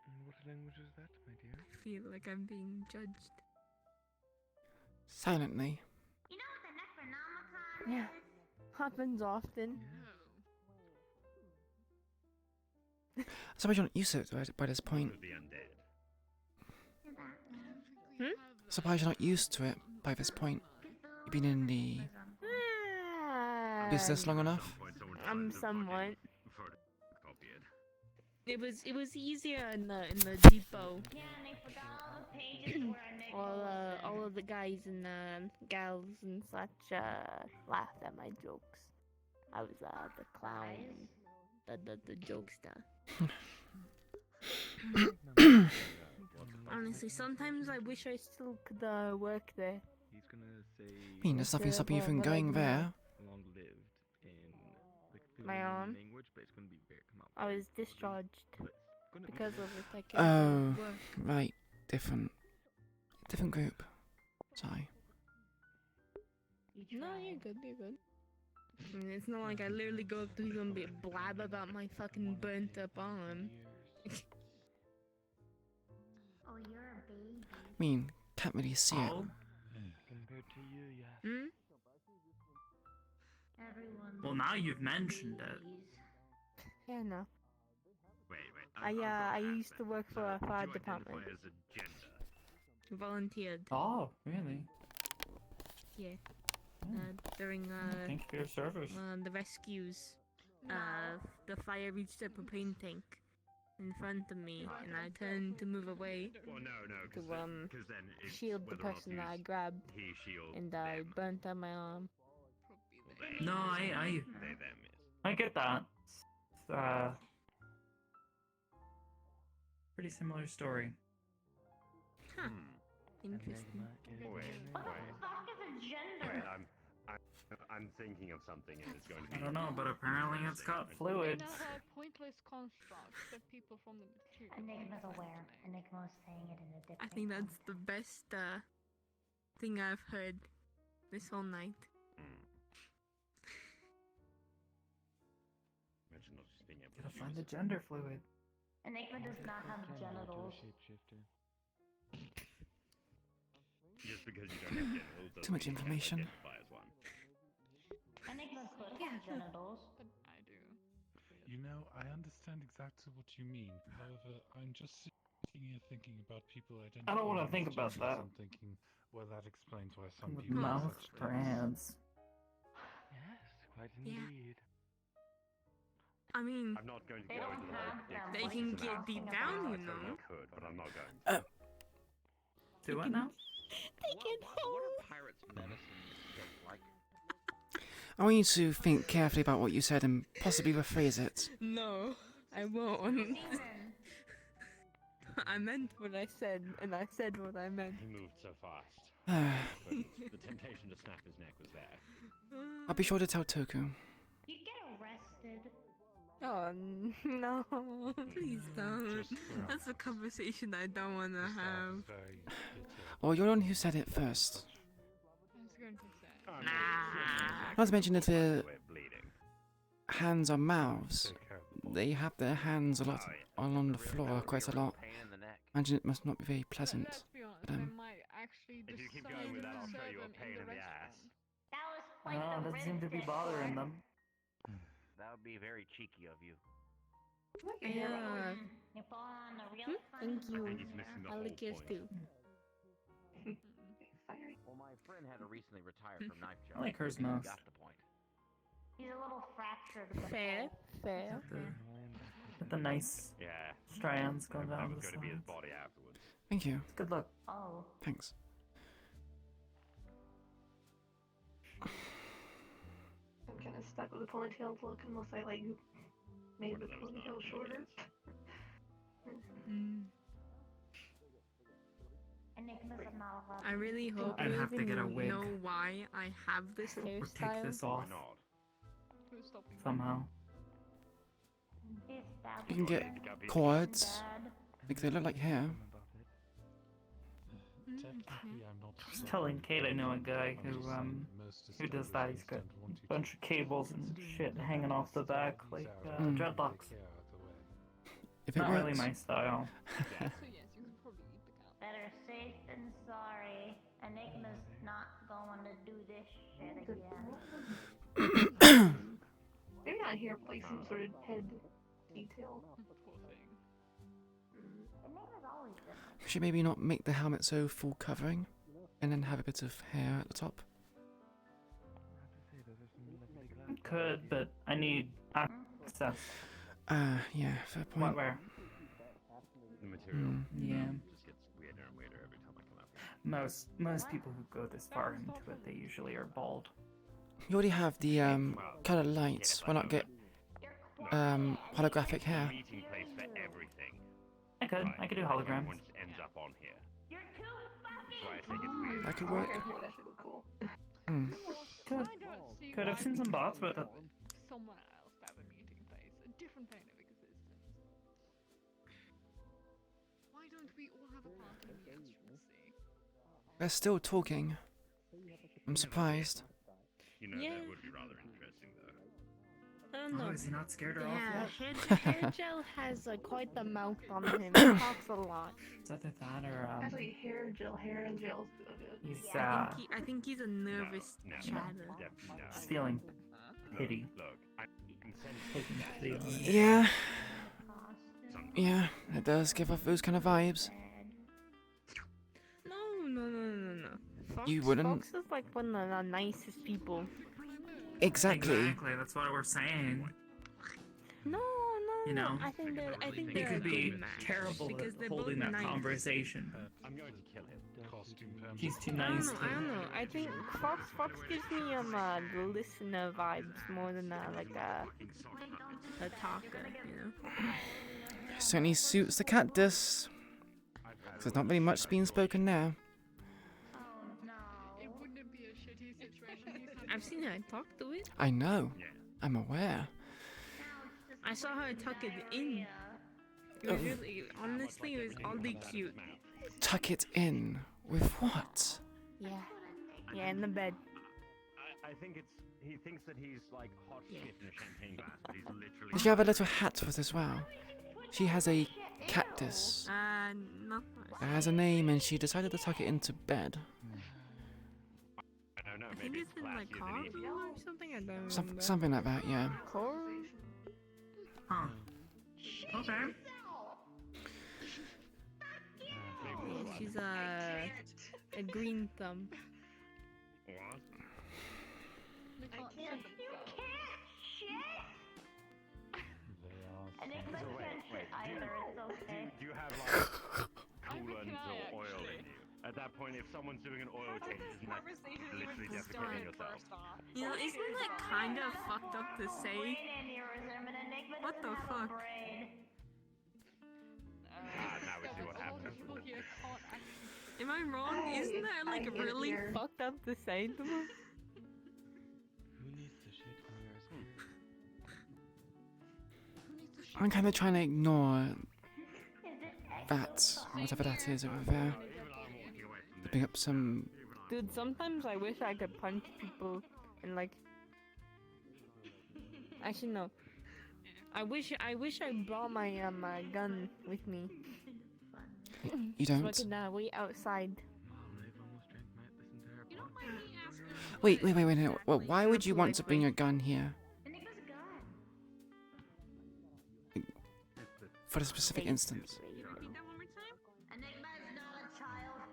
And what language is that, my dear? I feel like I'm being judged. Silently. You know what the Necronomicon Yeah. is? Happens often. Suppose you're not used to it by this point. The undead. Suppose you're not used to it by this point. You've been in the business long enough. I'm somewhat. Copy it. It was easier in the depot. Yeah, and they forgot all the pages where all of the guys and gals and such laughed at my jokes. I was the clown, the jokester. Honestly, sometimes I wish I still could work there. He's gonna say. I mean, there's nothing stopping you from going there. Long-lived in the My arm. language, but it's gonna be very. Come I was discharged because of it. I couldn't Oh, work. right. Different group. Sorry. No, you're good. You're good. I mean, it's not like I literally go up to people and be blab about my fucking burnt up arm. Oh, you're a baby. I mean, can't really see it. Compared to you, yes. Hmm? Everyone. Well, now you've mentioned it. Yeah, no. Wait. I used to work for a fire department. As a gender. Volunteered. Oh, really? Yeah. During Thank you for your service. the rescues. The fire reached a propane tank in front of me, and I turned to move away Well, no, to because then it's shield the whether or not person that I you- grabbed, He shields and I burnt up my arm. No, I They them is. I get that. It's, pretty similar story. Huh. Interesting. What the fuck is a gender? I'm thinking of something, and it's going to be. I don't know, but apparently it's got fluids. Pointless constructs that people from the material. Enigma's aware. Enigma's saying it in a different. I think that's the best thing I've heard this whole night. Imagine not just being able Gotta to find use the gender fluid. Enigma does not have genitals. Just because you don't have genitals doesn't Too much mean you can't information. identify as one. Enigma could have genitals. I do. You know, I understand exactly what you mean. However, I'm just sitting here thinking about people identifying. I don't want to as think about genders that. and thinking, well, that explains why some With people. mouth brands. Yes, Quite Yeah. indeed. I mean, I'm not going to They go don't into the have whole them, they like, can dick get amount. deep talking down, about- you I know. totally could, but I'm not going to. Do it now? What are pirates' medicine taste like? I want you to think carefully about what you said and possibly rephrase it. No, I won't. I meant what I said, and I said what I meant. He moved so fast. I'll The temptation to snap his neck was there. be sure to tell Toku. You get arrested. Oh no, please don't. Just for That's a conversation I don't want to have. very Well, you're the one who said it first. I was going to say. Not to mention that the Way of bleeding. hands on mouths. They have their hands a lot along the floor quite a lot. Imagine it must not be very pleasant Let's be honest, for them. they might actually If you keep decide going with to that, I'll show serve you a them pain in in the the ass. restaurant. That was like Oh, the doesn't seem to be rinse bothering before. them. That would be very cheeky of you. Yeah. You put on the real Thank you. And he's missing the I whole like yours point. too. Well, my friend had to recently retire from knife I like hers job. most. Got the point. He's a little fractured. but Fair, fair. With the nice Yeah. strands going That down was the going to be his sides. body afterwards. Thank you. Good luck. Oh. Thanks. I'm kind of stuck with the ponytailed look unless I like made the ponytail shorter. Enigmas are not allowed. I really hope I'd you have to get a even wig. know why I have this Or take hairstyle. this off not? Who's stopping? somehow. You can get cords because they look like hair. Technically, I'm not I was telling Kate I know a guy who does that. He's got a bunch of cables and shit hanging off the back like dreadlocks. If it Not really works. my style. So yes, you can probably eat the cow. Better safe than sorry. Enigma's not going to do this shit again. Maybe not here, but like some sort of head detail. Poor thing. Enigma's always different. We should maybe not make the helmet so full covering, and then have a bit of hair at the top. Could, but I need access. Yeah, fair point. What, where? The material Yeah. just gets weirder and weirder every time I come up here. Most people who go this far into it, they usually are bald. You already have the colored lights. Why not get holographic hair? Meeting place for everything. I could do holograms. Everyone just ends up on here. That's why I think it's weird. That could work. That should look cool. Hmm. Could. Could. I've seen some bots with it. Someone else to have a meeting place, a different plane of existence. Why don't we all have a party in the entrance? They're still talking. I'm surprised. You know, Yeah. that would be rather interesting, though. I don't know. Oh, is he not scared her off Yeah, yet? hair gel has quite the mouth on him. He talks a lot. Is that that or Actually, hair and gel's good. he's I think he's a nervous chatter. feeling pity. Look, I'm Taking pity on it. Yeah. Yeah, it does give off those kind of vibes. No. Fox, You wouldn't? Fox is like one of the nicest people. Exactly. Exactly, that's what we're saying. No. You know, I think he they're a could be good match terrible because at they're holding both that nice. conversation. going to kill him. He's too I nice. don't know. I think Fox gives me the listener vibes more than like a talker, you know. Certainly suits the cactus. There's not really much being spoken now. It wouldn't be a shitty situation. I've seen her talk to it. I know. I'm aware. I saw her tuck it in. It was really, honestly, it was oddly cute. Tuck it in. With what? Yeah, in the bed. I think it's. He thinks that he's like hot shit in a champagne glass, but he's literally. Does she have a little hat with as well? She has a cactus. Not It has a name and she decided to tuck it into bed. I don't know. I think Maybe it's in like coral or something. I don't remember. Something like that, yeah. Coral? Huh. Okay. Yeah, she's a green thumb. We can't send them Enigma can't shit either, it's okay. Do you have like coolant or oil in you? At that point, if someone's doing an oil change, isn't that literally defecating yourself? You know, isn't that kind of fucked up to say? Brain aneurysm, and Enigma What doesn't the have fuck? a brain. Now we see what happens. Am I wrong? Hey, Isn't that I like get really here. fucked up to say to them? Who needs to shit on yours? I'm kind of trying to ignore that, whatever that is over there. To bring up some. Dude, sometimes I wish I could punch people and like. Actually, no. I wish I brought my gun with me. You So I don't? could wait outside. Wait. No. Well, why would you want to bring your gun here? For a specific instance. Enigma's not a child.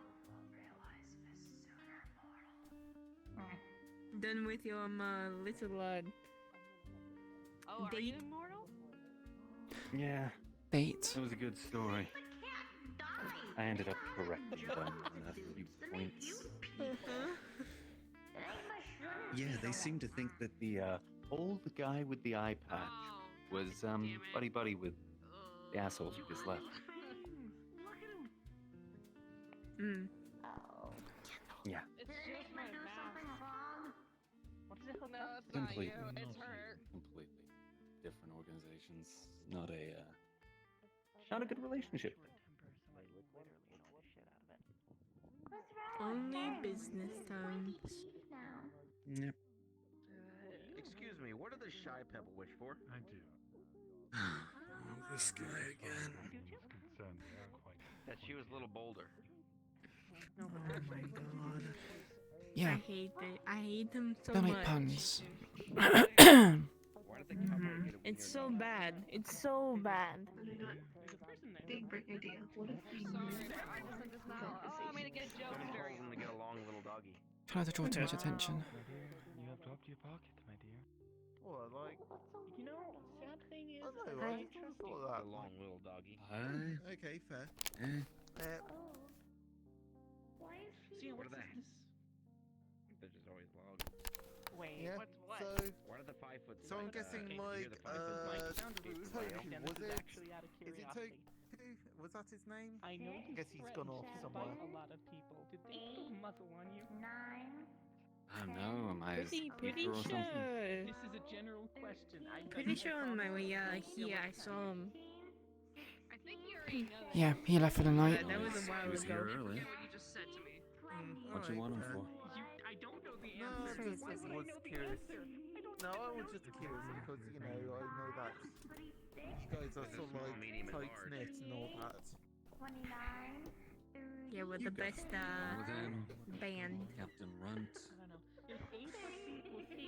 Done with your little Oh, are you immortal? Yeah. Bait. It was a good story. I ended up correcting them on a few points. Yeah, they seem to think that the old guy with the eye patch was buddy with the assholes who just left. Hmm. Yeah. It's just my mouth. What is it? No, it's not you. Completely. It's her. Completely different organizations. Not a good relationship. Only business terms. Yep. Excuse me, what does the shy pebble wish for? I do. This guy again. Concerned they are quite. That she was a little bolder. Oh my god. Yeah. I hate them so Don't much. make puns. It's so bad. It's so bad. Big brick idea. What if we Oh, I'm gonna get a joke. Very to get a long little doggy. Trying to draw too much attention. You have dropped your pocket, my dear. What, like? You know, sad thing is, I know, right? Thought of that. A long little doggy. Hi. Okay, fair. See, What what's are they? this? They're just always long. Wait, Yeah. what's what? So, What are the 5 foot? so I'm guessing like Toku. Was it? Actually, out of Is it curiosity. Toku? Was that his name? I know I guess he's gone off somewhere. a lot of people. Did they put a muzzle on you? 9. I don't know. Am I Pretty or something? sure. This is a general question. Pretty sure on my way here I saw him. I think you already know that. Yeah, he left for the night. That was a while He was ago. here early. What you just said to me. What'd you want him for? I don't know the No, I answer. just was curious. No, I was just curious because, you know, I know that you guys are sort of like tight knit and all that. 29. Yeah, we're the best Well then, band. Captain Runt. I don't know. If A plus C equals C,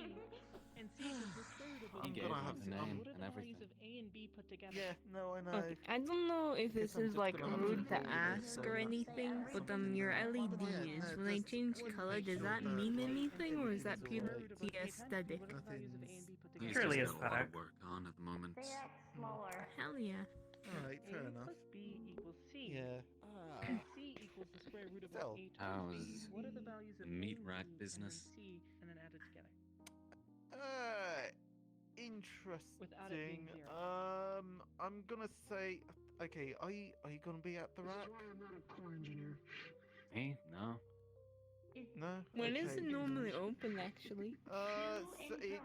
and C is the third of He a gave gonna him have the to- name what are and the everything. values of A and B put together? Yeah, no, I know. Okay, I don't know if this Guess I'm is just like gonna have to rude to roll with it, ask so- or anything, but your LEDs, when they change color, does that mean anything or is that purely the aesthetic? He's Surely just it's got a lot better. of work on at the moment. Slower. Hell yeah. Alright, fair A enough. plus B equals C. Yeah. And C equals the square root of Still. A How's times B. What are the values of the meat A and rack B, business? And then C, and then added together. Interesting. Without it being zero. I'm gonna say, okay, are you gonna be at the rack? Me? No. No. When is Okay. it normally open, actually? So it's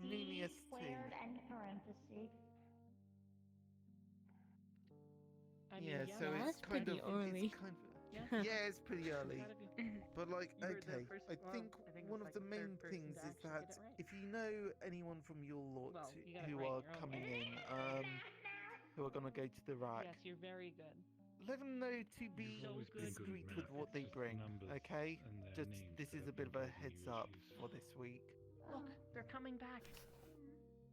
Ninius Squared and parentheses. I mean, Yeah, yeah, so that's it's kind pretty of early. It's kind of, Yeah. yeah, it's pretty early. Gotta be. But like, You were the okay, first- I well, think I think it one was of the like the main third person things to is actually that get it right. if you know anyone from your lot Well, you got it who right, are you're on coming there. in, who are gonna go to the rack, Yes, you're very good. let them know to be So good. discreet with what they bring. Numbers Okay, and their just names this that is a have bit of been a given heads you up issues. for this week. Look, they're coming back.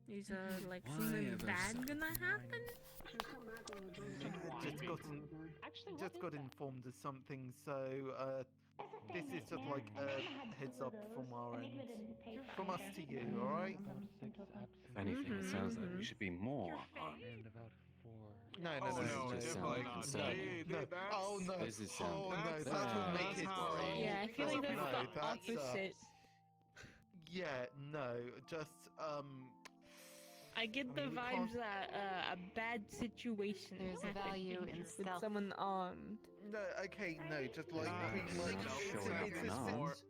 Is like Why something ever bad so gonna happen? Just got Actually, what just is got that? informed of something, so this is it's just like a heads up from our end, from us to you. All right. If anything, it sounds like we should be more armed. No, This no, just no, sounds no, concerning. no. Oh no! This is sound Oh no! That would make it. Yeah, I feel like that's No, the that's, opposite. Yeah, no, just I get the mean, we vibes can't- that a bad situation There's happened value in with stealth. someone armed. No, okay, no, just like Pretty much showing up it's in arms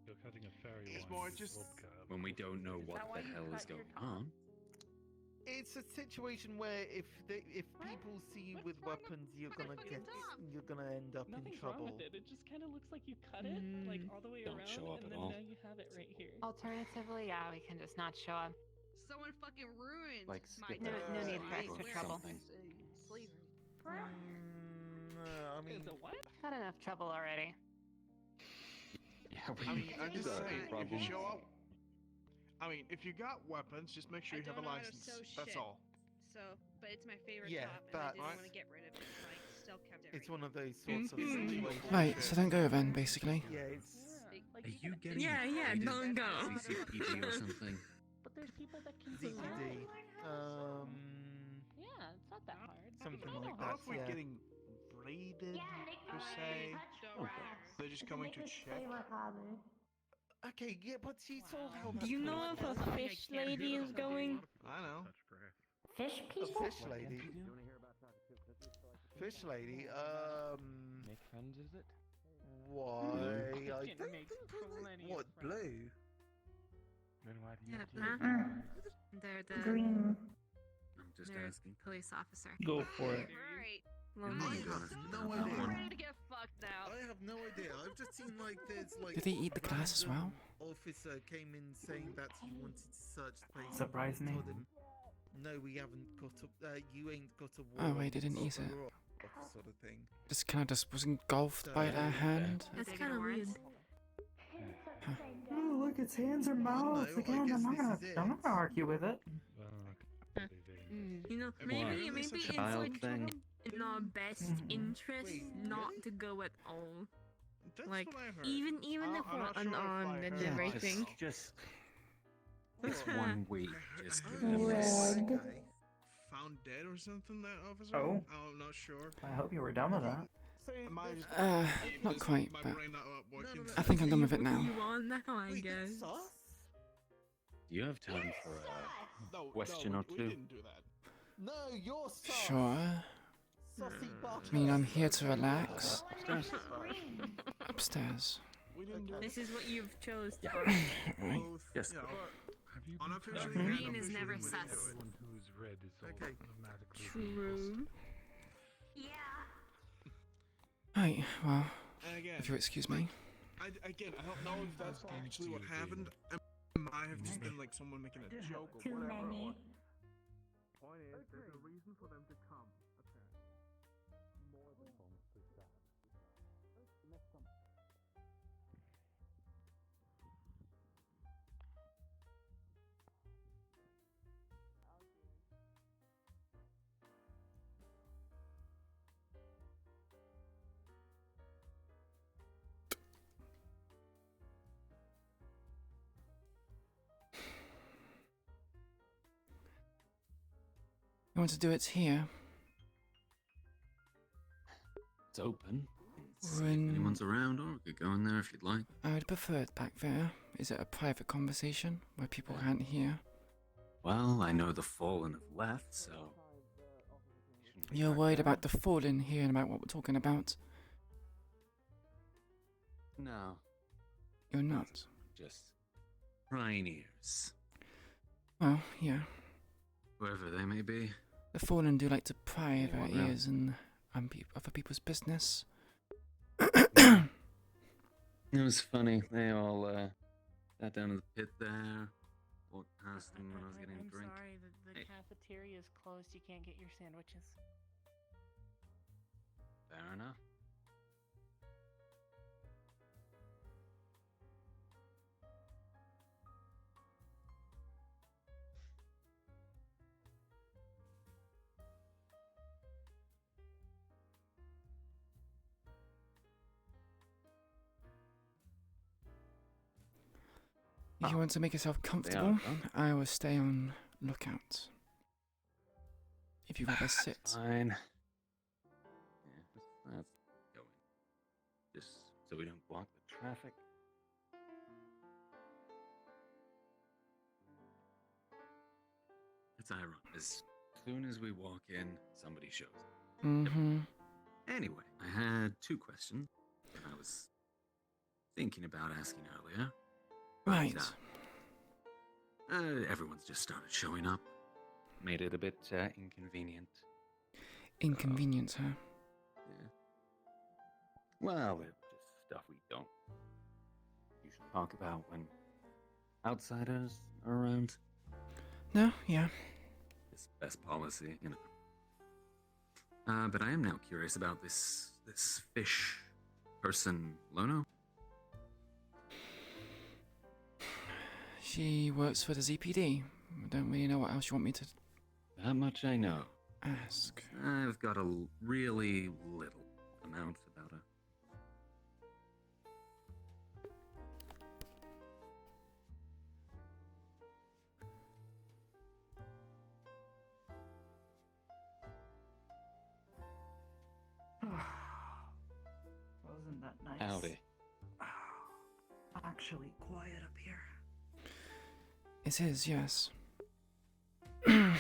You're cutting a very It's wide more just- vodka. when we don't know what the hell is going on. It's a situation where if people see you with weapons, you're gonna end up in Nothing's trouble. wrong with it. It just kind of looks like you cut it like all the way Don't around, show up and at then all. now you have it right here. Alternatively, yeah, we can just not show up. Someone fucking ruined Like my skip No, it no need for or extra trouble. something. slavery. I mean, Is it what? Got enough trouble already. Yeah, I mean, I'm just got a saying, if problem. you show up, I mean, if you got weapons, just make sure I you have a don't know how to license. sew That's shit. all. So, but it's my favorite Yeah, job, and I that- didn't Right. want to get rid of it, so I still kept it. it's right one of those sorts of situations. Right, so don't go then, basically. Yeah, it's Are you getting Yeah, paid don't go. CCPD or something? But there's people that can ZPD. Yeah, it's not that hard. Something I know like I don't how know that. if we're Yeah. getting raided per se. They're just coming to check. Okay, yeah, but you saw how that Do you know if works. a fish lady is going? I know. Fish A people? fish lady. Fish lady. Make friends, is it? Why? You I can don't make think plenty of what friends. blue? Then why do you Yeah, have to huh? use They're the Green. I'm just they're asking. police officer. Go for it. Alright. Well, I no. have no I'm idea. I'm ready to get fucked now. I have no idea. I've just seen like there's like. Did they eat the glass as well? Officer came in saying that he wanted to search the place. Surprise me. Told him, no, we haven't got a. You ain't got a. Oh, wait, they didn't eat it. Sort of thing. Just kind of just was engulfed by their hand. That's kind of weird. Oh, look, its hands are mouths I again. guess I'm not this gonna, is I'm not gonna argue with it. You know, Maybe maybe it's a it's child like thing. in our best interest not to go at all. That's Like, what I heard. even if I'm we're not sure if I unarmed and heard Yeah, everything. just this 1 week. Just I give heard me it this. was found dead or something. That officer. Oh. I'm not sure. I hope you were done with that. Am I just, Not is quite, my but brain not working? I think I'm done with it now. You are now, I guess. Do you have time for a No, question no, or we two? didn't do that. No, you're sus. Sure. Sussy I mean, I'm here to relax. Upstairs. Upstairs. We didn't do This is what you've chose for. Right. both. Yes. You know, Have you unofficially been and Green is officially never we didn't sus. do it. Everyone who's red is Okay. automatically True. Yeah. Right, well, And again, if you excuse me. I don't know if that's actually what happened. It might have just been like someone making a joke or Too whatever. many. Point is, there's a reason for them to come. You want to do it here? It's open. See if When- anyone's around, or we could go in there if you'd like. I would prefer it back there. Is it a private conversation where people can't hear? Well, I know the Fallen have left, so You're worried about the fallen hearing about what we're talking about? no, You're not. just prying ears, Well, yeah. whoever they may be. The fallen do like to pry their What now? ears in other people's business. It was funny. They all sat down in the pit there. Walked past them when I was getting a I'm drink. sorry, the Hey. cafeteria is closed. You can't get your sandwiches. Fair enough. If you want to make yourself comfortable, I will stay on lookout. If you rather sit. Fine. Yeah, let's go in. Just so we don't block the traffic. It's ironic. As soon as we walk in, somebody shows up. Mm-hmm. Anyway, I had 2 questions that I was thinking about asking earlier. Right. Everyone's just started showing up. Made it a bit inconvenient. Inconvenient, huh? Yeah. Well, it's just stuff we don't usually talk about when outsiders are around. No, yeah. It's best policy, you know. But I am now curious about this fish person, Lono. She works for the ZPD. I don't really know what else you want me to That much I know. ask. I've got a really little amount about her. Wasn't that nice? Howdy. Actually quiet up here. It is, yes. Hey,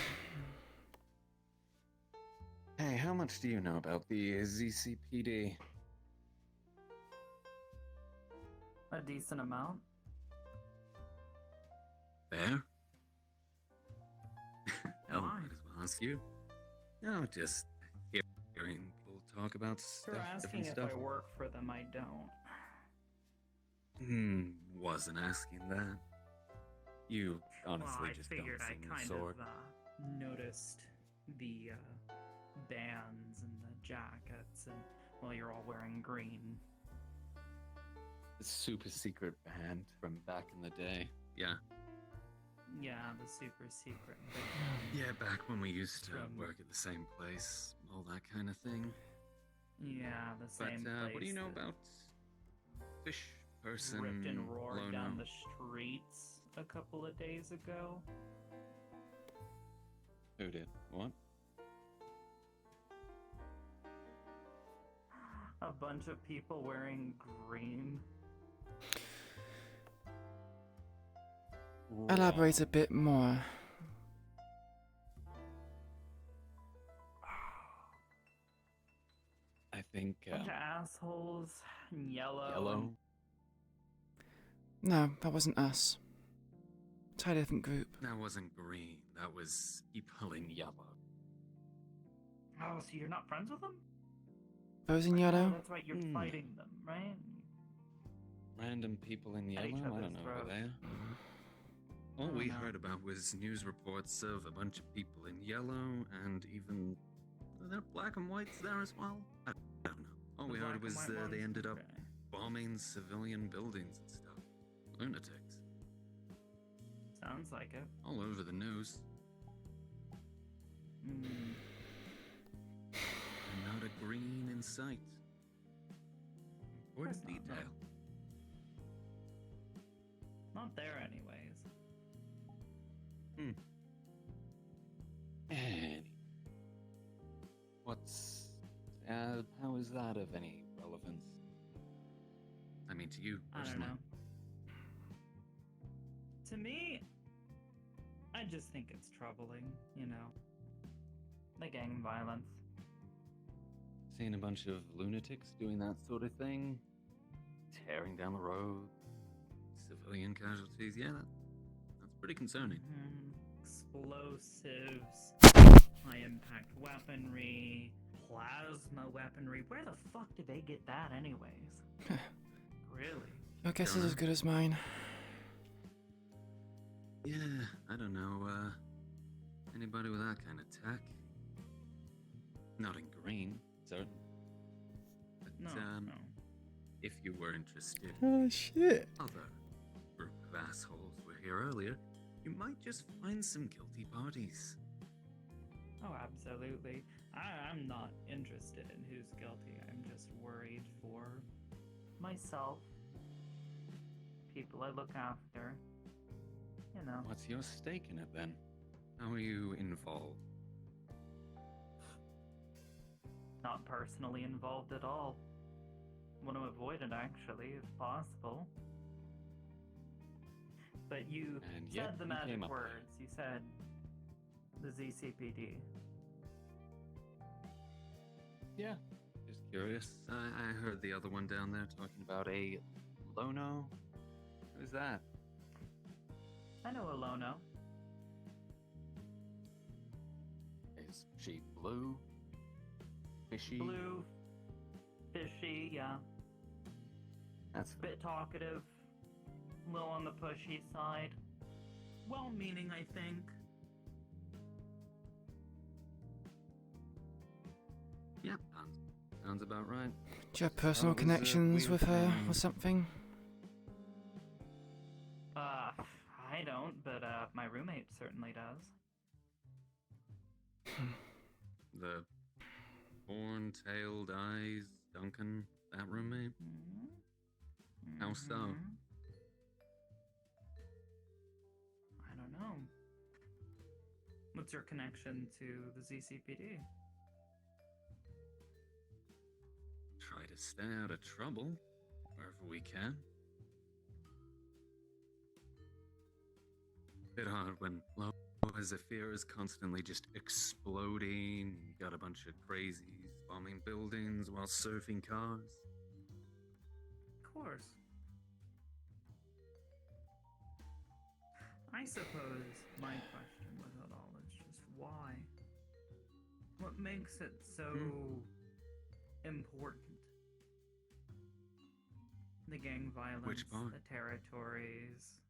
how much do you know about the ZCPD? A decent amount. Fair? Oh, might as well ask you. No, just hearing people talk about You're asking if different stuff. I work for them, I don't. Wasn't asking that. You honestly Well, I just figured don't I seem the kind sort. of noticed the bands and the jackets, and well, you're all wearing green. The super secret band from back in the day. Yeah. Yeah, the super secret band. Yeah, back when we used to From- work at the same place, all that kind of thing. Yeah, the same But place. what do you know that about fish person ripped and roared Lono? down the streets a couple of days ago? Who did? What? A bunch of people wearing green. Elaborate a bit more. I think Bunch of assholes. Yellow. yellow. No, that wasn't us. Entirely different group. That wasn't green. That was people in yellow. Oh, so you're not friends with them? Those in Oh, yellow? that's right, you're fighting them, right? Random people in At yellow? each I other's don't know who throats. they are. All I don't we know. heard about was news reports of a bunch of people in yellow, and even are there black and whites there as well? I don't know. All The we black heard and was white they ones? ended up Okay. bombing civilian buildings and stuff. Lunatics. Sounds like it. All over the news. Mm. And not a green in sight. Important Course not, no. detail. Not there, anyways. Anyway. What's... how is that of any relevance? I mean, to you, I don't personally. know. To me, I just think it's troubling, you know. The gang violence. Seeing a bunch of lunatics doing that sort of thing, tearing down the road, civilian casualties, yeah, that's pretty concerning. Explosives, high impact weaponry, plasma weaponry. Where the fuck did they get that, anyways? Really? Your guess is as good as mine. Yeah, I don't know, anybody with that kind of tech? Not in green, certainly. But, No, no. if you were interested, Oh, shit. other group of assholes were here earlier, you might just find some guilty parties. Oh, absolutely. I'm not interested in who's guilty. I'm just worried for myself, people I look after, you know. What's your stake in it then? How are you involved? Not personally involved at all. Want to avoid it, actually, if possible. But you And yet said the you magic came up with it. words. You said the ZCPD. Yeah. Just curious. I heard the other one down there talking about a Lono. Who's that? I know a Lono. Is she blue? Fishy? Blue, fishy, yeah. That's Bit talkative, low on the pushy side. Well-meaning, I think. Yeah, sounds about right. Do you have personal Oh, it was a connections weird with her thing. or something? I don't, but my roommate certainly does. The horn-tailed eyes, Duncan, that roommate? How so? I don't know. What's your connection to the ZCPD? Try to stay out of trouble wherever we can. Bit hard when low as a fear is constantly just exploding. You got a bunch of crazies bombing buildings while surfing cars. Of course. I suppose my question with it all is just why? What makes it so important? The gang violence, Which part? the territories.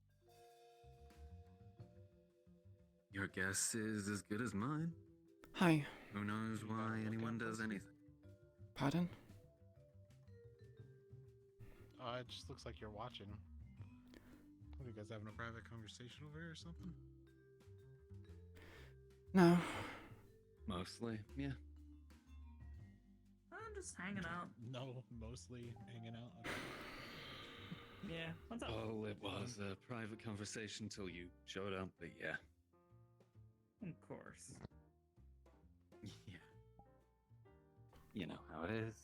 Your guess is as good as mine. Hi. Who knows why anyone does anything? Pardon? It just looks like you're watching. What, are you guys having a private conversation over here or something? No. Mostly, yeah. I'm just hanging out. No, mostly hanging out. Okay. Yeah, what's up? Oh, it was a private conversation till you showed up, but yeah. Of course. Yeah. You know how it is.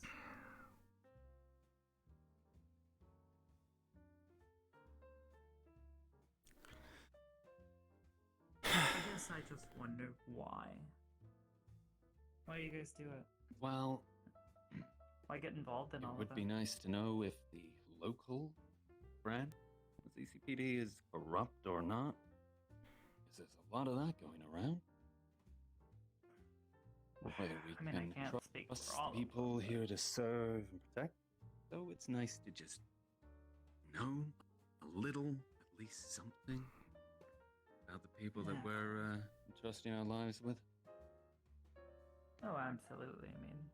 I guess I just wonder why. Why do you guys do it? Well, Why get involved in it all of would that? be nice to know if the local brand, the CCPD, is corrupt or not. Because there's a lot of that going around. Whether we I can't can speak trust for all of people here to serve and protect. So it's nice to just know a little, at least something, about the people that Yeah. we're entrusting our lives with. Oh, absolutely. I mean,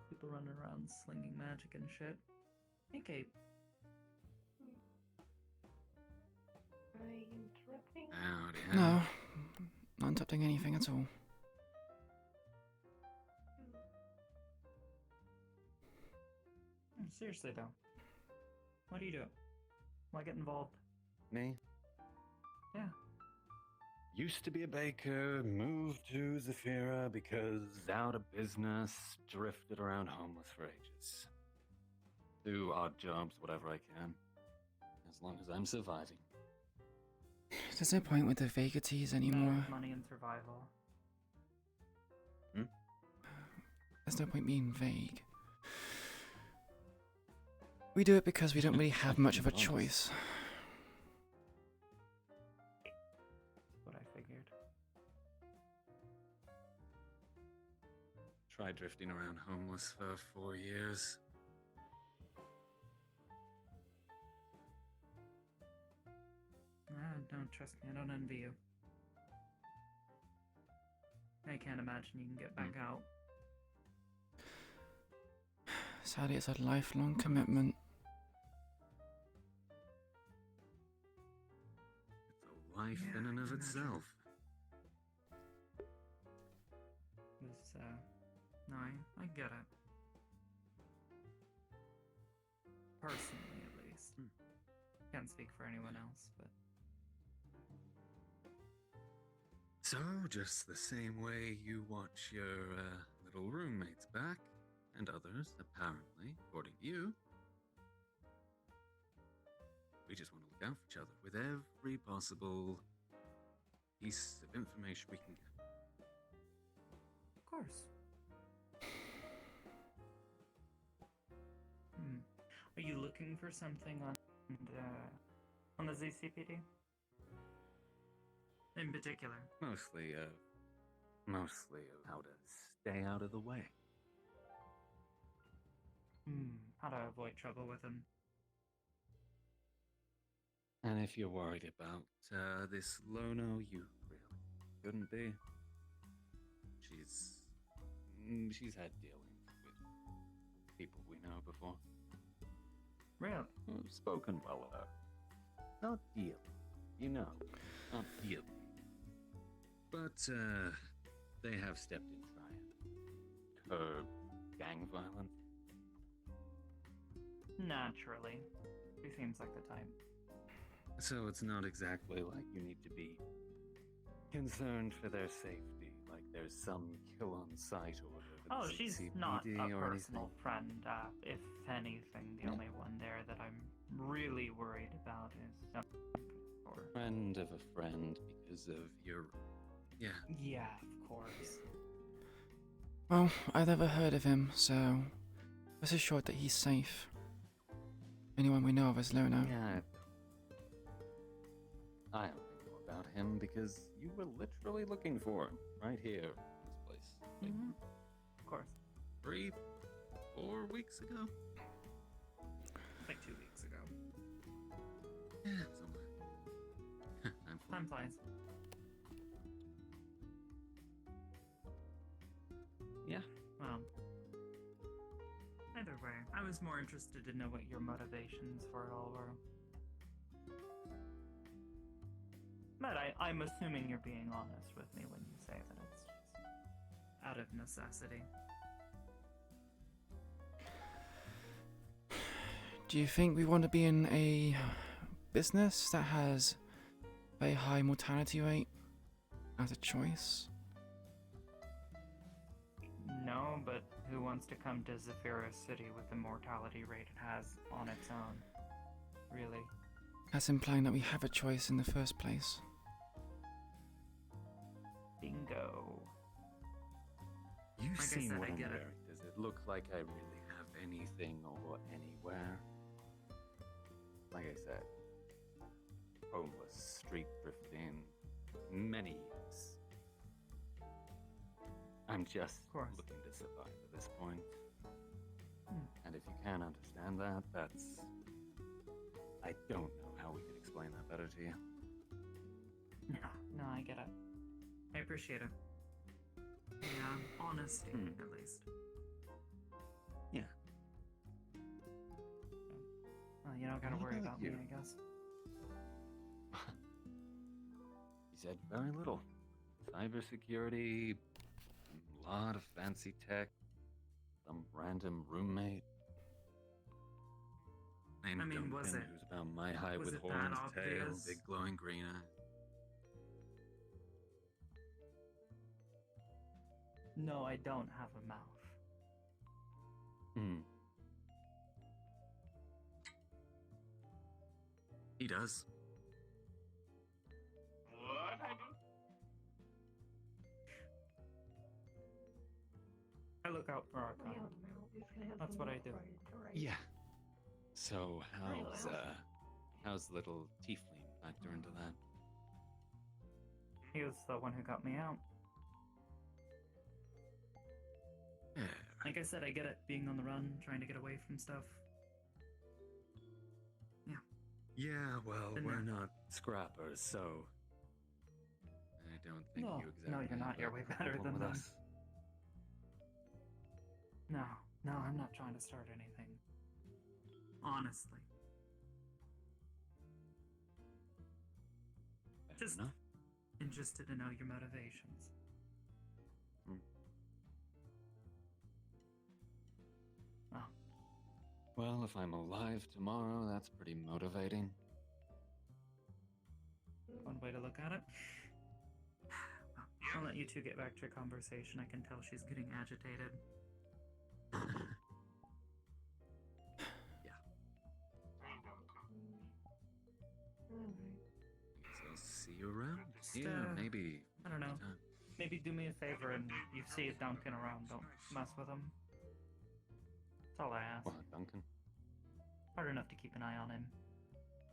people running around slinging magic and shit. Hey, Kate. Am I interrupting? Howdy, No. Not interrupting anything at all. Seriously, though. What do you do? Why get involved? Me? Yeah. Used to be a baker, moved to Zafira because out of business, drifted around homeless for ages. Do odd jobs, whatever I can, as long as I'm surviving. There's no point with the vagaries anymore. Money and survival. There's no point being vague. We do it because we don't really have much of a choice. What I figured. Tried drifting around homeless for 4 years. Don't trust me. I don't envy you. I can't imagine you can get back out. Sadly, it's a lifelong commitment. It's a life in and of itself. No, I get it. Personally, at least. Can't speak for anyone else, but So, just the same way you watch your little roommates back, and others, apparently, according to you, we just want to look out for each other with every possible piece of information we can get. Of course. Are you looking for something on the ZCPD? In particular? Mostly how to stay out of the way. How to avoid trouble with him. And if you're worried about this Lono, you really couldn't be. She's had dealings with people we know before. Really? Spoken well of her. Not dealing, not dealing. But they have stepped in trying to curb gang violence. Naturally. He seems like the type. So it's not exactly like you need to be concerned for their safety, like there's some kill on sight order. Oh, she's CPD not a or personal anything. friend. If anything, the only one there that I'm really worried about is or Friend of a friend because of your... Yeah. Yeah, of course. Well, I've never heard of him, so rest assured that he's safe. Anyone we know of is Lono. Yeah. I don't think more about him because you were literally looking for him right here in this place. Like, Of course. 3, 4 weeks ago? Like 2 weeks ago. Yeah, somewhere. Time flies. Yeah. Well, either way, I was more interested to know what your motivations for it all were. But I'm assuming you're being honest with me when you say that it's just out of necessity. Do you think we want to be in a business that has a high mortality rate as a choice? No, but who wants to come to Zephyra City with the mortality rate it has on its own? Really? That's implying that we have a choice in the first place. Bingo. You've Like I seen said, what I I'm get it. wearing. Does it look like I really have anything or anywhere? Like I said, homeless, street drifting, many years. I'm just looking to survive at this point. And if you can't understand that, that's... I don't know how we could explain that better to you. No, I get it. I appreciate it. Yeah, honesty, at least. Yeah. Well, you don't gotta What worry about about me, you? I guess. You said very little. Cybersecurity, a lot of fancy tech, some random roommate. Named I mean, Duncan, was it- who's about my height was with it that horns, tail, obvious? big glowing green eye. No, I don't have a mouth. He does. What? I look out for our kind. That's what I do. Yeah. So how's little tiefling factor into that? He was the one who got me out. Yeah. Like I said, I get it, being on the run, trying to get away from stuff. Yeah. Yeah, well, Been we're there. not scrappers, so I don't think No, you exactly no, you're not. have You're that way better problem than with them. us. No, I'm not trying to start anything. Honestly. Fair Just enough. interested to know your motivations. Well, Well, if I'm alive tomorrow, that's pretty motivating. one way to look at it. Well, I'll let you two get back to your conversation. I can tell she's getting agitated. So I'll see you around. Just, Yeah, maybe. I don't know. Maybe do me a favor and you see Duncan around. Don't mess with him. That's all I ask. What, Duncan? Hard enough to keep an eye on him.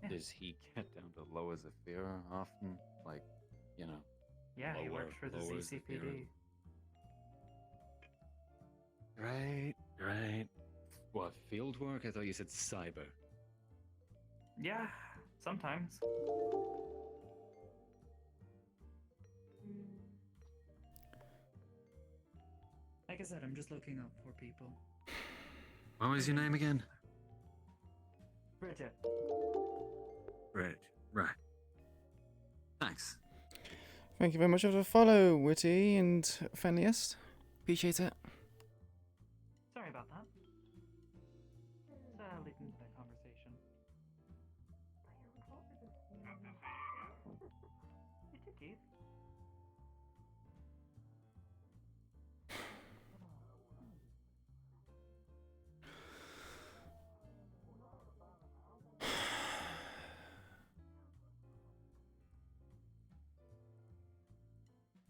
Yeah. Does he get down to low as a fear often? Like, you know? Yeah, he works for the ZCPD. Right, right. What, field work? I thought you said cyber. Yeah, sometimes. Like I said, I'm just looking up for people. What was your name again? Bridget. Right, right. Thanks. Thank you very much for the follow, Witty and Friendliest. Appreciate it. Sorry about that. Let's lead into that conversation. You too, Keith.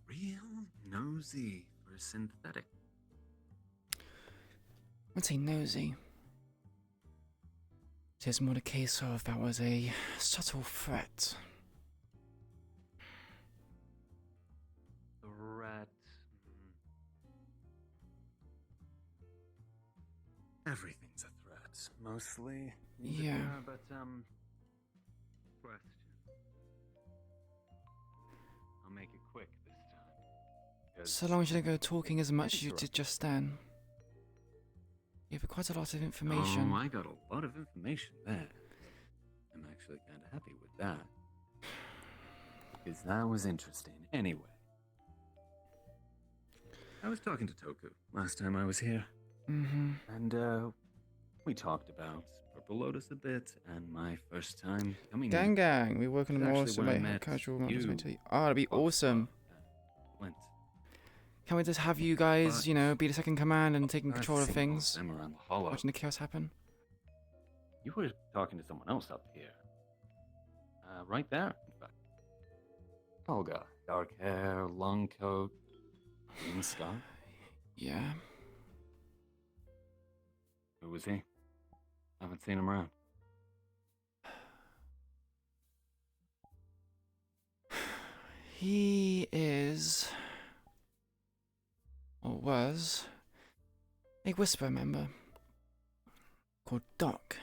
Real nosy for a synthetic. I'd say nosy. It is more the case of that was a subtle threat. Threat. Everything's a threat, mostly. Yeah. But, question. I'll make it quick this time. So long as you don't go talking as much as you did just then. You have quite a lot of information. Oh, I got a lot of information there. I'm actually kind of happy with that. Because that was interesting. Anyway. I was talking to Toku last time I was here. Mm-hmm. And, we talked about Purple Lotus a bit, and my first time coming Gang, we work on a It's more actually when I select met casual you. representation. Oh, that'd be awesome. Flint. Can we just have you guys, you know, be the second command and taking I've control of seen things? them around the hollow. Watching the chaos happen? You were talking to someone else up here. Right there, in fact. Olga. Dark hair, long coat, green scarf. Yeah. Who was he? Haven't seen him around. He is, or was, a Whisper member called Doc.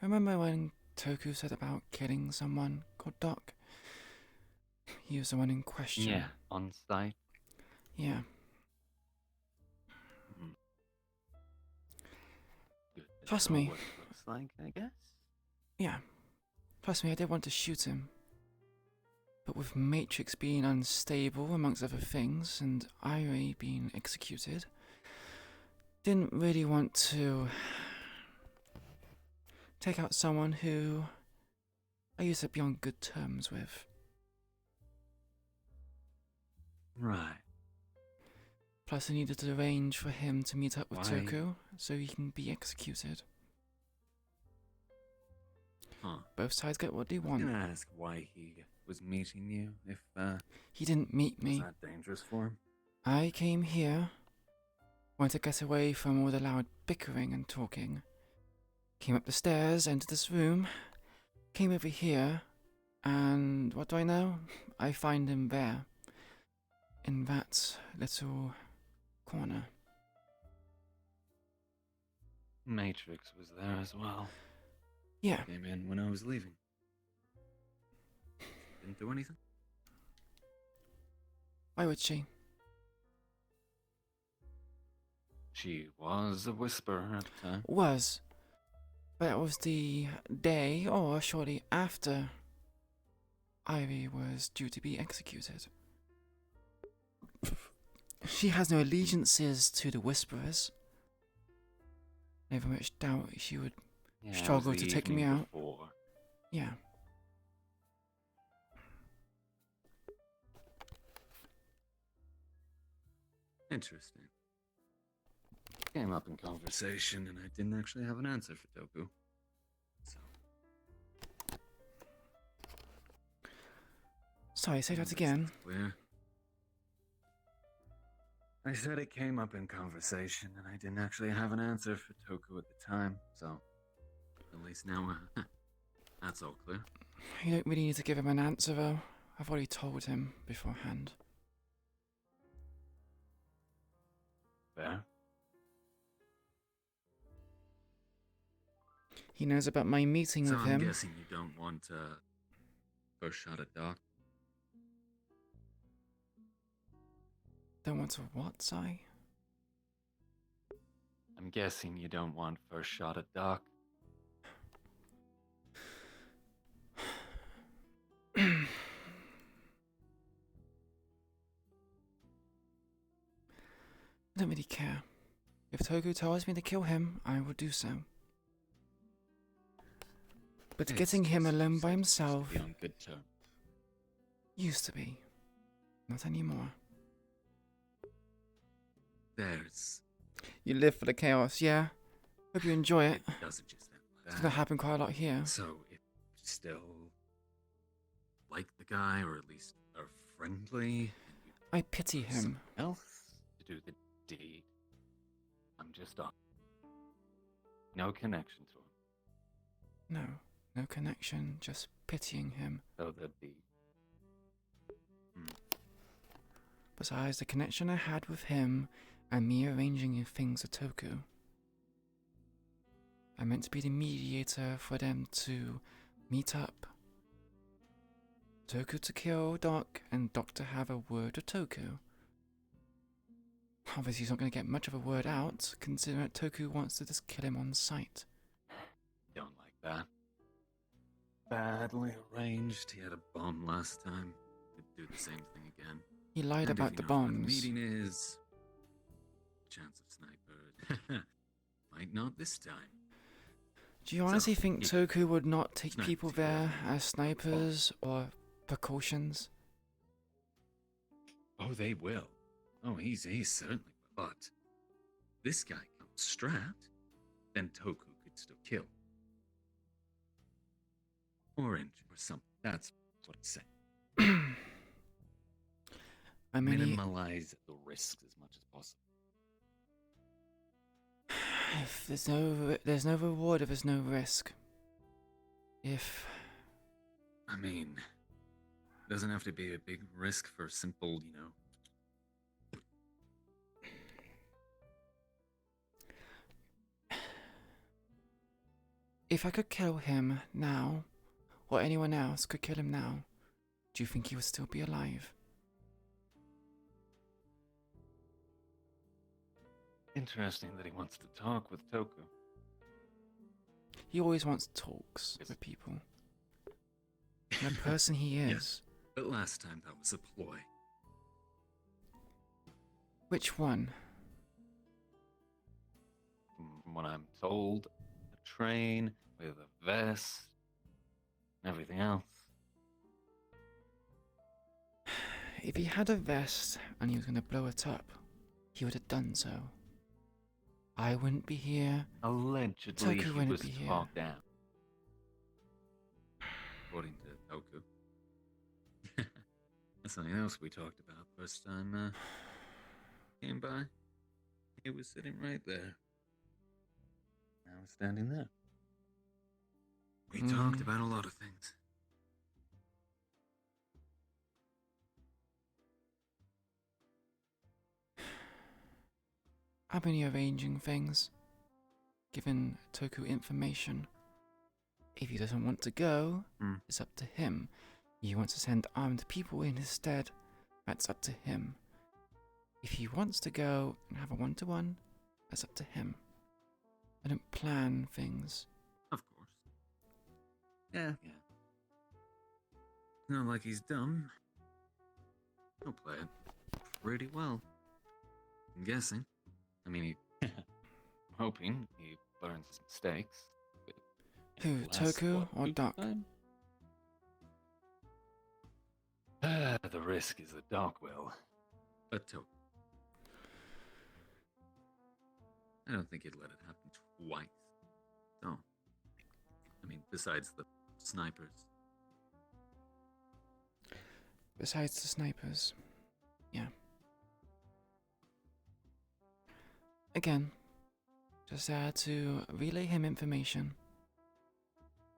Remember when Toku said about killing someone called Doc? He was the one in question. Yeah, on site. Yeah. Trust me. What it looks like, I guess. Yeah. Trust me, I did want to shoot him. But with Matrix being unstable, amongst other things, and Irie being executed, didn't really want to take out someone who I used to be on good terms with. Right. Plus, I needed to arrange for him to meet up with Why? Toku so he can be executed. Huh. Both sides get what they I was want. gonna ask why he was meeting you, if, He didn't meet me. was that dangerous for him? I came here, wanted to get away from all the loud bickering and talking. Came up the stairs, entered this room, came over here, and what do I know? I find him there, in that little corner. Matrix was there as well. Yeah. Came in when I was leaving. Didn't do anything? Why would she? She was a whisperer at the time. Was. But it was the day, or shortly after, Ivy was due to be executed. She has no allegiances to the Whisperers. Never much doubt she would struggle to take me out. Before. Yeah. Interesting. Came up in conversation, and I didn't actually have an answer for Toku. So. Sorry, say that again. Clear. I said it came up in conversation, and I didn't actually have an answer for Toku at the time, so at least now that's all clear. You don't really need to give him an answer, though. I've already told him beforehand. Fair. He knows about my meeting with him. I'm guessing you don't want first shot at Doc. Don't want to what, Si? I'm guessing you don't want first shot at Doc. I don't really care. If Toku tells me to kill him, I will do so. But getting him alone by himself be on good terms. Used to be. Not anymore. There's... You live for the chaos, yeah? Hope you enjoy it. Doesn't just end like It's gonna happen quite a lot here. So, if you still like the guy, or at least are friendly... I pity him. Else to do the deed. I'm just on. No connection to him. No. No connection, just pitying him. So there'd be... Besides the connection I had with him and me arranging things with Toku. I meant to be the mediator for them to meet up. Toku to kill Doc and Doc to have a word with Toku. Obviously he's not going to get much of a word out, considering that Toku wants to just kill him on sight. Don't like that. Badly arranged. He had a bomb last time. Could do the same thing again. He lied And about if the he knows where bombs. The meeting is... Chance of sniper. Might not this time. Do you honestly think Toku would not take people there as snipers or precautions? Oh, they will. Oh, he's certainly will. But this guy comes strapped, then Toku could still kill. Or injure or something. That's what it's saying. I mean, minimize the risks as much as possible. If there's no reward if there's no risk. If I mean, doesn't have to be a big risk for simple, you know. If I could kill him now, or anyone else could kill him now, do you think he would still be alive? Interesting that he wants to talk with Toku. He always wants talks with people. And the person he is. Yes, but last time that was a ploy. Which one? From what I'm told, a train with a vest, and everything else. If he had a vest and he was going to blow it up, he would have done so. I wouldn't be here. Allegedly, Toku he wouldn't was be here. talked down. According to Toku. That's something else we talked about first time came by. He was sitting right there. I was standing there. We talked about a lot of things. I've been arranging things, giving Toku information. If he doesn't want to go, it's up to him. If he wants to send armed people in his stead, that's up to him. If he wants to go and have a one-to-one, that's up to him. I don't plan things. Of course. Yeah. Not like he's dumb. He'll play it pretty well. I'm guessing. I mean, I'm hoping he learns his mistakes. Who, Toku or Doc? The risk is that Doc will. But Toku. I don't think he'd let it happen twice. So, I mean, besides the snipers. Besides the snipers. Yeah. Again, just there to relay him information.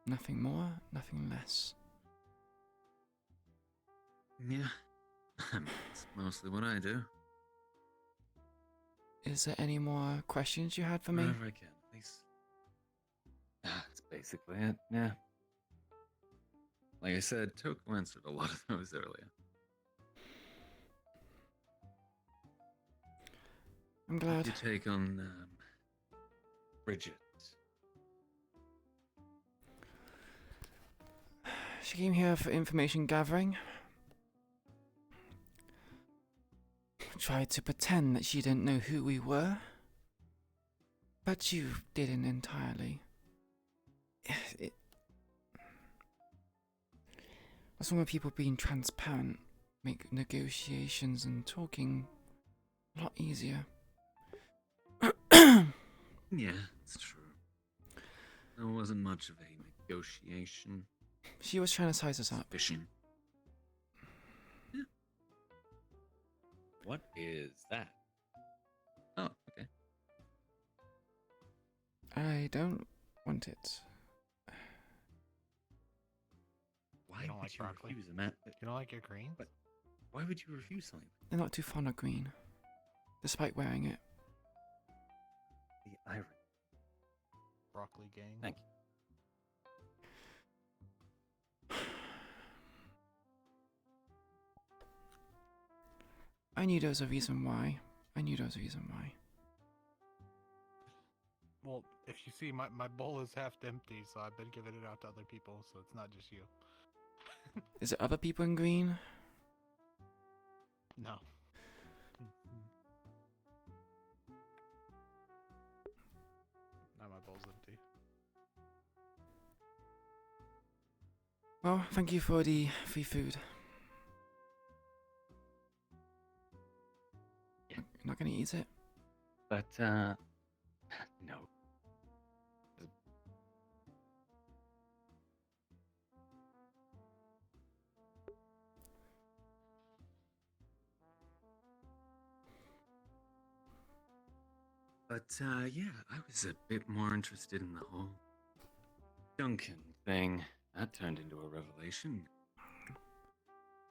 Nothing more, nothing less. Yeah. I mean, that's mostly what I do. Is there any more questions you had for me? Wherever I can, please. That's basically it, yeah. Like I said, Toko answered a lot of those earlier. I'm glad. What's your take on Bridget? She came here for information gathering. Tried to pretend that she didn't know who we were. But you didn't entirely. What's wrong with people being transparent? Make negotiations and talking a lot easier. Yeah, it's true. There wasn't much of a negotiation. She was trying to size us up. Fishing. Yeah. What is that? Oh, okay. I don't want it. Why You don't would like you broccoli? refuse a man? You don't like your greens? But why would you refuse something? They're not too fond of green, despite wearing it. The irony. Broccoli gang. Thank you. I knew there was a reason why. Well, if you see, my bowl is half empty, so I've been giving it out to other people, so it's not just you. Is it other people in green? No. Now my bowl's empty. Well, thank you for the free food. Yeah. You're not gonna eat it? But, no. But, yeah, I was a bit more interested in the whole Duncan thing. That turned into a revelation.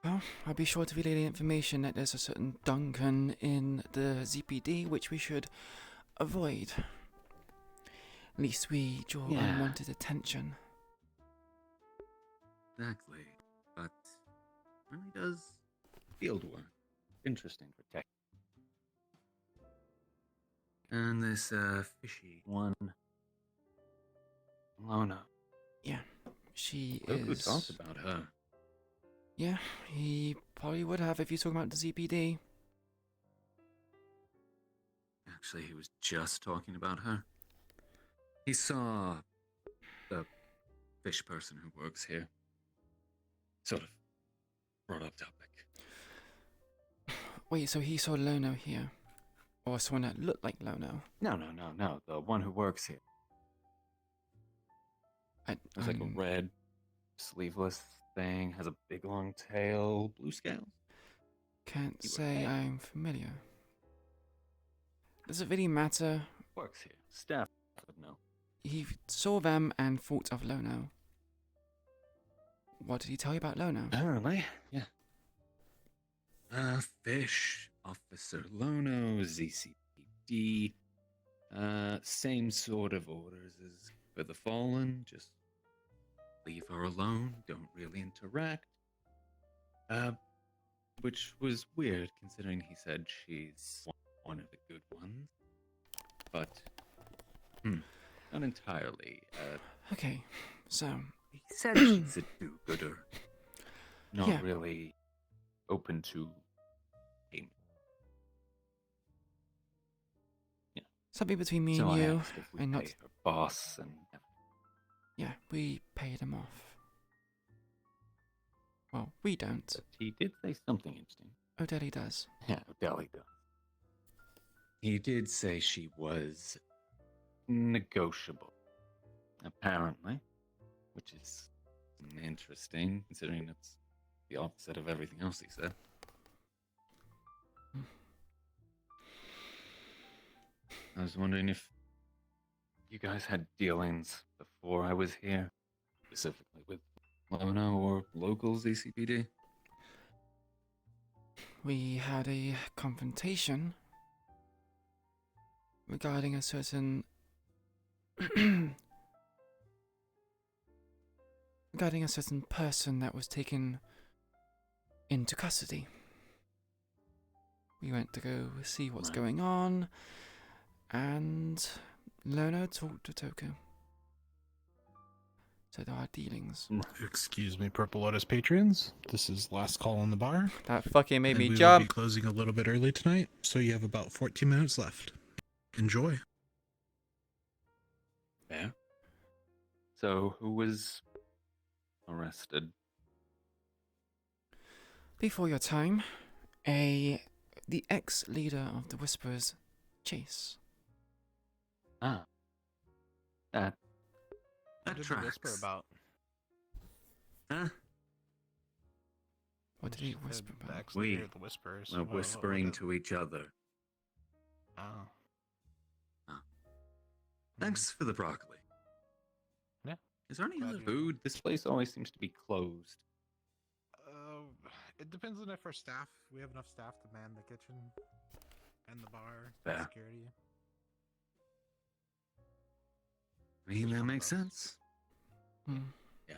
Well, I'll be sure to relay the information that there's a certain Duncan in the ZPD which we should avoid. At least we draw unwanted attention. Exactly. But really does field work. Interesting for tech. And this fishy one, Lona. Yeah, she Look who is. talked about her. Yeah, he probably would have if you talking about the ZPD. Actually, he was just talking about her. He saw the fish person who works here. Sort of brought up topic. Wait, so he saw Lono here? Or someone that looked like Lono? No. The one who works here. It was like a red, sleeveless thing, has a big long tail, blue scales. Can't say I'm familiar. Does it really matter? Works here. Staff would know. He saw them and thought of Lono. What did he tell you about Lono? Apparently, yeah. Fish, Officer Lono, ZCPD. Same sort of orders as for the Fallen, just leave her alone, don't really interact. Which was weird, considering he said she's one of the good ones. But, not entirely. Okay, so... He said she's a do-gooder. Not Yeah. really open to payment. Yeah. Something between me So and I you, asked if we and not... pay her boss and... Yeah, we paid him off. Well, we don't. But he did say something interesting. Odeli does. Yeah, Odeli does. He did say she was negotiable, apparently, which is interesting considering it's the opposite of everything else he said. I was wondering if you guys had dealings before I was here, specifically with Lona or local ZCPD. We had a confrontation regarding a certain person that was taken into custody. We went to go see what's going on, and Lona talked to Toku. So there are dealings. Excuse me, Purple Lotus patrons. This is last call on the bar. That fucking made me We will jump. be closing a little bit early tonight, so you have about 14 minutes left. Enjoy. Yeah. So who was arrested? Before your time, the ex-leader of the Whisperers, Chase. Ah. That What did tracks. you whisper about? Huh? What did he whisper about? We The Whisperers. were whispering to each other. Oh. Thanks for the broccoli. Yeah. Is there any other food? This place always seems to be closed. It depends on if our staff. We have enough staff to man the kitchen and the bar, Fair. security. I mean, that makes sense. Hmm. Yeah.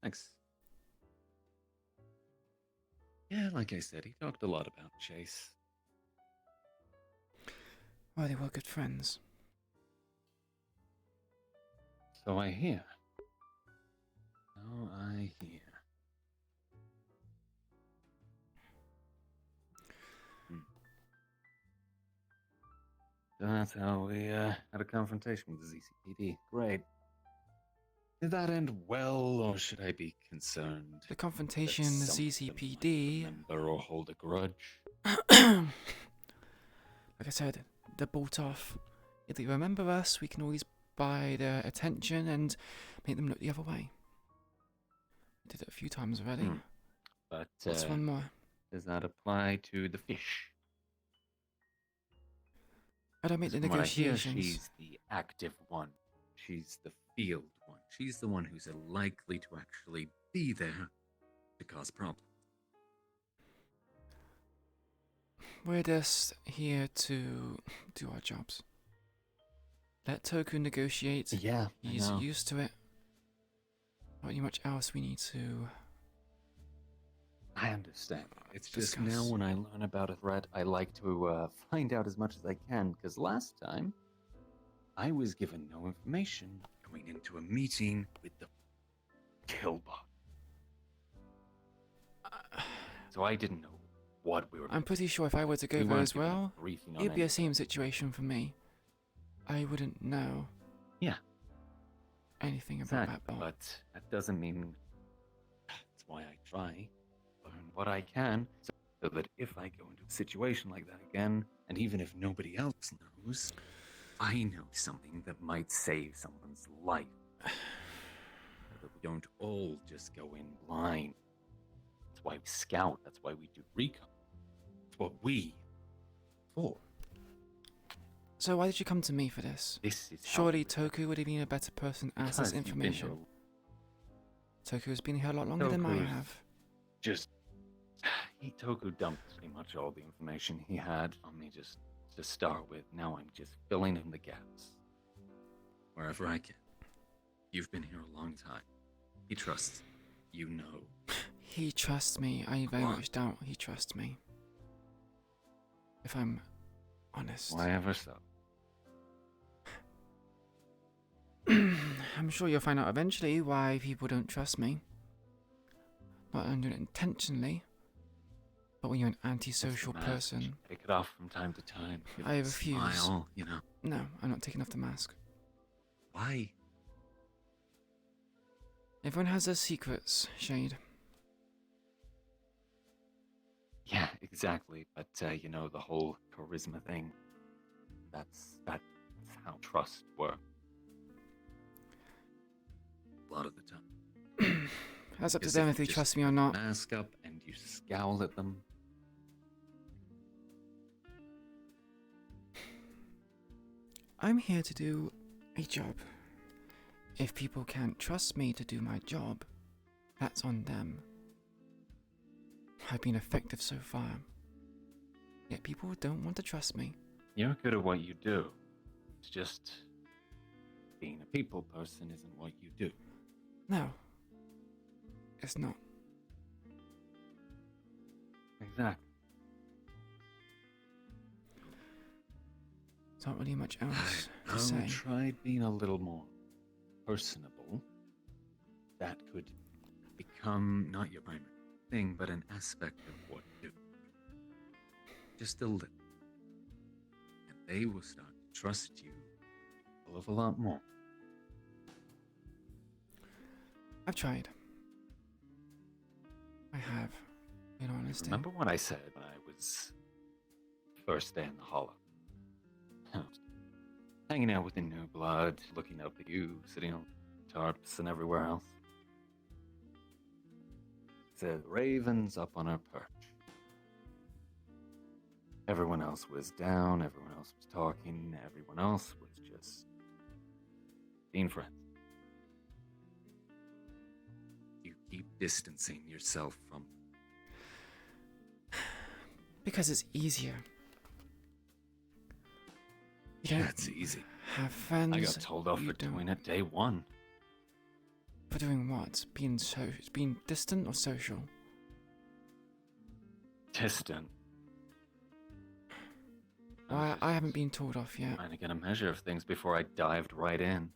Thanks. Yeah, like I said, he talked a lot about Chase. Well, they were good friends. So I hear. So I hear. So that's how we had a confrontation with the ZCPD. Great. Did that end well, or should I be concerned? The confrontation, that the something ZCPD. might remember or hold a grudge? Like I said, they're bought off. If they remember us, we can always buy their attention and make them look the other way. We did it a few times already. But What's one more? does that apply to the fish? I don't make the From what I hear, negotiations. she's the active one. She's the field one. She's the one who's likely to actually be there to cause problems. We're just here to do our jobs. Let Toku negotiate. Yeah, I He's know. used to it. Not really much else we need to. I understand. It's just discuss. now when I learn about a threat, I like to find out as much as I can, because last time, I was given no information going into a meeting with the Killbot. So I didn't know what we were... I'm pretty sure if I were to go We there weren't as given a well, briefing on it'd be the anything. same situation for me. I wouldn't know. Yeah. Anything about Exactly, that bot. but that doesn't mean... That's why I try. Learn what I can, so that if I go into a situation like that again, and even if nobody else knows, I know something that might save someone's life. So that we don't all just go in blind. That's why we scout, that's why we do recon. That's what we for. So why did you come to me for this? This is how Surely Toku would have been a better person to ask this Because you've been information. here Toku has been here a lot longer than I Toku's have. Just Toku dumped pretty much all the information he had on me just to start with. Now I'm just filling in the gaps. Wherever I can. You've been here a long time. He trusts. You know. He trusts me. I very What? much doubt he trusts me. If I'm honest. Why ever so? I'm sure you'll find out eventually why people don't trust me. Not that I'm doing it intentionally, but when you're an antisocial What's the mask? person. Take it off from time to time. Give I it a refuse. Smile, you know. No, I'm not taking off the mask. Why? Everyone has their secrets, Shade. Yeah, exactly. But, you know, the whole charisma thing. That's how trust works. A lot of the time. That's up to Because them you if they just trust me or not. Mask up and you scowl at them. I'm here to do a job. If people can't trust me to do my job, that's on them. I've been effective so far. Yet people don't want to trust me. You're good at what you do. It's just being a people person isn't what you do. No. It's not. Exactly. There's not really much else to I say. tried being a little more personable. That could become not your primary thing, but an aspect of what you do. Just a little. And they will start to trust you a hell of a lot more. I've tried. I have, in honesty. Remember what I said when I was first day in the Hollow? Hanging out with the new blood, looking up at you, sitting on tarps and everywhere else. The ravens up on our perch. Everyone else was down, everyone else was talking, everyone else was just being friends. You keep distancing yourself from Because it's easier. You yeah, don't it's easy. have friends. I got told off for doing it day one. For doing what? Being distant or social? Distant. I haven't been told off yet. Trying to get a measure of things before I dived right in.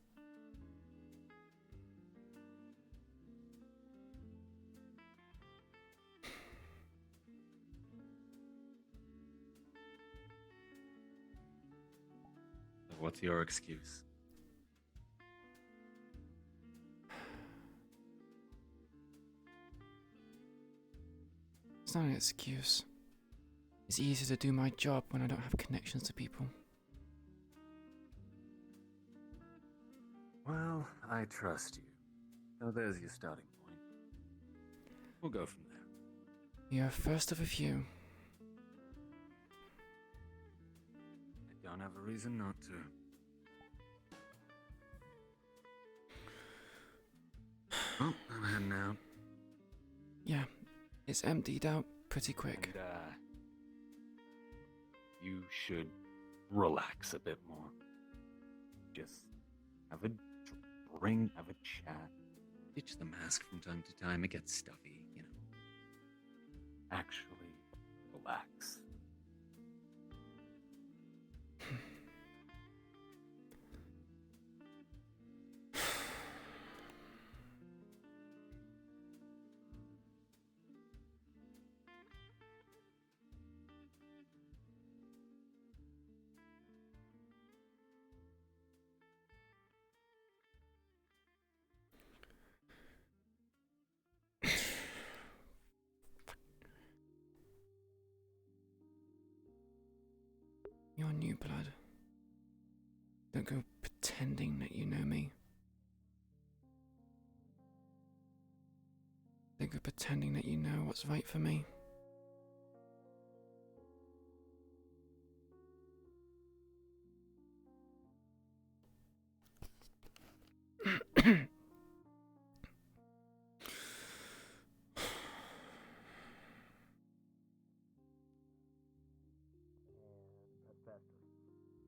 So what's your excuse? It's not an excuse. It's easier to do my job when I don't have connections to people. Well, I trust you. So there's your starting point. We'll go from there. You're first of a few. I don't have a reason not to. Oh, I'm heading out. Yeah, it's emptied out pretty quick. And, you should relax a bit more. Just have a drink, have a chat. Ditch the mask from time to time. It gets stuffy, you know. Actually, relax. You're new blood. Don't go pretending that you know me. Don't go pretending that you know what's right for me.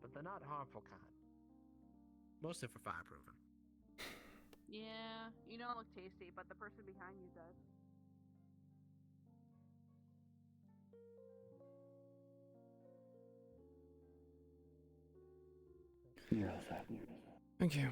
But they're not harmful kind. Mostly for fireproofing. Yeah, you don't look tasty, but the person behind you does. You're all set. Thank you.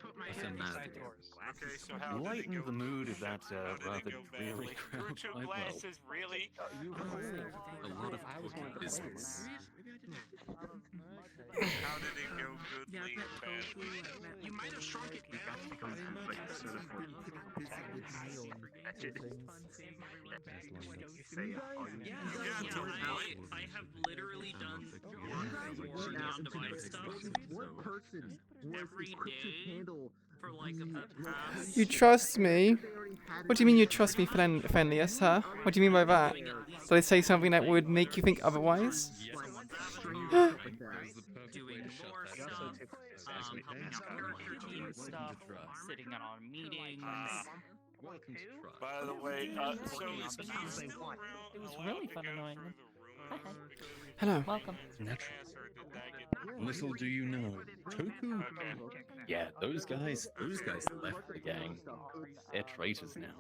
Okay, so how Lighten the mood of that rather dreary crowd Two quite well. glasses, really? A lot of cookie business. How did it go? Good, lead, bad? You might have shrunk it. You got to become like sort of more I have literally done work for Beyond Divide stuff every day for like the past. You trust me? What do you mean you trust me, Fenlius, huh? What do you mean by that? Did I say something that would make you think otherwise? Doing more stuff, helping out character team stuff, sitting in on meetings. By the way, so is It was really fun annoying them. Hi. Hello. Welcome. Little do you know, Toku? Yeah, those guys left the gang. They're traitors now.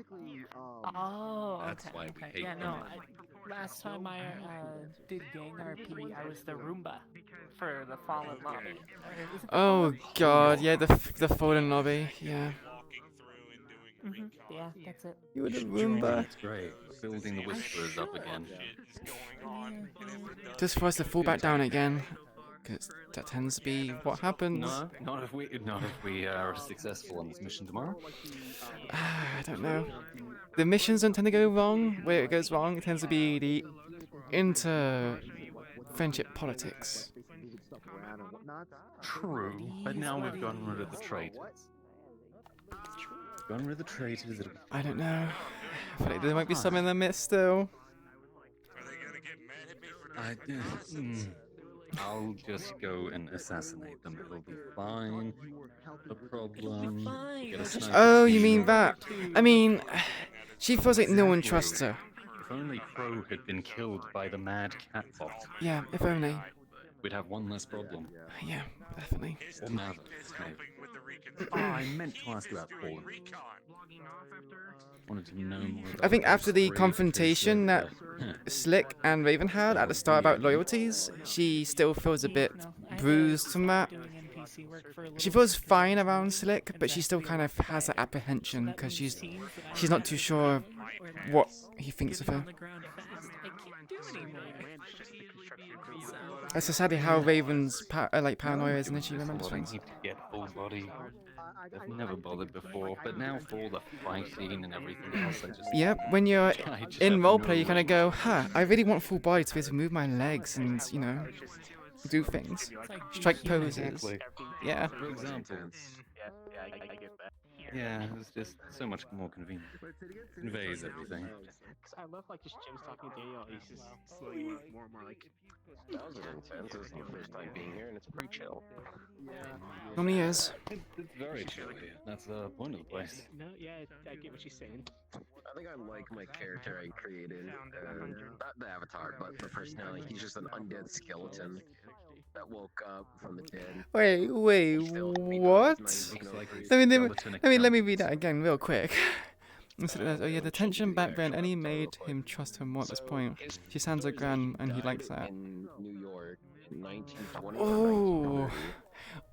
Oh, That's okay. why we Okay. hate Yeah, them. no. Last time I did GangRP, I was the Roomba for the Fallen Lobby. Oh god, yeah, the fallen lobby, yeah. Yeah, that's it. You were the Roomba. That's great. Building the Whisperers up again. Just for us to fall back down again. Because that tends to be what happens. No, not if we are successful on this mission tomorrow. I don't know. The missions don't tend to go wrong. Where it goes wrong, it tends to be the inter-friendship politics. True, but now we've gotten rid of the traitors. Gotten rid of the traitors. I don't know. I feel like there might be some in the midst still. I'll just go and assassinate them. It'll be fine. No problem. Oh, you mean that? I mean, she feels like no one trusts her. If only Crow had been killed by the mad catbot. Yeah, if only. We'd have one less problem. Yeah, definitely. Or Maverick, maybe. Oh, I meant to ask you about Paul. Wanted to know more about I think after the Crow, confrontation that because, Slick and Raven had at the start about loyalties, she still feels a bit bruised from that. She feels fine around Slick, but she still kind of has that apprehension because she's not too sure what he thinks of her. That's sadly how Raven's paranoia is, and then she remembers things. Get full body. I've never bothered before, but now for all the fighting and everything else, I just... Yep, when you're I just in have roleplay, no you kind of go, I really want full body to be able to move my legs and, you know, do things. Strike poses. Exactly. Yeah. For example. I get that. Yeah, it's just so much more convenient. Conveys everything. I love like just Jim's talking to Daniel. He's just slowly more and more like. That was intense. This is my first time being here, and it's pretty chill. Normally is. It's very chill here. That's the point of the place. No, yeah, I get what she's saying. I think I like my character I created. Not the avatar, but the personality. He's just an undead skeleton that woke up from the dead. Wait, what? Let me read that again real quick. Oh yeah, the tension back then only made him trust her more at this point. She sounds her gran, and he likes that. In New York, 1920. Oh,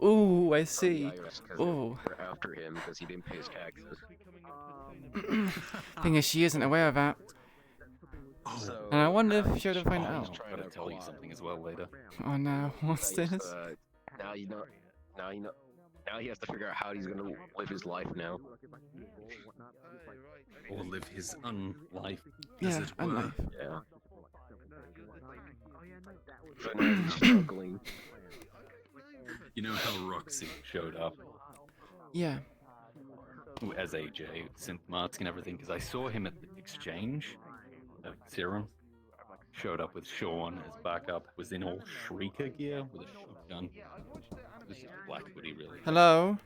oh, I see. Oh. We're after him because he didn't pay his taxes. Thing is, she isn't aware of that. So, And I wonder if she would have found out. I'll gotta tell you something as well later. Oh no, what's this? Now you know. Now you know. Now he has to figure out how he's gonna live his life now. Or live his unlife, Yeah, as it were. unlife. Yeah. So now he's struggling. You know how Roxy showed up? Yeah. As AJ, synth mask and everything, because I saw him at the exchange of Serum. Showed up with Sean as backup, was in all Shrieker gear with a shotgun. It was just a black hoodie, really. Hello?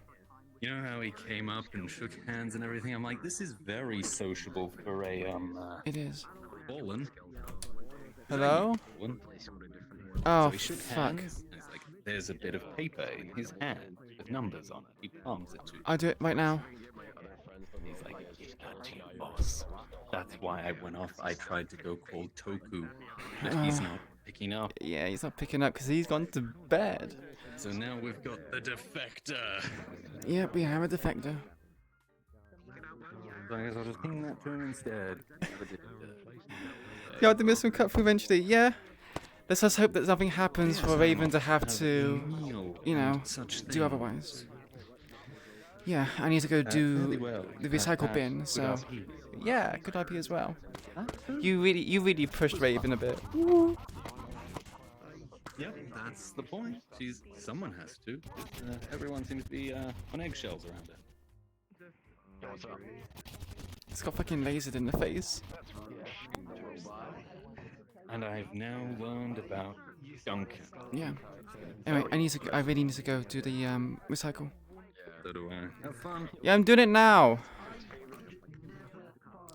You know how he came up and shook hands and everything? I'm like, this is very sociable for a, It is. Fallen. Hello? Fallen. Oh, So he shook fuck. hands, and it's like, there's a bit of paper in his hand with numbers on it. He palms it to you. I'll do it right now. He's like, give that to your boss. That's why I went off. I tried to go call Toku, but he's not picking up. Yeah, he's not picking up because he's gone to bed. So now we've got the defector. Yep, we have a defector. So I guess I'll just ping that to him instead. The Optimus will cut through eventually. Yeah. Let's just hope that nothing happens for Raven to have to, you know, do otherwise. Yeah, I need to go do the recycle bin, so yeah, good IP as well. You really pushed Raven a bit. Yep, that's the point. Someone has to. Everyone seems to be on eggshells around it. What's up? It's got fucking lasered in the face. And I've now learned about Duncan. Yeah. Anyway, I really need to go do the recycle. So do I. Have fun. Yeah, I'm doing it now.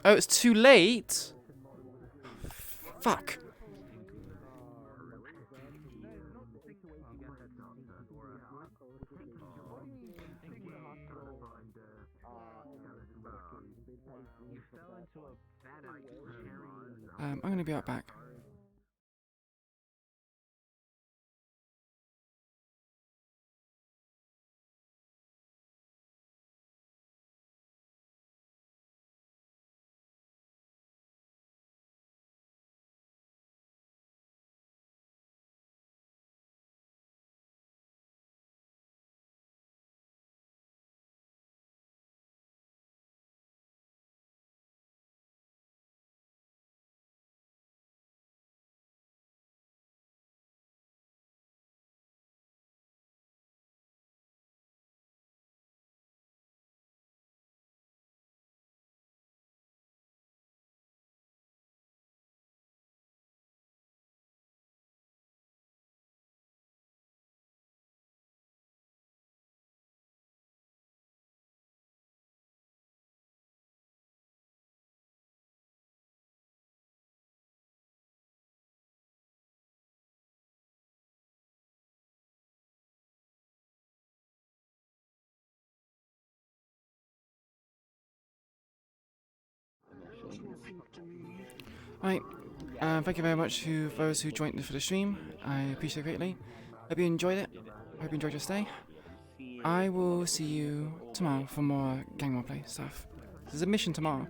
Oh, it's too late. Fuck. I'm gonna be right back. Right, thank you very much to those who joined for the stream. I appreciate it greatly. Hope you enjoyed it. Hope you enjoyed your stay. I will see you tomorrow for more gang roleplay stuff. There's a mission tomorrow.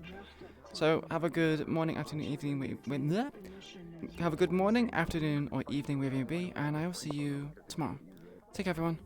So have a good morning, afternoon, evening, have a good morning, afternoon, or evening wherever you be, and I will see you tomorrow. Take care, everyone.